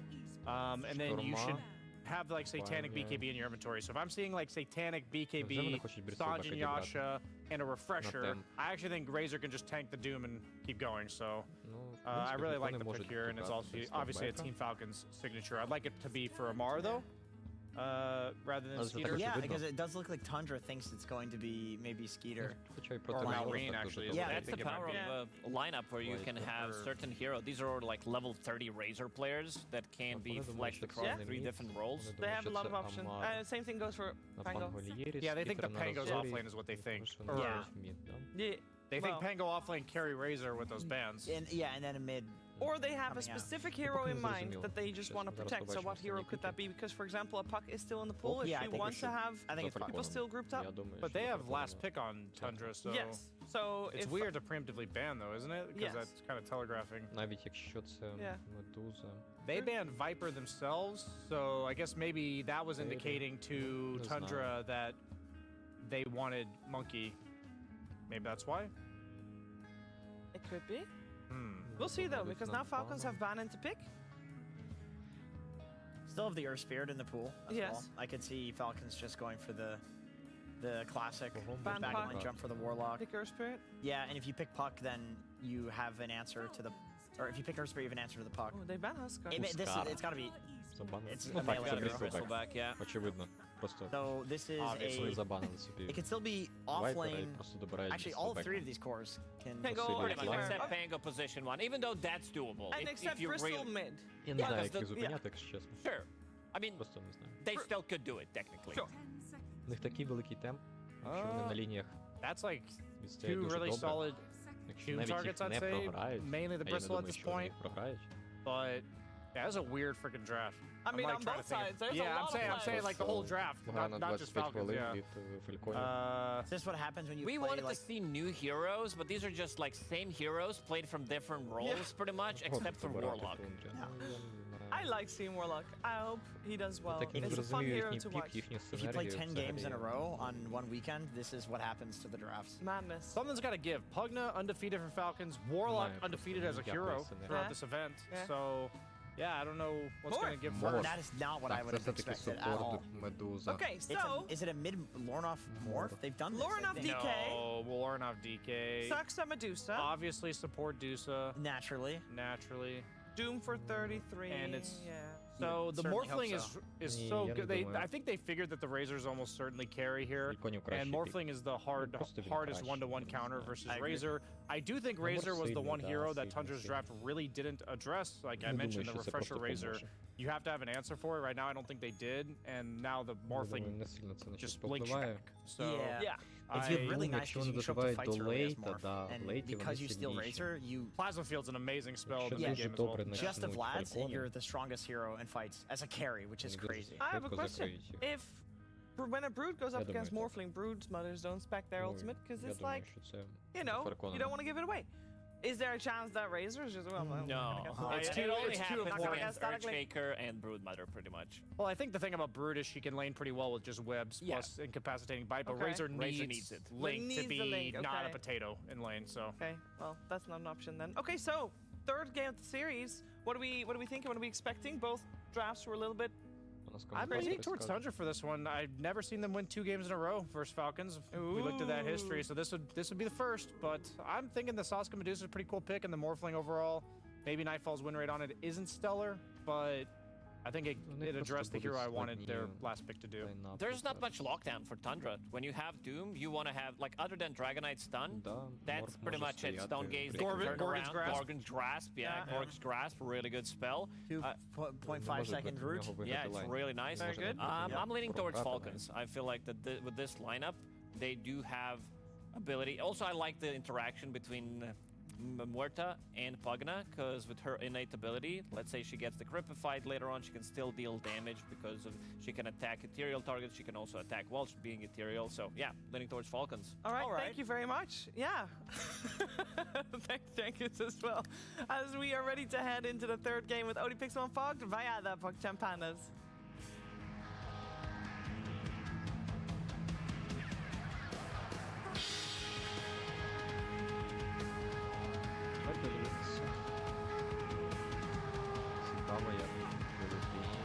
and then you Шторма. should have like Satanic Fine, yeah. BKB in your inventory. So if I'm seeing like Satanic Вже BKB, вони хочуть бритву Sanjin поки дібрати. Yasha, and a refresher, темп. I actually think Razor can just tank the Doom and keep going. So Ну, в I принципі, really like вони the pick можуть here, and it's дібрати also з obviously a стопбека. Team Falcons signature. I'd like it to be for Amar though, rather than Але це Skeeter. також Yeah, видно. because it does look like Tundra thinks it's going to be maybe Skeeter. Хоча й проти Or Разора Malrine, так actually, дуже is добре. I That's the think it might power be. of a lineup where you Like can have or- certain hero. These are like level 30 Razor players that can be Вони думають, flexed що across це 3 мід. different roles. Вони They думають, have a що lot це of options. Амар Same thing goes for на Pango. Пангольєрі, Yeah, they think Скітер the на Pango's Разорі, offlane is what they think. тому що Or- вони в мід, да? Yeah. They think Pango offlane carry Razor with those bans. And then a mid. Or they have a coming out. specific hero in mind that they just want to protect. So what hero could that be? Because, for example, a Puck is still in the pool. If Yeah, I you think want we to should- have I think it's people still grouped up. But they have last pick on Tundra, so Yes. So it's if weird to preemptively ban though, isn't it? Because Yes. that's kind of telegraphing. Навіть якщо це медуза. They banned Viper themselves, so I guess maybe that was indicating to Tundra that they wanted Monkey. Maybe that's why? It could be. We'll see though, because now Falcons have ban into pick. Still have the Earth Spirit in the pool as Yes. well. I could see Falcons just going for the classic Ban backline Puck. jump for the Warlock. Pick Earth Spirit. Yeah, and if you pick Puck, then you have an answer to the... Or if you pick Earth Spirit, you have an answer to the Puck. Oh, they ban Huskar. It's gotta be... Забанили. It's Ну a так, melee це hero. Bristleback, yeah. очевидно. Просто So this is вони a... забанили собі. It can still be Вайпера і offlane. просто добирають Actually, all Bristleback. three of these cores can... Pango Pretty or Pretty much, anywhere. except Pango position 1, even though that's doable. And except if you Bristol really... mid. Я не Yeah, знаю, because як їх the- зупиняти, якщо чесно. Sure. I mean, Просто не знаю. they still could do it, technically. Sure. У них такий великий темп, якщо вони на лініях That's like відстоять two дуже really добре. solid Якщо Doom навіть targets, їх I'd не say. програють, Mainly the а я не Bristle at думаю, this що вони point. їх програють. But yeah, that's a weird freaking draft. I mean, like on trying both to think sides, there's a yeah, lot of I'm saying players. like the whole draft, Гра на not just 25 Falcons. хвилин Yeah. від Фальконів. Is this what happens when you We play wanted like... to see new heroes, but these are just like same heroes played from different roles, pretty much, except for Warlock. I like seeing Warlock. I hope he does well. Так він It's a fun зрозумів hero їхній to пік, watch. їхню If you play сценарію. 10 games in a row on one weekend, this is what happens to the drafts. Madness. Something's got to give. Pugna undefeated for Falcons. Warlock Знаю, undefeated as a просто hero ніяк throughout Yeah. this event. Yeah. So yeah, I don't know what's More. going to give More. first. That is not what I Так, would це have все-таки expected at all. супорт, медуза. Okay, It's so is it a mid Lornoff morph? They've done this. I Lornoff think. DK. No, Warnoff DK. Saxa Medusa. Obviously support Dusa Naturally. naturally. Doom for 33. And it's- yeah. So the certainly Morphling hope so. is Yeah, so yeah, good. they do I think they figured that the Razors almost certainly carry here. Фальконів кращий And пік. Morphling is the Просто він hardest кращий, one-to-one я не counter знаю. versus I agree. Razor. I do think Ну, Razor was the сильний, one да, hero that сильний, Tundra's сильний. draft really didn't address. Like I Не mentioned, думаю, the що це refresher просто Razor. поможе. You have to have an answer for it. Right now, I don't think they did. And now the Я Morphling думаю, не сильно це на щось just blinks повпливає. back. So Yeah. Yeah. It's I, really nice якщо because вони you show up to доживають fights до early as лейта, morph. да, в And лейті because вони you steal сильніші. Razor, you... Plasma Field's an amazing spell Якщо in the дуже game as добре well. Just of начнуть Lads, Фалькони, you're the strongest hero in fights as a carry, which is вони дуже crazy. I have a швидко question. закриють їх. If when a Brood goes Я up думаю, against так. Morphling, Brood's mothers don't spec their Ну, ultimate because я it's думаю, like, що це you know, Фалькони. you don't want to give it away. Is there a chance that Razor is just well? No, It's it too- only it's too happens important. against Aesthetically. Earthshaker and Broodmother, pretty much. Well, I think the thing about Brood is she can lane pretty well with just webs Yeah. plus incapacitating bite, but Okay. Razor Razor needs needs it. Link to Needs be the Link, not a okay. potato in lane. So Okay, well that's not an option then. Okay, so third game of the series. What are we thinking? What are we expecting? Both drafts were a little bit. У нас I'm коментатори leaning towards скажуть. Tundra for this one. I've never seen them win 2 games in a row versus Falcons. We looked at that history, so this would be the first. But I'm thinking the Saska Medusa is a pretty cool pick, and the Morphling overall. Maybe Nightfall's win rate on it isn't stellar, but I think it addressed the hero I wanted their last pick to do. Лайнап There's not зараз. much lockdown for Tundra. When you have Doom, you want to have, like, other than Dragonite stun, Да, that's Морф pretty може much it. стояти Stone Gaze, в they can Gorgon's turn Gorgon's around. Grasp. Gorgon's Grasp, yeah. Yeah. Gorgon's Grasp, really good spell. 2.5 може second проти root. нього виграти Yeah, it's лайн. really nice. Very good. I'm leaning towards Програти Falcons. I feel like that with this lineup, they do have ability. Also, I like the interaction between Muerta and Pugna, because with her innate ability, let's say she gets the Cripified later on, she can still deal damage because of she can attack ethereal targets. She can also attack while being ethereal. So yeah, leaning towards Falcons. All right, All right. thank you very much. Yeah. thank you as well. As we are ready to head into the third game with Odie Pixel and Fogged via the Puck Champanas. Давайте дивитися. Цікаво, як будуть лінії.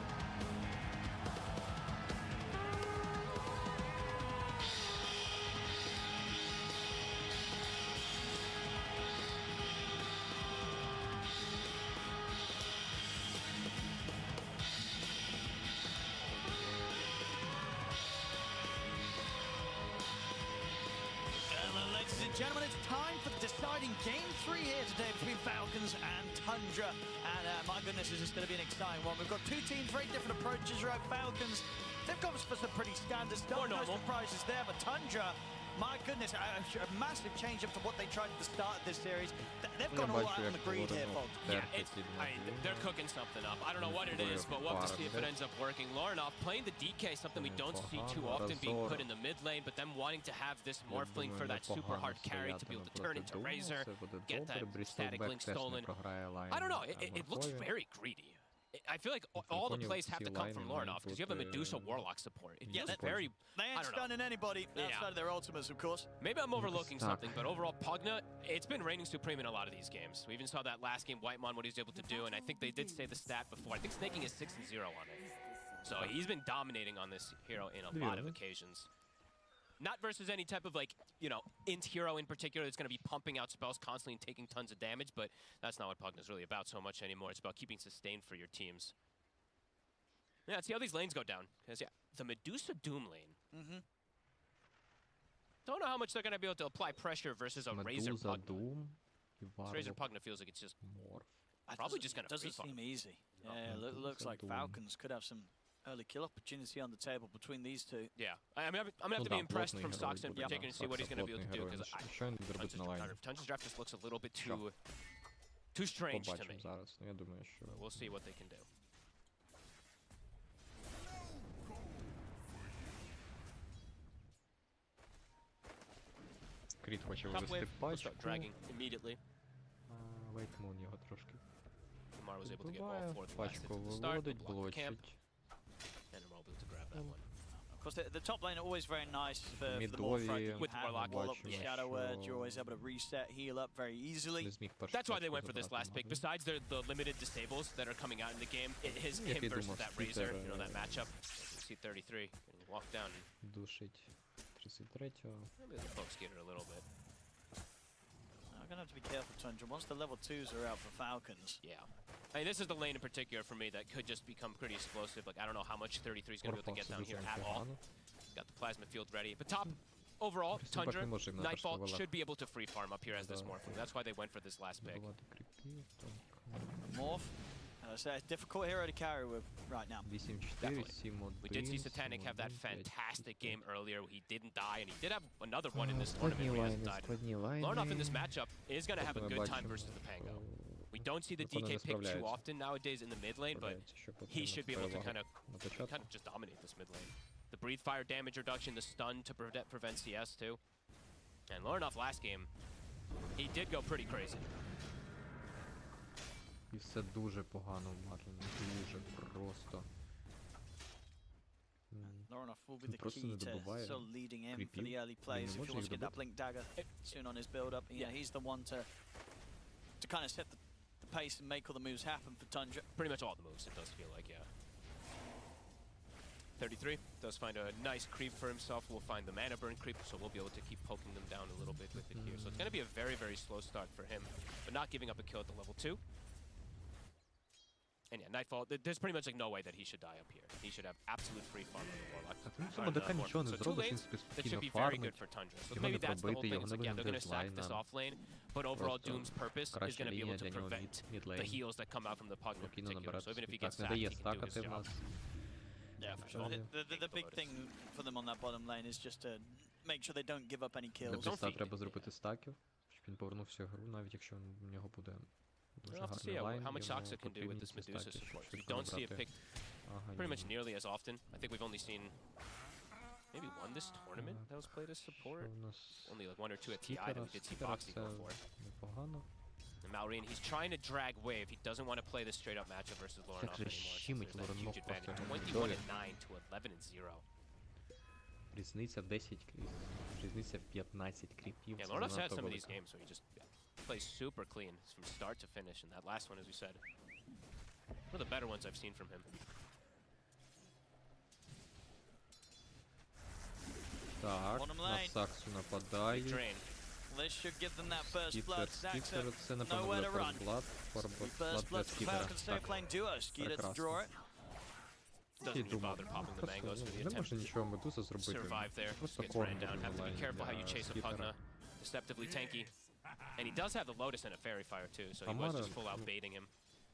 Ladies and gentlemen, it's time for the deciding game 3 here today between Falcons and Tundra. And my goodness, is this going to be an exciting one. We've got two teams, very different approaches, right? Falcons, they've gone for some pretty standard stuff. No surprises there, but Tundra, my goodness, a massive change up to what they tried at the start of this series. They've gone all out on the greed here, folks. Yeah, they're cooking something up. I don't know what it is, but we'll have to see if it ends up working. Laurenoff playing the DK, something we don't see too often, being put in the mid lane, but them wanting to have this Morphling for that super hard carry to be able to turn into Razor, get that static link stolen. I don't know, it looks very greedy. I feel like all the plays have to come from Laurenoff because you have a Medusa Warlock support. It feels very. They ain't stunning anybody outside of their ultimates, of course. Maybe I'm overlooking something, but overall, Pugna, it's been reigning supreme in a lot of these games. We even saw that last game, Whitemon, what he was able to do, and I think they did say the stat before. I think Snaking is 6-0 on it. So he's been dominating on this hero in a lot of occasions. Not versus any type of, like, you know, int hero in particular that's going to be pumping out spells constantly and taking tons of damage, but that's not what Pugna's really about so much anymore. It's about keeping sustain for your teams. Yeah, let's see how these lanes go down. Because, yeah, the Medusa Doom lane. Don't know how much they're going to be able to apply pressure versus a Razor Pugna. Razor Pugna feels like it's just probably just going to free farm. Doesn't seem easy. Yeah, looks like Falcons could have some early kill opportunity on the table between these two. Yeah, I'm going to have to be impressed from Sox in particular to see what he's going to be able to do, because Tundra's draft just looks a little bit too strange to me. But we'll see what they can do. Кріт хоче вивести пачку. Вейтмо у нього трошки вбиває, пачку виводить, блочить. Of course, the top lane are always very nice for the more front with Warlock. The Shadow Word, you're always able to reset, heal up very easily. That's why they went for this last pick. Besides the limited disables that are coming out in the game, it is him versus that Razor, you know, that matchup. You see 33 can walk down and душить 33-го. Maybe the poke skater a little bit. I'm gonna have to be careful, Tundra. Once the level 2s are out for Falcons. Yeah. I mean, this is the lane in particular for me that could just become pretty explosive. Like, I don't know how much 33 is going to be able to get down here at all. Got the plasma field ready. But top, overall, Tundra, Nightfall should be able to free farm up here as this Morphling. That's why they went for this last pick. Morph. So it's a difficult hero to carry with right now. We did see Satanic have that fantastic game earlier. He didn't die, and he did have another one in this tournament where he hasn't died. Laurenoff in this matchup is going to have a good time versus the Pango. We don't see the DK pick too often nowadays in the mid lane, but he should be able to kind of just dominate this mid lane. The breathe fire damage reduction, the stun to prevent CS too. And Laurenoff last game, he did go pretty crazy. І все дуже погано в Марліні, дуже просто. Laurenoff will be the key to sort of leading in for the early plays if he wants to get that Blink Dagger soon on his build-up. Yeah, he's the one to kind of set the pace and make all the moves happen for Tundra. Pretty much all the moves, it does feel like, yeah. 33 does find a nice creep for himself. We'll find the mana burn creep, so we'll be able to keep poking them down a little bit with it here. So it's going to be a very, very slow start for him, but not giving up a kill at the level 2. And yeah, Nightfall, there's pretty much like no way that he should die up here. He should have absolute free farm on the Warlock. So 2 lanes, that should be very good for Tundra. So maybe that's the whole thing. It's like, yeah, they're going to sack this off lane, but overall Doom's purpose is going to be able to prevent the heals that come out from the Pugna in particular. So even if he gets sacked, he can do his job. Yeah, for sure. The big thing for them on that bottom lane is just to make sure they don't give up any kills. Треба зробити стаків, щоб він повернувся в гру, навіть якщо в нього буде We'll have to see how much Soxa can do with this Medusa support. We don't see it picked pretty much nearly as often. I think we've only seen maybe one this tournament that was played as support. Only like 1 or 2 at TI that we did see Boxy go for. And Malrine, he's trying to drag wave. He doesn't want to play this straight up matchup versus Laurenoff anymore. There's that huge advantage. 21-9 to 11-0. Різниця 10 кріпів. Різниця 15 кріпів. Yeah, Laurenoff's had some of these games where he just plays super clean from start to finish, and that last one, as we said, one of the better ones I've seen from him. Так, на Саксу нападають. This should give them that first blood. Скітер, це напевно буде first blood. First blood для Скітера. Прекрасно. Doesn't even bother popping the mangoes for the attempt. Не може нічого Медуса зробити. Survive there. Просто Gets ran down. Have to be careful how you chase a Pugna. Deceptively tanky. And he does have the Lotus and a Fairy Fire too, so he was just full out baiting him.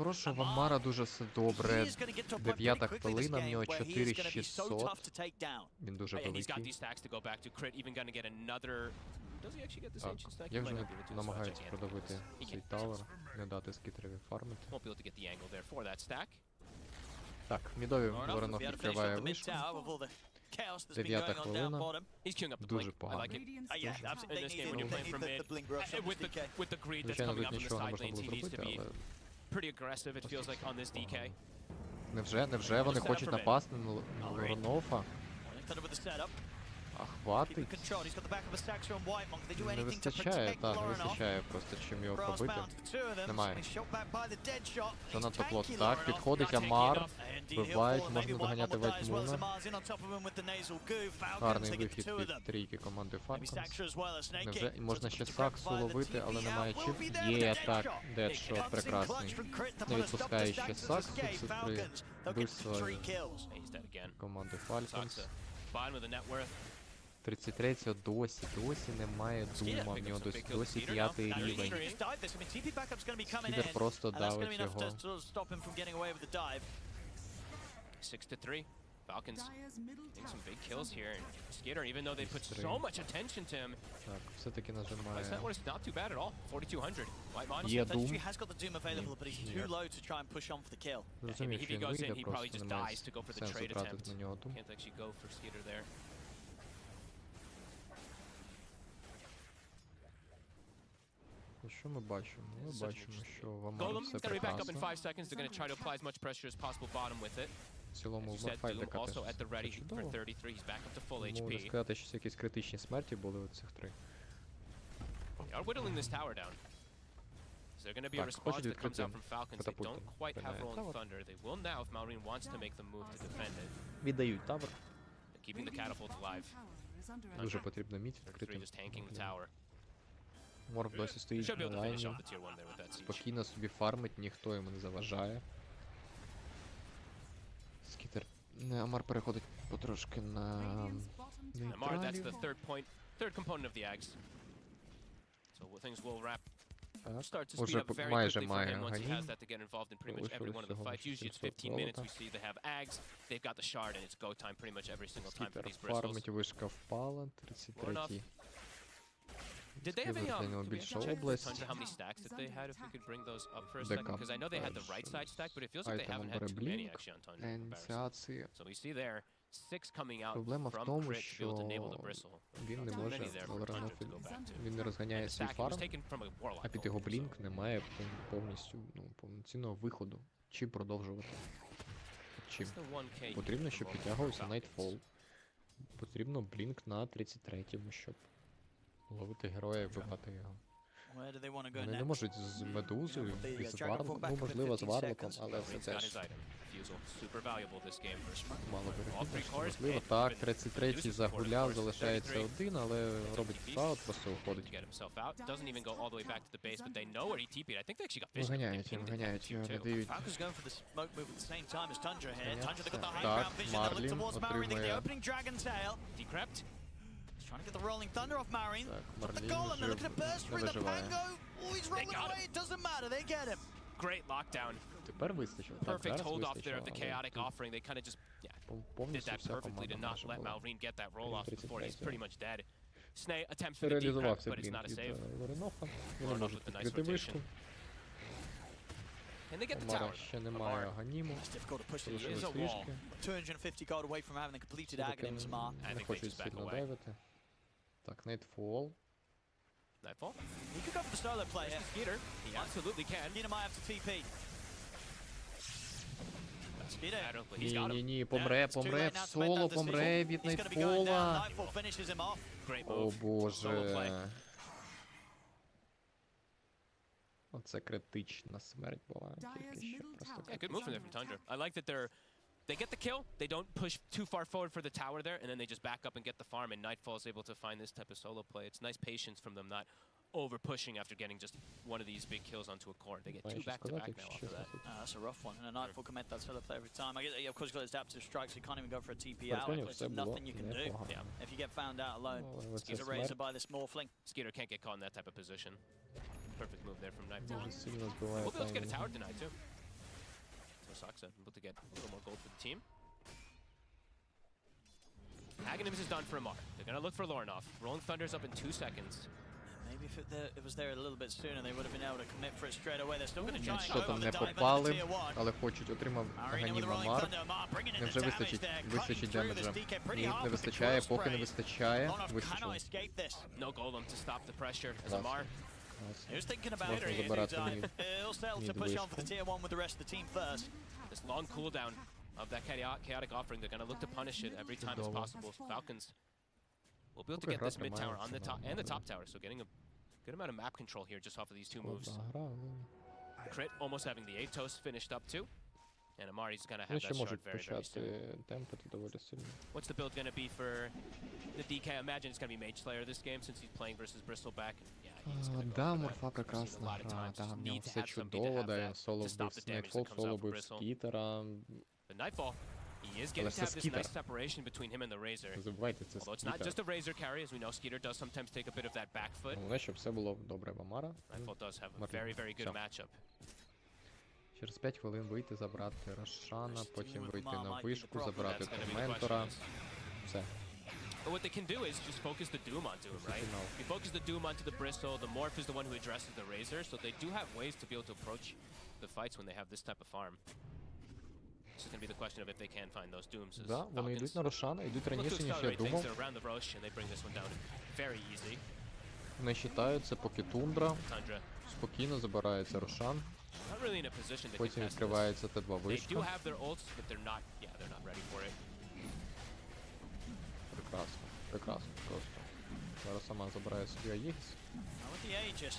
Хороша Вамара, дуже все добре. 9-та хвилина, в нього 4600. Він дуже великий. Так, як же вони намагаються продавити цей тавер, не дати скітереві фармити. Так, мідові Воронов відкриває вишку. chaos that's been going on down bottom. He's queuing up the Дуже blink. I like погано. it. Yeah, absolutely. In this game, when you're playing from mid, with the greed that's Звичайно, coming тут up from the нічого не side можна lanes, було he needs to зробити, be але pretty aggressive, it feels like, on this DK. невже вони хочуть напасти на Лоронофа? Thunder with the setup. А Keep it хватить? controlled. He's got the back of a Saxo and White Monk. They do Не anything to вистачає, protect так, не Loronoff. вистачає просто чим його Brass пробити. bound to two of them. Немає. He's shot back by the dead shot. Занадто He's плотно. tanky, Так, Loronoff. підходить Not taking Амар. enough. Indeed, he'll Вбивають, fall, and можна maybe White доганяти Monk will die as well as Вайтмуна. Amar's in on top of him with the nasal goo. Falcons, Гарний they get вихід two of them. від трійки команди Maybe Falcons. Saxo as well as Snake Невже King. і можна ще Just Саксу by the ловити, TP але немає out. чим. Will be there with Є the так, Deadshot. Дедшот Comes in прекрасний. clutch from Crit to Не put a stop to відпускає ще Saxo's Саксу, escape. це при Falcons, they'll get вбивство 3 kills. He's dead again. команди Falcons. Saxa. Bottom of the net worth. 33-го досі немає Дума, в нього досі 5-й рівень. Скідер просто давить його. 6-3. Falcons getting some big kills here. And Skitter, even though they put so much attention to him, Так, все-таки it's нажимає. not too bad at all. 4200. White Mon. Є Дум. has got the Doom available, but he's too low to try and push on for the kill. Розумію, if що he він goes in, вийде, he probably просто just немає dies to go for the сенсу trade тратити attempt. на нього Дум. Can't actually go for Skitter there. І що ми бачимо? Ми бачимо, що в Амарі Golem, все it's gonna be back up in прекрасно. 5 seconds. They're gonna try to apply as much pressure as possible bottom with it. В цілому As в you said, Марфайде Doom also at the все ready for чудово. 33. He's back up to full Можна HP. сказати, що якісь критичні смерті були у цих три. They are whittling this tower down. So they're going to be a Так, response хочуть that comes out відкрити from Falcons. They катапульту. don't quite have Пиляє Rolling тавер. Thunder. They will now if Malrine wants to make the move to defend it. Віддають тавер. They're keeping the catapults alive. Дуже потрібно міць Three відкрити. just tanking the tower. Морф досі стоїть Should be able на to finish лайні. off the tier 1 there with that siege. Спокійно собі фармить, ніхто йому не заважає. Скітер. Амар переходить потрошки на Amar, that's нейтралів. the third component of the Ags. So things will wrap. Start to speed Уже up very майже quickly for має him once he has ганім. that to get involved in pretty much every one of the Залишилось fights. всього Usually it's 700 15 minutes. We золота. see they have Ags, they've got the shard, and it's go time pretty much every single time for Скітер these bristles. фармить, вишка впала, 33-й. Did they have any, Скидують для нього did we більше actually check for область. Tundra how many stacks that they had, if we could bring those up for a Дека second? Because I know they had the right side stack, but it feels like they haven't had too many actually on Tundra in comparison. Ініціації. So we see there, 6 coming out Проблема в from тому, crit to be able to enable the що bristle. він не Not може, many there for Лореноф, Tundra to go back to. він не розганяє And the свій stack was фарм, taken from a Warlock а під ult, його so- блінк немає повністю повноцінного виходу. Чи продовжувати? Чим? It's the 1K Потрібно, щоб for підтягувався Falcons. Nightfall. Потрібно блінк на 33-му, щоб ловити героя і вбивати його. Where do they want to go Вони не next? можуть з медузою і з Dragon Варлоком, Fall back ну up in можливо з 15 Варлоком, seconds. але це He's got his теж item. Fusel. Super valuable this game for мало All three вирішити. cores, Можливо, and так, even 33-й uses the core, of загуляв, course. залишається 33 один, але робить фаут, просто to уходить. get himself out. Doesn't even go all the way back to the base, but they know where he TP'd. I think they actually got vision. They Виганяють, pinged it виганяють його, too. не дають. Falcons going for the smoke move at the same time as Tundra here. Yeah. Tundra, they've got the high Так, ground vision. They look Марлін towards Marine. They get the отримує. opening Dragon Tail. Decrept. He's trying to get the rolling Thunder off Marine. Так, Got the Марлін goal and they're looking to burst не through the виживає. Pango. Oh, he's rolling got away. It doesn't matter. They get him. Great lockdown. Тепер вистачило. Так, Perfect зараз hold off there of вистачило, the але chaotic offering. They kind of just did повністю that вся perfectly команда to not наша let була. Malrine get that roll off before he's 33-го. pretty much dead. Snay attempts for the decrept, Реалізувався but it's not блінк a від save. Лоренофа. Loronoff Вони можуть with a nice відкрити rotation. вишку. And they get the Омара tower. ще немає ганіму. It's difficult to push it. Is Залишились a wall. вишки. 250 gold away from having the completed Все-таки Aghanim Samar. I не think they хочуть just back сильно away. дайвити. Так, Nightfall. Nightfall. He could go for the solo play here. Skeeter. He absolutely can. Skeeter might have to TP. Skeeter. I don't believe he's got him. Ні-ні-ні, помре, Yeah, it's too помре, late в now to make соло, that помре decision. від He's gonna be going down. Nightfall. Nightfall finishes him off. Great О move. Solo play. боже. Оце критична смерть була. Тільки що просто Yeah, good move from there from Tundra. I like that they get the kill, they don't push too far forward for the tower there, and then they just back up and get the farm, and Nightfall is able to find this type of solo play. It's nice patience from them, not over pushing after getting just one of these big kills onto a core. They get Маю two що back-to-back сказати, now якщо after чесно. that. Тут That's a rough one, and a Nightfall can make that solo play every time. I guess, of course, he's got his adaptive strike, so he can't even go for a TP out. Перед There's все було nothing you can do непогано. if you get found out alone. Ну, оце He's a razor смерть by this Morphling. Skeeter can't get caught in that type of position. Perfect move there from Nightfall. дуже сильно збиває We'll be able to get a таймінг. tower tonight too. So Saksa able to get a little more gold for the team. Aghanims is done for Amar. They're gonna look for Loronoff. Rolling Thunder's up in 2 seconds. Maybe if it was there a little bit sooner, they would have been able to commit for it straight away. They're still going to try and Що go там over не the dive into попали, tier 1. але хочуть, отримав Marina with Ганім the rolling Амар. thunder. Mar bringing in Не the вже damage вистачить, there. вистачить Cutting through демеджа. this DK pretty Ні, hard не with the вистачає, quill поки не sprays. вистачає. Lonov Вистачило. cannot escape this. No golem to stop the pressure as Клас. Amar. He was thinking about Можна it. забирати мені. He'll settle to push on for the tier 1 with the rest of the team first. This long cooldown of that chaotic offering, they're going to look to punish it every time it's possible. Falcons will be able to get this mid tower on the top and the top tower, so getting a good amount of map control here just off of these two moves. Crit almost having the Atos finished up too. And Amari's going to have Вони that ще shard можуть very, very почати soon. темпити доволі сильно. What's the build going to be for the DK? I imagine it's going to be Mage Slayer this game since he's playing versus Bristleback. Да, морфа прекрасна гра, да, в нього все чудово, да, він соло вбив Снайфол, соло вбив Скітера. The Nightfall, he is getting to have this nice separation between him and the Razor. Не забувайте, це Although it's not just Скітер. a Razor carry, as we know, Skeeter does sometimes take a bit of that back foot. Головне, щоб все було добре в Амара. Nightfall does have a Марлін. very, very good Все. matchup. Через 5 хвилин вийти, забрати Рошана, потім вийти на Might be вишку, the problem. забрати That's gonna be the Торментора. question. Все. But what they can do is just focus the Doom onto him, right? Final. If you focus the Doom onto the Bristle, the Morph is the one who addresses the Razor, so they do have ways to be able to approach the fights when they have this type of farm. This is going to be the question of if they can find those Dooms. as Да, вони Falcons йдуть на Рошана, йдуть look to раніше, ніж я accelerate things. думав. They're around the Roche, and they bring this one down very easy. Не читаються, поки Тундра. Tundra Спокійно забирається Рошан. not really in a position to Потім contest this. відкривається Т2 They do вишка. have their ults, but they're not ready for it. Прекрасно, прекрасно, просто. Зараз сама забирає собі Аїгіс. Now with the Aegis,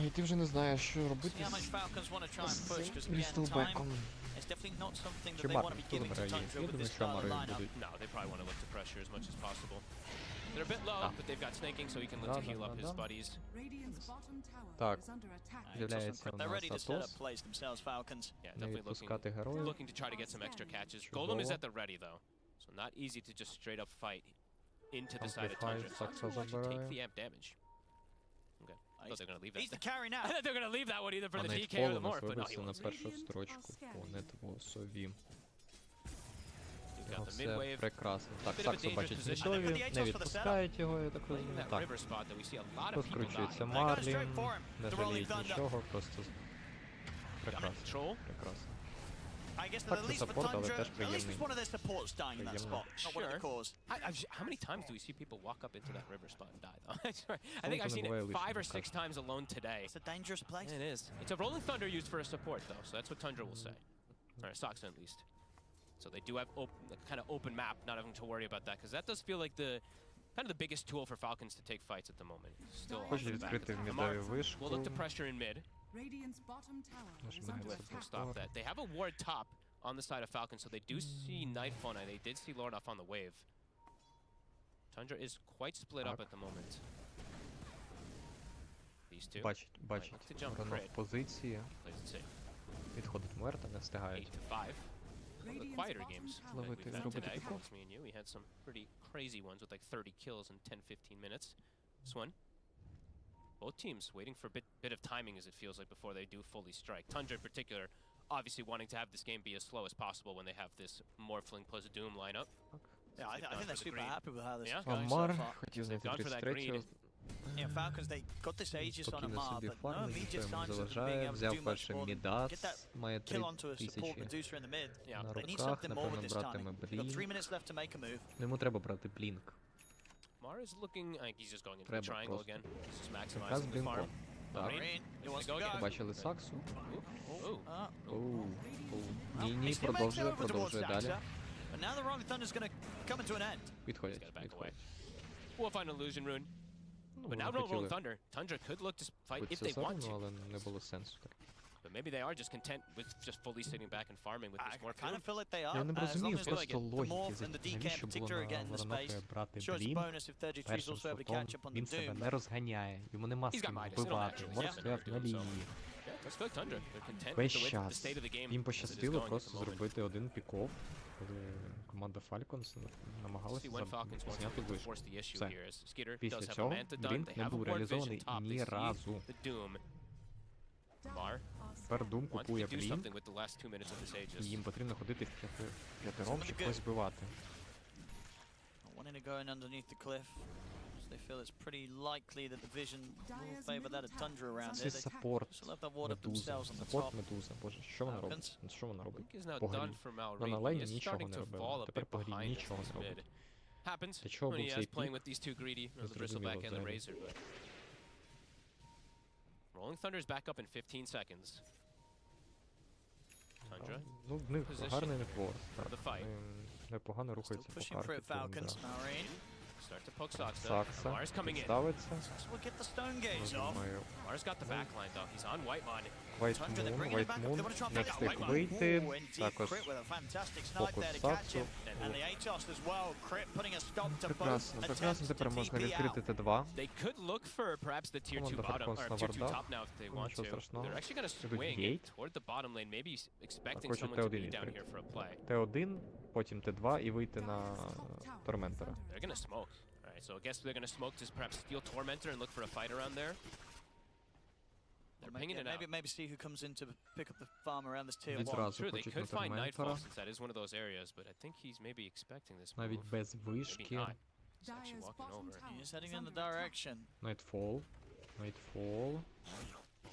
І ти вже не знаєш, що робити see how much з Falcons want to try and з push, because цим again, time Рістелбеком. is definitely not something that Чи they want Мар, to be хто giving to забирає Tundra Аїгіс? Я with думаю, this що start of Амари lineup. будуть. No, they probably want to look to pressure as much as possible. They're a bit low, but they've got snaking, so he can look to heal up his buddies. Так, It's з'являється awesome. у They're нас ready to set up Атос. plays themselves, Falcons. Yeah, Не definitely відпускати героїв. looking to try to get some extra catches. Golem is at the ready though, so not easy to just straight up fight into the side of Amplify Tundra. Saksa Sox will actually take забирає. the amp damage. Okay, I thought they were gonna leave He's that. the carry I now. thought they were gonna leave that one either for А the DK or Найтфол the у нас Morph, but no, he вибився на wants. першу строчку по Нетвосові. He's Його got the все mid-wave. прекрасно. Так, Bit of a Саксо dangerous бачить position. мідові, не відпускають його, я так Playing розумію. that Так, river spot that we see a lot of people розкручується die. Марлін, straight for him. не The rolling жаліють thunder. нічого, просто Got прекрасно, control. прекрасно. I guess Так, that at це least for саппорт, але Tundra, теж at least приємний. it's one of their supports dying in that Приємно. spot, not one of the Sure. cores. How many times do we see people walk up into that river spot and die though? I swear, I think Someone's I've seen in the way, it at least, 5 or in 6 the times alone today. It's a dangerous place. It is. It's a rolling thunder used for a support though, so that's what Tundra will say. Or Soxon at least. So they do have kind of open map, not having to worry about that, because that does feel like the kind of the biggest tool for Falcons to take fights at the moment. Still Хоче off the back. відкрити в Amar мідові вишку. will look to pressure in mid. Нажимається Will stop that. They have a ward top on the side of Falcons, so they do see Nightfall, and they did see Lord off on the wave. Tundra is quite split up at the moment. These two. Бачить Look to jump Ронов crit. в позиції, Plays it safe. відходить Муерта, не 8 встигають. to 5. One of the quieter games that Зловити, we've had зробити today. піков. It's me and you. We had some pretty crazy ones with like 30 kills in 10-15 minutes. This one, both teams waiting for a bit of timing as it feels like before they do fully strike. Tundra in particular, obviously wanting to have this game be as slow as possible when they have this Morphling plus Doom lineup. Yeah, I think they're super happy with how this is Yeah. going so Амар far. хотів знайти gone for that green. 33-го, Yeah, Falcons, they got this Aegis on спокійно Amar, собі but no фармить, immediate ніхто йому signs of them being заважає, able to взяв do much перший more than Мідас, get that має kill onto a support 3000 producer in the mid. Yeah. на They need руках, something more with напевно this братиме timing. They've got 3 Блінк. minutes left to make a move. Ну йому треба брати Блінк. Mar is looking like he's just going into the Треба triangle просто. again. He's just Якраз maximizing the Блінком. farm. Так, Marine, he wants to go. побачили Саксу. Ooh. Оу, Well, Ні, he ні, still makes it продовжує, over towards продовжує далі. Saxa, but now the Rolling Thunder's going to come into an end. Відходять, He's gotta back відходять. We'll find Illusion Rune. Ну, But now вони Rolling хотіли Thunder. Tundra could look to fight if битися they want сорому, to. але не було сенсу. Так. But maybe they are just content with just fully sitting back and farming with I this more kind of feel like they are. Я не As long розумію as they просто the логіки, Morph and the DK in навіщо було particular get in на the Воронохи space. брати Sure, it's a Блінк. bonus if 33's Першим also able to слотом catch up on the він себе Doom. не розганяє, йому нема з He's got ким Midas, they don't вбивати. actually Мор have стояв to на do so. лінії. Yeah, let's go Tundra. They're content with Весь the час. state of the game. Їм as it is пощастило going at просто the moment. зробити один пік-офф, коли команда Falcons намагалася See when Falcons wants зняти to вишку. force the issue Все. here as Skeeter Після does have a цього Manta done. Блінк They не have a був ward vision реалізований top. They ні see разу. the Doom. Mar Тепер Doom wants купує to do Блінк, something with the last 2 minutes of this і Aegis. їм потрібно ходити п'ятером, щоб когось вбивати. Wanting to go in underneath the cliff. They feel it's pretty likely that the vision will favor that of Tundra around Це here. They саппорт still have that ward up медуза. themselves on the Саппорт top. медуза. Боже, що вона робить? Що вона робить? Is not По done грі. for Ну, Malrine. на He лейні is нічого starting не to робила. fall a Тепер bit по грі behind нічого this не mid. робить. Happens Для чого when був he цей is playing пік? with these two greedy, or the Незрозуміло Bristleback and the взагалі. Razor. But Rolling Thunder's back up in 15 seconds. Tundra. Ну, в них Position гарний нетворк. Так. the fight. Непогано Still рухається по pushing for карті it, Falcons. Тундра. Malrine. Start to poke Saksa. Сакса Mars coming in. підставиться. Will get the stone gaze off. Нажимаю Mars got the backline though. He's on Whitemon. White Tundra, they're Moon, bringing it White back up. Moon, They want to try and не pick out встиг Whitemon. вийти. Ooh, and deep Також crit with a fantastic snipe фокус there to catch Саксу. him. And the Atos as well. Crit putting a stop to both Прекрасно, прекрасно. attempts to Тепер можна TP out. відкрити Т2. They could look for perhaps the tier 2 Команда bottom Falcons or на tier 2 вардах. top now if they Ну, want нічого to. страшного. They're actually going to Ідуть swing гейт. toward the bottom lane, maybe expecting Хочуть someone to Т1 be down відкрити. here for a play. Т1, потім Т2 і вийти на Торментора. They're going to smoke. All right, so I guess they're going to smoke to perhaps steal Tormentor and look for a fight around there. They're pinging it out. Maybe see who comes in to pick up the farm around this tier 1. Відразу True, they хочуть на could find Торментора. Nightfall since that is one of those areas, but I think he's maybe expecting this Навіть move. без Maybe вишки. not. He's actually walking over. He's heading in the direction. Nightfall. Nightfall.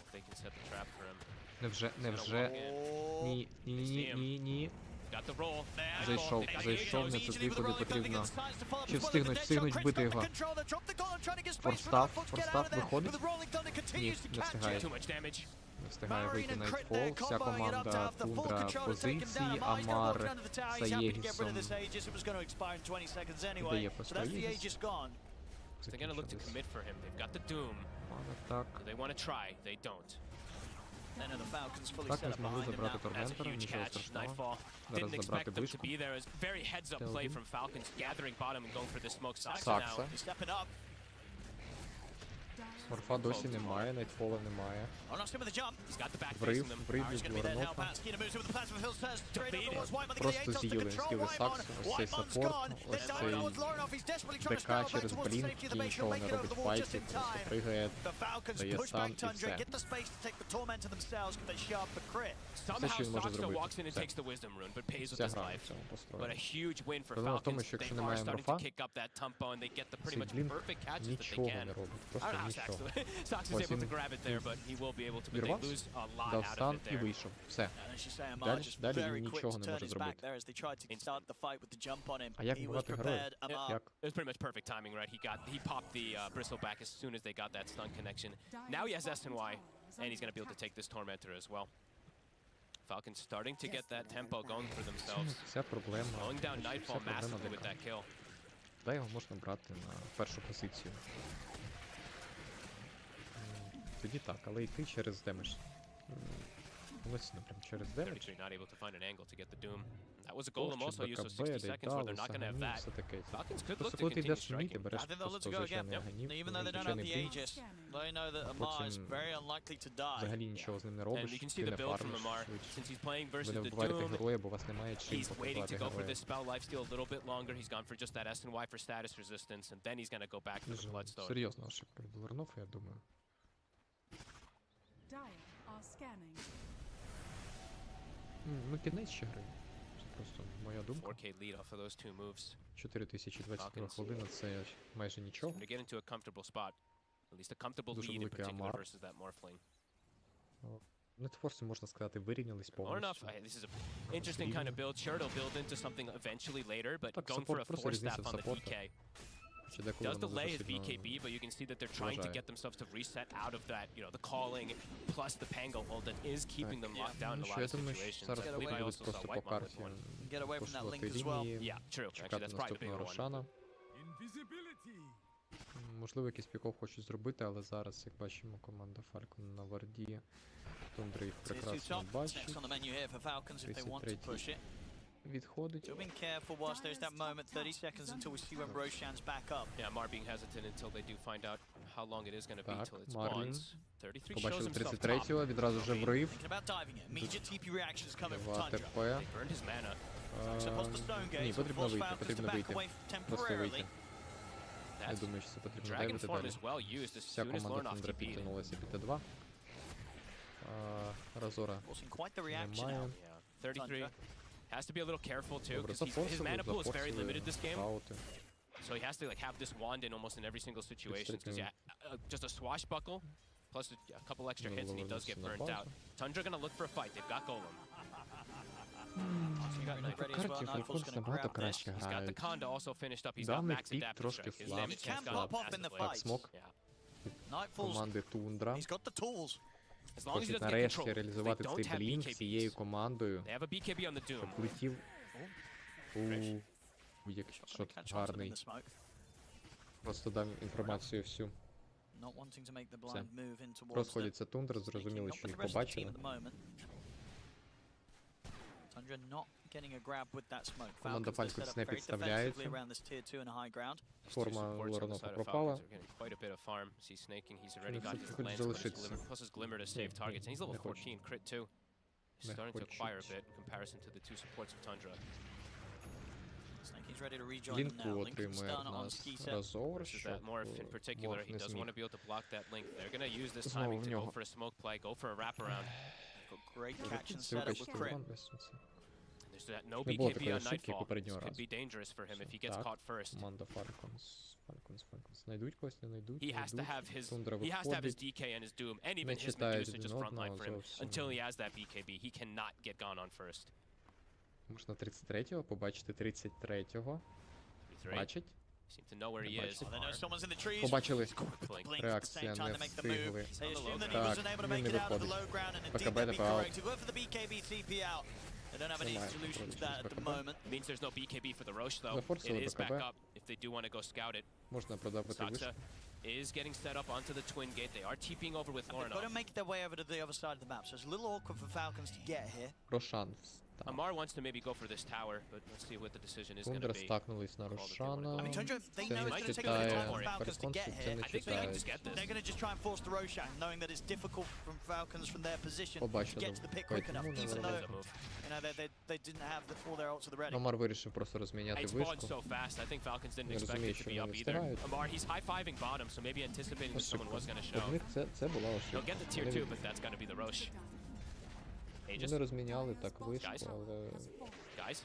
If they can set the trap for him. Невже, He's gonna невже. walk in. Ні, ні, ні, ні, ні. Got the roll. Зайшов, зайшов не туди, куди потрібно. Чи встигнуть вбити його? Форстав, виходить. Ні, не встигає. Too much damage. Не встигає вийти Nightfall. Вся команда Тундра в позиції, Амар за Єгісом. Дає просто Єгіс. They're going to look to commit for him. They've got the Doom. Так. Do they want to try? They don't. Так, ми змогли забрати Торментора, Huge нічого catch. страшного. Nightfall. Зараз Didn't забрати expect them to вишку. be there. It was very heads up play Tell from Falcons, gathering bottom and going for the smoke. Saksa Сакса. now. Морфа досі немає, Найтфола немає. He's got the back Врив, facing them. врив від Воронофа. Просто з'їли Саксу, ось цей саппорт, ось цей ДК через блінк, який нічого не робить в файті, просто пригає, дає стан і все. Все, що він може зробити. Все. Вся гра на цьому But a построєна. huge win for Проблема в тому, Falcons. що якщо They are немає starting морфа, to kick up that tempo and they get the pretty цей much блінк perfect catches that they нічого can. не робить, I просто don't know how нічого. Sax is Ось able to він grab it there, but he will be able to. But they вірвався, lose a lot дав out of стан it і there. вийшов. Все. Далі він нічого не може зробити. А як бувати героїв? Як? It was pretty much perfect timing, right? He popped the bristleback as soon as they got that stun connection. Now he has SNY, and he's gonna be able to take this Tormentor as well. Falcons starting to get that tempo going for themselves. Вся проблема. Slowing down Вся Nightfall проблема massively with ДК. that kill. Де його можна брати на першу позицію? Тоді так, але йти через демедж. Ось, напрям, через демедж. 33 not able to find an angle to get the Doom. That was a golem also used, so 60 seconds where they're not gonna have that. все таке. Falcons could look Просто to коли ти continue йдеш в мід, ти striking. береш просто звичайний аганів, Even though they don't have звичайний the блінк, Aegis, they know that Amar is very unlikely to die. взагалі нічого з ним не And робиш, you can see ти the не build from фармиш Amar. швидше. Since he's playing Ви versus не the вбиваєте Doom, героя, бо у вас немає чим he's waiting to покривати go for героя. this spell lifesteal a little bit longer. He's gone for just that SNY for status resistance, and then he's gonna go back for the Дуже Bloodstone. серйозна ошибка від Вернофа, я думаю. Ну, кінець ще гри. Це просто моя думка. 4K lead off of those two moves. 4022 хвилина — це майже нічого. To get into a comfortable spot. At least a comfortable Дуже lead in великий particular Амар. versus that Morphling. Нетфорси, можна сказати, вирівнялись Or повністю. enough. This is an interesting kind of build. Sure, it'll build into something eventually later, but Так, going for a саппорт, просто force різниця staff в on the саппортах. PK Чи деколи does воно delay дуже his сильно BKB, but you can see that they're trying to вражає. get themselves to reset out of that, you know, the calling plus the Pango hold that is keeping them locked down in Ну a що, lot я of думаю, що situations. зараз I believe I будуть also saw просто по Whitemon with карті one. Get away from that пошувати link as well. лінії, Yeah, true. Actually, чекати that's probably the наступного bigger one. Рошана. Можливо, якийсь піков хочуть зробити, але зараз, як бачимо, команда Falcon на варді. Тундра їх прекрасно бачить. 33-й відходить. Being careful whilst there's that moment, 30 seconds until we see when Roshan's back up. Yeah, Mar being hesitant until they do find out how long it is going to be Так, till it Марлін. spawns. 33 shows Побачили himself top. 33-го, відразу вже врив. Thinking about diving it. Immediate TP reactions coming from 2 Tundra. ТП. They burned his mana. So post the stone Ні, gaze, потрібно force вийти, Falcons to потрібно back вийти. away Просто temporarily. вийти. Я That's думаю, що це потрібно Dragon дайвити form далі. is well used as Вся soon as команда Lornoff Тундра TP'd. підтягнулася під Т2. Разора Forcing quite the reaction немає. out. Yeah, 33 has to be a little careful too Добре, because his mana pool is very limited this game. Скаути. So he has to like have this wand in almost in every single situation. Because just a swashbuckle plus a couple extra hits and he does get burnt out. Tundra gonna look for a fight. They've got Golem. Карті Falcons набагато краще He's got the грають. Conda also finished up. He's got Даний max пік adaptive трошки strike. His damage has слаб. gone massively. Так, смок команди Тундра. He's got the tools. As long as he Хочуть doesn't get нарешті control. They реалізувати цей don't have блінк всією BKBs. командою. They have a BKB on the Doom. Летів який шот гарний. Просто дам інформацію всю. Все. Розходяться Тундра, зрозуміли, що їх побачили. Команда Falcons не підставляється. Форма Лоренова пропала. He's Хоч залишитися. level Не хочу. 14 crit too. He's Не starting to acquire a хочу. bit in comparison to the two supports of Tundra. Лінку отримує в нас Разор, Versus щоб that Morph in particular, Morph he не does зміг. want to be able to block that link. They're going to use this Знову timing в to go нього. for a smoke play, go for a wraparound. Вибачте, Іван Весенце. There's that no Не було BKB такої on ошибки, як Nightfall. попереднього This could разу. be dangerous for him if he gets Так, caught first. команда Falcons. Знайдуть когось, не знайдуть, He has to have знайдуть. his Тундра he has to have his виходить. DK and his Doom, and Не even his читають Medusa один just frontline одного for him. зовсім. Until he has that BKB, he cannot get gone on first. Можна 33-го, побачити 33-го. 3-3. Бачить. Seem to know where he is. Побачили. Blink. Реакція не встигли. They assume that he Так, wasn't able to він make не it out of the виходить. low ground, and indeed БКБ that'd be ТП аут. correct. To go for the BKB TP out. They don't have any Немає solution to контролю that at через the БКБ. moment. Means there's no BKB for the Roche though. Зафорсили It is back БКБ. up if they do want to go scout it. Можна продавати Saksa вишку. is getting set up onto the twin gate. They are TPing over with They've got to Lorenov. make their way over to the other side of the map, so it's a little awkward for Falcons to get here. Рошан встав. Amar wants to maybe go for this tower, but let's see what the decision is going Тундра to be. стакнулись на Рошана. I mean, Tundra, they Це know не it's going to take a читає bit of time for Falcons to get Falcons, це here. не I think they can just читають. get this. They're going to just try and force the Roshan, knowing that it's difficult from Falcons from their position to Побачили. get to the pick quick enough, Поэтому even не though There's a move. you know they didn't have all their ults at the ready. Амар вирішив просто розміняти It spawned вишку. so fast. I think Falcons didn't Не expect розумію, it to що be вони up не either. встигають. Amar, he's high-fiving bottom, so maybe anticipating that someone was going to show. Одних це була He'll ошибка. get the tier 2, but that's got to be the Roche. Aegis, Вони розміняли так вишку, Guys? але... guys.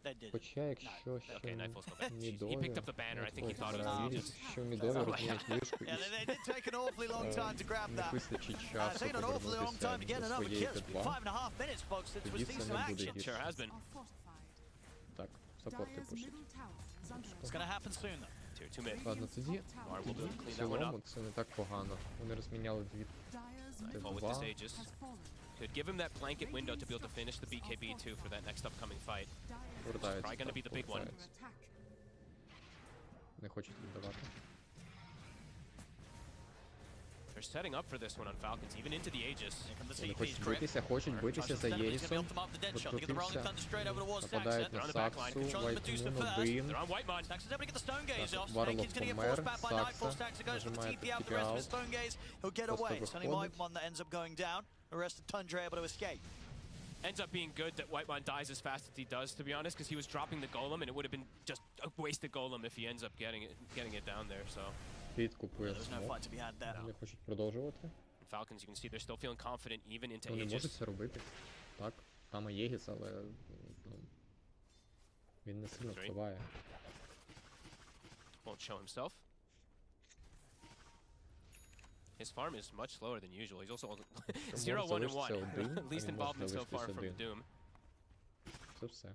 They did. Хоча, якщо Okay, ще Nightfall's come back. He мідові... picked up the banner. I think he thought it was Nightfall Aegis. що мідові розмінять вишку Yeah, they did take an awfully long time to grab не that. вистачить It's часу taken an awfully long time to повернутися get до another своєї kill. It's Т2. been 5.5 minutes, folks, since we've Тоді seen це some не буде action. Sure гірше. has been. Так, саппорти пишуть. It's going to happen soon, though. Tier 2 mid. Ладно, тоді Amar will be able to в clean that one цілому up. це не так погано. Вони розміняли дві Nightfall with this Т2. Aegis. Could give him that blanket window to be able to finish the BKB too for that next upcoming fight. Повертаються, Probably gonna так, be the big one. повертаються. Не хочуть віддавати. They're setting up for this one on Falcons, even into the Aegis. From the Вони CP's хочуть grip. битися, хочуть битися за He's going to Єнісом. ultimate the dead shot. They get the rolling thunder straight over towards Нападають Saxa. на They're on the back line. Саксу, Controlling Medusa Вайтмун first. один. They're on Whitemon. Saxa's able to get the stone gaze Так, off. Варлок Snake's going to get помер, forced back by Nightfall. Сакса Saxa goes for the нажимає TP out the rest of the TP stone gaze. He'll get Просто away. It's only виходить. Whitemon that ends up going down. The rest of Tundra able to escape. Ends up being good that Whitemon dies as fast as he does, to be honest, because he was dropping the golem, and it would have been just a wasted golem if he ends up getting it down there. So Піт купує There's no смок. fight to be had there. Вони хочуть продовжувати. Falcons, you can see they're still feeling confident even into Вони можуть Aegis. це робити. Так, там Аєгіс, але ну, він не сильно Great. впливає. Won't show himself. His farm is much slower than usual. He's also 0, 1, and 1. Least involvement so far from Doom. Це все.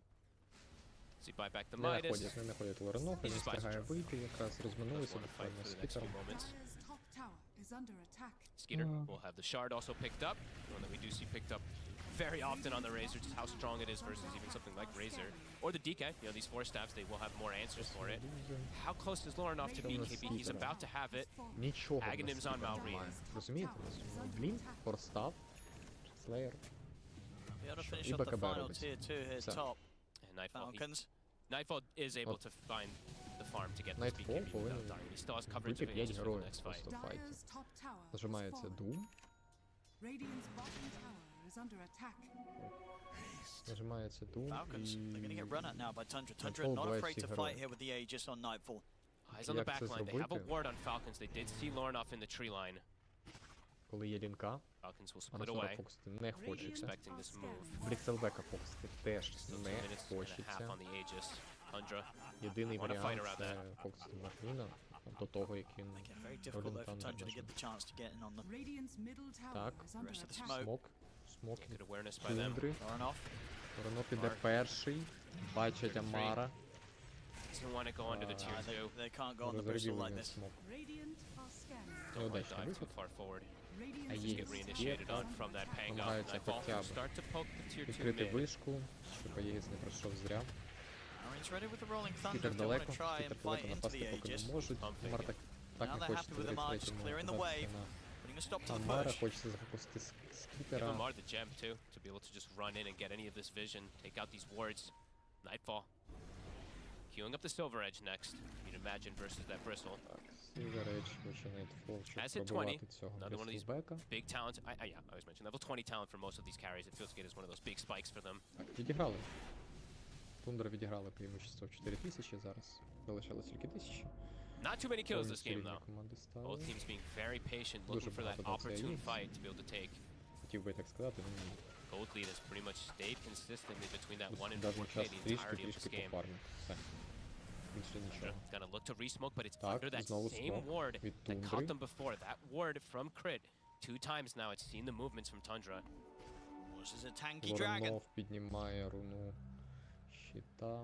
See, buy back the Не Midas. находять Лоренов, He's він just встигає buys вийти, якраз Does розминулися want to fight буквально for з the next few Пітером. moments. top tower is under attack. Skeeter will have the shard also picked up. One that we do see picked up very often on the Razor, just how strong it is versus even something like Razor. Or the DK, you know, these 4 staffs, they will have more answers for it. How close is Lorenov to BKB? He's about to have it. Нічого в нас Agonim's on Пітера Malrine. немає. Розумієте? Блін, форстав, Слеєр. Be able to finish І off the БКБ final робить. tier 2 here Все. top. And Nightfall, Falcons. Nightfall is able to find the farm to get this Nightfall BKB without повинен dying. He still has coverage вбити of 5 Aegis for the героїв next fight. просто в файті. Dire's top tower Нажимається has fallen. Doom, Radiant's bottom tower is under attack. нажимається Doom Falcons, they're going to get run at now by Tundra. Tundra Nightfall not буває afraid всі to герої. fight here with the Aegis on Nightfall. Eyes on the Як back це line. They have a зробити? ward on Falcons. They did see Lorenov in the tree line. Коли є лінка, Falcons will а split на away. фокусити не хочеться. Expecting this move. Брікселбека фокусити теж Still 2 не minutes and a half хочеться. on the Aegis. Tundra. Єдиний Wanna fight варіант around це Фокс Мартіна, до того, як він Again, very difficult Rolling though for Thunder Tundra to може. get the chance to get in on them. Radiant's middle tower Так. is under Rest of the attack. smoke. Смок Good awareness by them. Тундри. Lauren off. Воно піде перший. Бачить Амара. Doesn't want to go under the tier 2. They can't go on the bristle Розривів like він this. смок. Radiant are scanning. Don't want to Неудачний dive too вихід. far forward. Radiant's Є. Just get reinitiated on from that Panga. Намагається Nightfall хоча will б start to poke the tier 2 Відкрити mid. вишку, щоб Аєгіс не пройшов зря. Marines ready with the rolling thunder Скітер if they want далеко, to try Скітер and fight далеко, into напасти the поки Aegis. не можуть. Pump Амар так Now не they're хочеться happy with the в march, 33-му clearing the податися wave. на Putting a stop to the Амара, push. хочеться захопити Give Скітера. Amar the gem too, to be able to just run in and get any of this vision, take out these wards. Nightfall. Queuing up the Silver Edge next. You'd imagine versus that Bristle. Так, Silver Edge хоче Nightfall, щоб As at 20, пробивати цього another one of these Бристлбека. big talents. Yeah, I always mention level 20 talent for most of these carries. It feels like it is one of those big spikes for them. Так, відіграли. Тундра відіграли преимущество в 4000 зараз. Залишилось тільки 1000. Not too many kills this Повністю game рівні though. команди Both стали. teams being very patient, Дуже looking for that багато дав opportune Aegis. fight to be able to take. Хотів би так сказати, ну ні. Gold lead has pretty much stayed consistently between that 1 and Дав 4K час the entirety of this трішки game. пофармив. Все. Більше нічого. Gonna look to resmoke, but it's Так, under that знову same смок ward від that caught Тундри. them before. That ward from Crit. 2 times now it's seen the movements from Tundra. This is a tanky dragon. Воронов піднімає руну щита.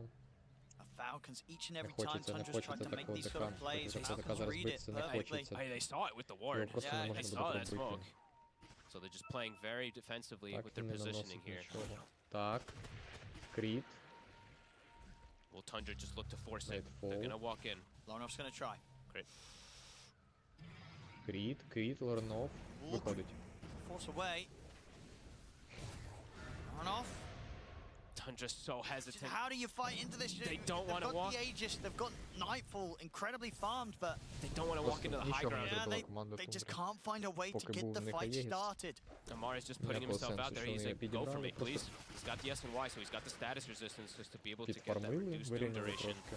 Falcons each and Не every time хочеться, не Tundra's tried хочеться to make такого these дека. sort of plays, Хочеться така Falcons зараз read it битися, не perfectly. хочеться. They saw it with the Його ward. просто Yeah, не They можна saw буде that пробити. smoke. So they're just playing very defensively Так, with він their не positioning наносить here. нічого. Так. Кріт. Will Tundra just look to force it? Nightfall. They're gonna walk in. Laurenov's gonna try. Crit. Кріт, Лорнов. Виходить. Force away. Laurenov. Tundra's so hesitant. How do you fight into this? They don't wanna They've got walk. the Aegis, they've got Nightfall incredibly farmed, but They don't want to walk into the high Нічого ground. не yeah, зробила команда they just Тундри. can't find a way to Поки get був the в них fight Aegis. started. Amar is just putting Ніякого himself out сенсу, there. що He's вони like, go for підібрали, me, please. просто He's got the S and Y, so he's got the status resistance just to be able to get that підфармили, reduced doom вирівняли duration. трошки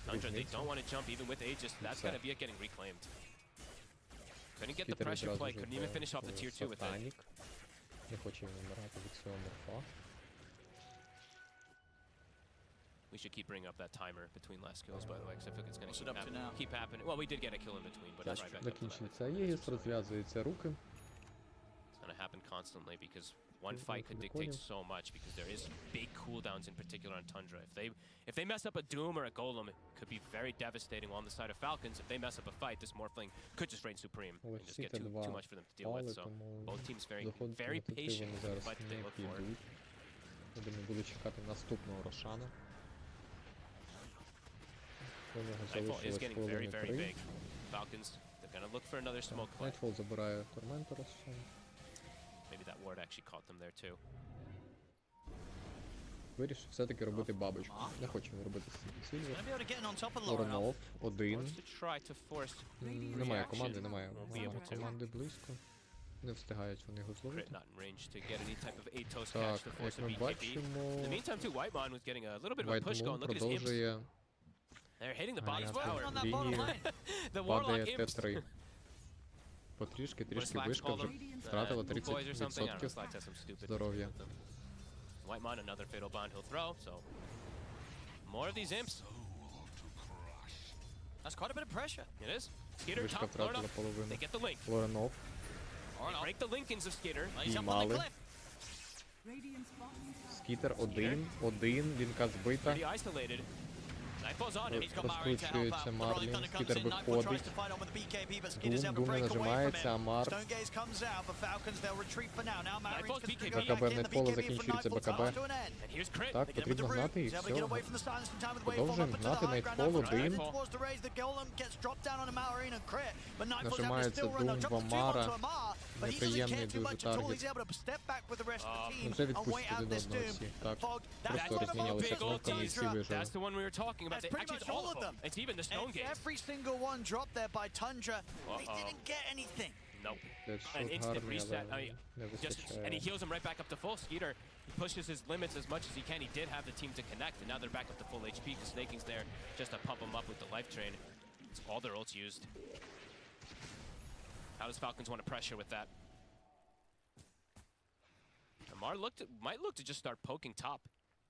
Tundra, they різницю. don't want to jump even with Aegis. That's Все. gonna be it getting reclaimed. Couldn't get the Скітер pressure відразу play, ж couldn't even йде finish off the в tier 2 with it. Сатанік. Не хоче він вмирати від цього морфа. We should keep bringing up that timer between last kills, by the way, because I feel like it's What's gonna it up to now? keep happening. Well, we did get a kill in between, but it's right back up to that. Закінчується Аєгіс, розв'язуються руки. It's gonna happen constantly because one fight could dictate so much because there is big cooldowns in particular on Tundra. If they mess up a Doom or a Golem, it could be very devastating on the side of Falcons. If they mess up a fight, this Morphling could just reign supreme and just get too much for them to deal with. So both teams very patient with the fight that they look for. Я думаю, буду чекати наступного Рошана. У нього Nightfall is залишилось getting very, хвилини very 3. big. Falcons, they're gonna look for another smoke play. Nightfall забирає Торментора. Maybe that ward actually caught them there too. Вирішив все-таки робити бабочку. Не хоче він робити Сільвер. Gonna be able to get in on top of Laurenov. Воронов, один. Wants to try to force Немає команди, немає. Won't be Немає able to. команди близько. Не встигають вони його Crit зловити. not in range to get any type of Atos Так, catch to force як a ми BKB. бачимо, In the meantime, too, Whitemon was getting a little bit of a push White going. Moon Look at his imps. продовжує They're hitting the bottom ганяти tower. on that bottom лінію. line. The Warlock Падає imps. Т3. Потрішки, трішки Slack вишка call вже them? втратила Boot boys or something? I don't know. 30% Slack has some stupid здоров'я. with them. Whitemon, another fatal bond he'll throw, so more of these imps. That's quite a bit of pressure. It is. Skitter Вишка top, втратила Lorna. половину. They get the link. Лоренов. They break the linkings of Skitter. He's up on the Піймали. cliff. Radiant's bottom tower. Скітер один, вінка збита. Pretty isolated. Nightfall's on him. He's got Mari to help out. Розкручується The Rolling Марлін, Thunder comes Скітер in. Nightfall tries виходить. to fight on with the BKB, but Skitter's able to Дум не break away from нажимається, him. Амар. Stonegaze comes out, but Falcons, they'll retreat for now. Now Marine's Nightfall's going to BKB. go back БКБ in. The Nightfall BKB for закінчується, Nightfall БКБ. comes to an end. And here's Crit. Так, Again with the потрібно root. гнати і He's able to get away все. from the silence in time with the waveform Продовжуємо up into the гнати, high ground. Nightfall Nightfall один. tries towards the raise. The Golem gets dropped down on the Marine and Crit, but Nightfall's able to Нажимається still run. Doom They'll в drop the tube Амара. onto Amar, but he doesn't Неприємний care too дуже much at all. таргет. He's able to step back with the rest of the team Вже and wait відпустити out один this одного Doom. всіх. Так, Fog, that's просто one of our розмінялися big кнопками і всі Tundra. вижили. That's the one we were talking about. That's They- pretty Actually, much it's all all of of them. them. It's even the Stone Gaze. Every single one dropped there by Tundra. They Uh-oh. didn't get anything. Nope. An Дедшот instant гарний, reset. I але mean, не just and he вистачає. heals him right back up to full. Skeeter, he pushes his limits as much as he can. He did have the team to connect, and now they're back up to full HP because Snaking's there just to pump him up with the life train. It's all their ults used. How does Falcons want to pressure with that? Amar might look to just start poking top.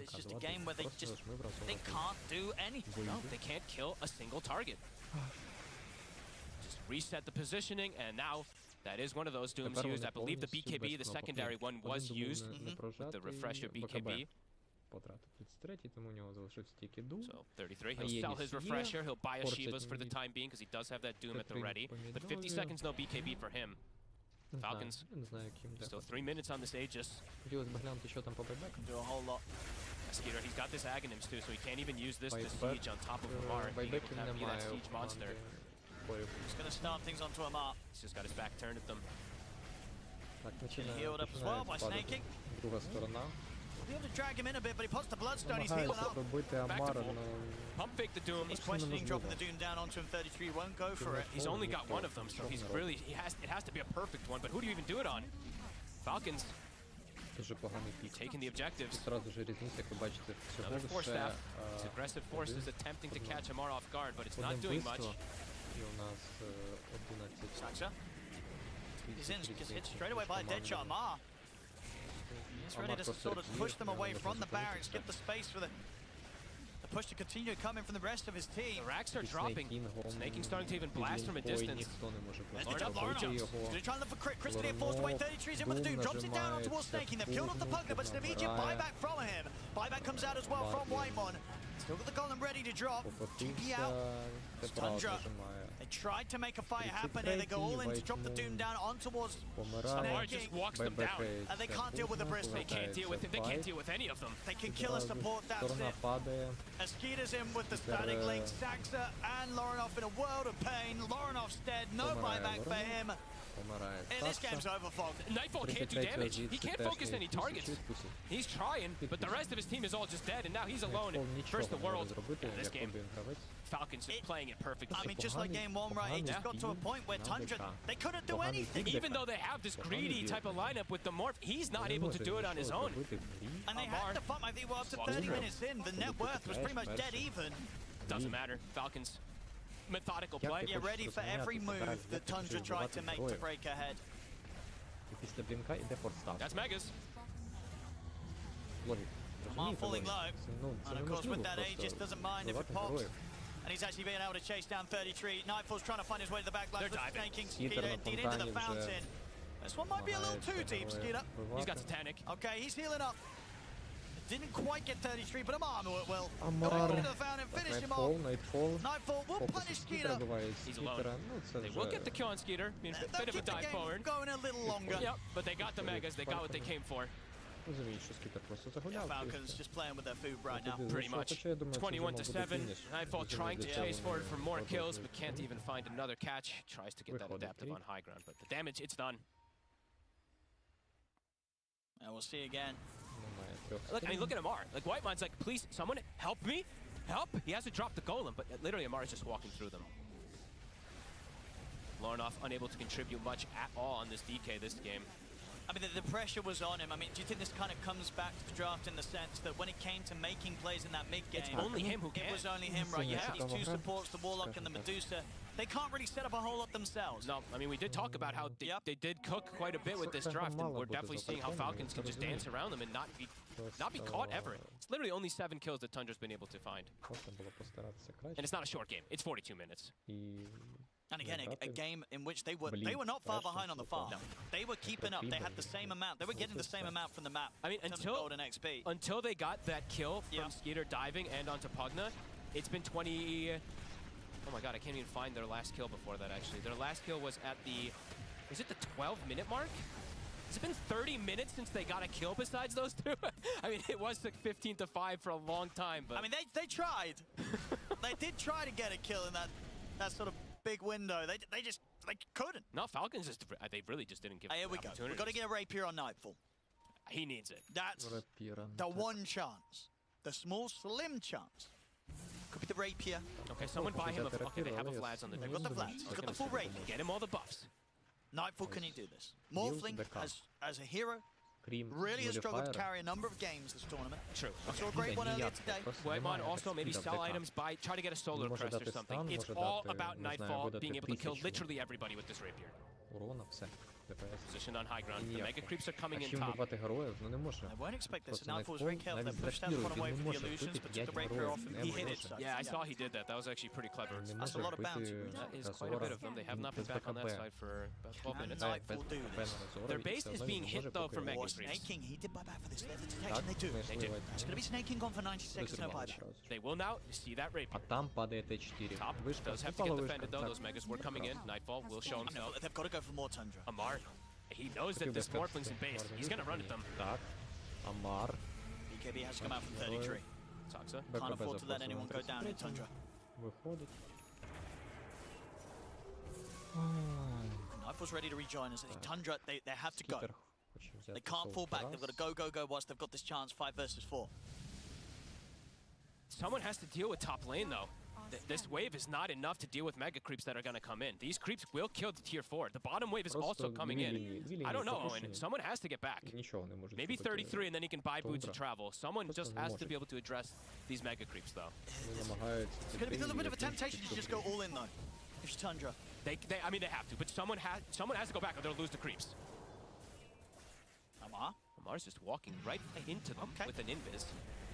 It's just a game where they can't do anything. No, they can't kill a single target. Just reset the positioning, and now that is one of those Dooms used. I believe the BKB, the secondary one, was used with the refresh of BKB. потратив 33-й, тому у нього залишився тільки Doom. So 33, he'll sell his refresher, he'll buy a Shivas for the time being because he does have that Doom at the ready. But 50 seconds no BKB for him. Falcons, Не знаю, яким де. still 3 minutes on this Aegis. Хотілося б глянути, що там по байбекам. Do a whole lot. Skeeter, he's got this Aghanims too, so he can't even use this to Байбек, siege on top of Lamar. Being able байбеків to be that немає siege у monster. команди боїв. He's going to start things onto Amar. He's just got his back turned at them. Так, Healed up as well by snaking. Друга сторона. Be able to drag him in a bit, but he pots the Bloodstone, he's healing Намагається up. пробити Амара, full. но Pump fake the Doom. He's questioning dropping the Doom down onto him, 33 won't go for it. He's only got one of them, so he's really, it has to be a perfect one, but who do you even do it on? Falcons дуже поганий пік. taking the objectives. Одразу ж різниця, як ви бачите, всього Another force лише staff. His aggressive force is attempting to catch Amar off guard, but it's not одне doing much. вбивство. І у нас 11. Saxa. He's in, gets hit straight away by a dead shot. Amar. He's ready to sort of push them away from the barracks, get the space for the push to continue coming from the rest of his team. The racks are dropping. Snaking starting to even blast from a distance. Ніхто не може There's the просто jump, Lauren пробити Jones. його. He's trying to look for crit. Kristen here forced away. 33 is in with the Doom. Drops it down on towards Snaking. They've killed off the Pugner, but it's an immediate buyback from him. Buyback comes out as well from Whitemon. Still got the golem ready to drop. TP out. Це правда Tundra. нажимає. They tried to make a fight happen here. They go all in to drop the Doom down on towards Amar Помирає. just walks them down. And they can't deal with the Bristle. They can't deal with it. They can't deal with any of them. They can kill a support, that's Сторона it. падає. Askeda's in with the static link. Saxa and Lorenoff in a world of pain. Lorenoff's dead. No buyback for him. Помирає And this game's Сакса. over, folks. Nightfall can't do damage. He can't focus any targets. He's trying, but the rest of his team is all just dead, and now he's alone. First the world. Yeah, this game, Falcons is playing it perfectly. I mean, just like game one, right? It just got to a point where Tundra, they couldn't do anything. Even though they have this greedy type of lineup with the Morph, he's not able to do it on his own. And they had to fight. I think we're up to 30 minutes in. The net worth was pretty much dead even. Doesn't matter. Falcons, methodical play. Yeah, ready for every move that Tundra tried to make to break ahead. І після блінка іде форстав. That's Megas. Логік. Amar falling low. Це And of course, with that неможливо Aegis doesn't mind if it вбивати pops. героїв. And he's actually being able to chase down 33. Nightfall's trying to find his way to the back line. They're diving. Snaking Skeeter Skeeter на indeed into the фонтані вже fountain. This one might be a little too deep, Skeeter. He's got Titanic. Okay, he's healing up. Didn't quite get 33, but Amar will. Amar. Going into the fountain, finish him off. Nightfall. Nightfall will punish Skeeter. He's alone. They will get the kill on Skeeter. I mean, a They'll bit of a keep the dive game forward. going a little longer. Yep, but they got the Megas. They got what they came for. Розуміють, що Скітер просто загуляв. Falcons just playing with their food right now. Pretty much. 21-7. Nightfall trying to chase forward for more kills, but can't even find another catch. Tries to get that adaptive on high ground, but the damage, it's done. And we'll see again. Look, I mean, look at Amar. Like, Whitemind's like, please, someone help me. Help! He has to drop the golem, but literally Amar is just walking through them. Lornoff unable to contribute much at all on this DK this game. I mean, the pressure was on him. I mean, do you think this kind of comes back to the draft in the sense that when it came to making plays in that mid-game, It's only him who can. it was only him, right? You had these two supports, the Warlock and the Medusa. They can't really set up a whole lot themselves. No, I mean, we did talk about how they did cook quite a bit with this draft, and we're definitely seeing how Falcons can just dance around them and not be caught ever. It's literally only 7 kills that Tundra's been able to find. Можна було постаратися And краще. it's not a short game. It's 42 minutes. І And again, a game in which they were not far behind on the farm. No. They were keeping up. They had the same amount. They were getting the same amount from the map. I mean, in terms of gold and XP. until they got that kill from Yeah. Skeeter diving and onto Pugna, it's been 20... Oh my god, I can't even find their last kill before that, actually. Their last kill was at the... Is it the 12-minute mark? Has it been 30 minutes since they got a kill besides those two? I mean, it was like 15-5 for a long time, but... I mean, they tried. They did try to get a kill in that sort of big window. They just couldn't. No, Falcons just... They really just didn't give Here we go. We've got to get a Rapier on Nightfall. He needs it. That's Рапіра. the one chance. The small, slim chance. Could be the Rapier. Okay, someone buy him a... Okay, they have a Vlads on the... They've got the Vlads. He's got the full Rapier. Get him all the buffs. Nightfall, can he do this? Morphling, as a hero, Крім really has struggled to Nullifier. carry a number of games this tournament. True. I saw a great one earlier today. Whitemon also maybe sell items, try to get a solar crest or something. It's all about Nightfall being able to kill literally everybody with this rapier. Урона, все. ДПС. Position on high ground. The Ніяк. mega creeps are coming А in чим top. вбивати героїв? Ну не може. I won't expect this. Просто And Nightfall was very Nightfall careful. навіть They pushed down здрастірує, the away він не from the може illusions, вбити but took 5 the rapier героїв. off and Не he hit it. може. Yeah, I saw he did that. That was actually pretty clever. Не That's може a lot of bounty. вбити That is quite a Разора bit of them. They have not been без back on that БКБ. side for about 12 minutes. Nightfall Без do БКБ this. на Разора, Their і base все is одно being він hit, може though, from поки Mega Oh, Creeps. snaking. He did buy back for this. Leather detection. Так, They do. знайшли ледь. It's going to be snaking gone for 90 seconds. No Розірвали buyback. одразу ж. They will now see that А rapier. там падає Т4. Top Вишка, does have to впала get вишка. defended though. Так, Those megas were coming in. Nightfall will show himself. They've got to go for more Tundra. Amar, he knows that this хотів Morphling's in base. He's gonna run at them. Так. Амар. BKB has to come out from 33. Saksa. Can't БКБ afford to let запросив anyone на go down in 33. Tundra. Виходить. Nightfall's ready to rejoin us. Tundra, they have to go. Скіпер хоче взяти They can't fall back. They've got to go whilst they've got this chance. 5 versus 4. Someone has to deal with top lane though. This wave is not enough to deal with mega creeps that are gonna come in. These creeps will kill the tier 4. The bottom wave is Просто also coming in. дві I don't know, Owen. запущені. Someone has to get back. І нічого не можуть Maybe зробити. 33 and then he can buy boots to Tundra. travel. Someone Просто just не has to можуть. be able to address these mega creeps though. Вони намагаються It's going to be a little bit of a піти і temptation to just go якось all in though. If it's Tundra. I mean, they have to, but someone has to go back or they'll lose the creeps. Amar. Amar's just walking right into them Okay. with an invis.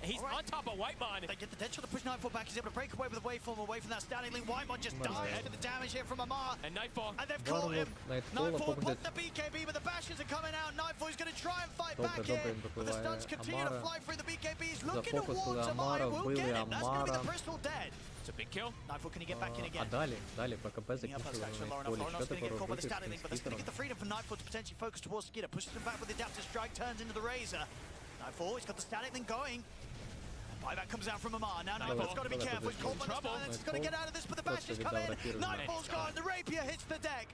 And he's All right. on top of Whitemon. They get the dead shot to push Nightfall back. He's able to break away with the waveform away from that standing link. Whitemon just dies to the damage here from Amar. And Nightfall. And they've caught him. Nightfall Nightfall походить. popped the BKB, but the bashes are coming out. Nightfall is going to try and fight Добре, back добре, here. він But the stuns добиває continue to Амара. fly through the BKB. He's looking Зафокусили towards Amar. Амара, He will вбили get him. That's going to be the Амара. Bristol dead. It's a big kill. Nightfall, can he get back in А again? далі БКБ Picking up that закінчили section, на Lauren полі. Lauren's Що going to тепер get caught by the робити з standing цим link, but that's going to get the freedom for Nightfall to potentially focus towards Skidder. Pushes him back with the adaptive strike, turns into the Razor. Nightfall, he's got the static link going. Buyback comes out from Amar. Now Nightfall's got to be careful. He's caught by the silence. He's got to get out of this, but the bashes come in. Nightfall's gone. The rapier hits the deck.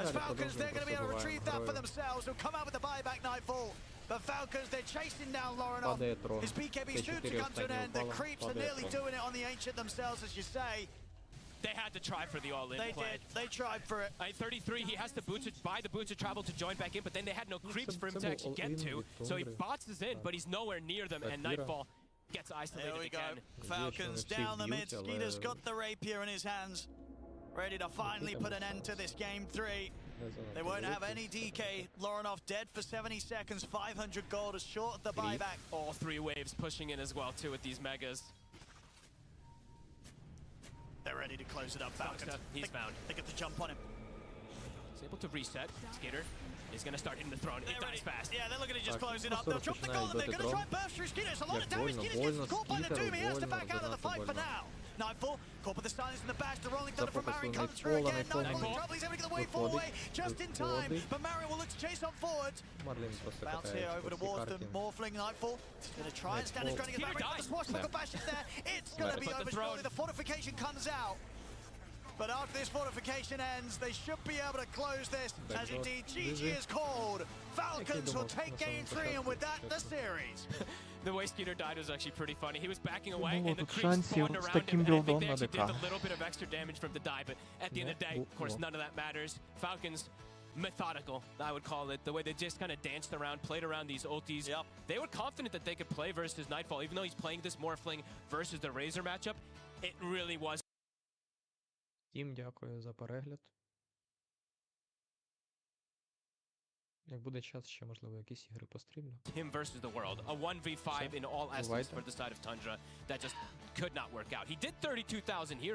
As Falcons, they're going to be able to retrieve that for themselves. They'll come out with the buyback, Nightfall. But Falcons, they're chasing down Laurenov. Падає трон. His BKB's soon to come to an end. The creeps are nearly doing it on the Ancient themselves, as you say. They had to try for the all-in They play. did. They tried for it. 33, he has to buy the boots to travel to join back in, but then they had no creeps for him to actually get to. So he bots in, but he's nowhere near them, and Nightfall gets There isolated we go. again. Falcons down the mid. Skeeter's got the rapier in his hands. Ready to finally put an end to this game 3. They won't have any DK. Laurenov dead for 70 seconds. 500 gold is short of the buyback. All 3 waves pushing in as well, too, with these megas. They're ready to close it up, Falcons. He's found. They get the jump on him. He's able to reset. Skater is going to start hitting the throne. It They're dies ready. fast. Yeah, they're looking to just Так, close it up. просто They'll drop the починають gold and they're бити going to try дрон. and burst through Skidder. It's a lot of Як damage. больно, Skidder gets больно, caught by the Скітеру Doom. He has to больно, back out of the занадто fight for больно. now. Nightfall, caught by the silence in the bash. The rolling thunder from Зафокусили Marion comes through Nightfall, again. Nightfall Nightfall in Nightfall. trouble. He's able to get the wave fall away just in time. But Marion will look to chase on forward. Марлін просто Bounce катає here over по цій towards the карті. Morphling Nightfall. He's going to try and stand his ground against Peter Maverick. But the died. swashbuckle bash is there. It's going to be But the over throne. shortly. The fortification comes out. But after this fortification ends, they should be able to close this. As indeed, GG is called. Falcons will take game 3, and with that, the series. The way Skeeter died was actually pretty funny. He was backing away, було and the тут creeps шансів spawned з around таким him. And I think білдом they на actually ДК. did a little bit of extra damage from the die, but at the end of the day, of course, none of that matters. Falcons, methodical, I would call it. The way they just kind of danced around, played around these ultis. Yep. They were confident that they could play versus Nightfall, even though he's playing this Morphling versus the Razor matchup. It really was Всім дякую за перегляд. Як буде час, ще можливо якісь ігри пострімлю. him versus the world. A 1v5 in all essence Бувайте. for the side of Tundra that just could not work out. He did 32,000 here.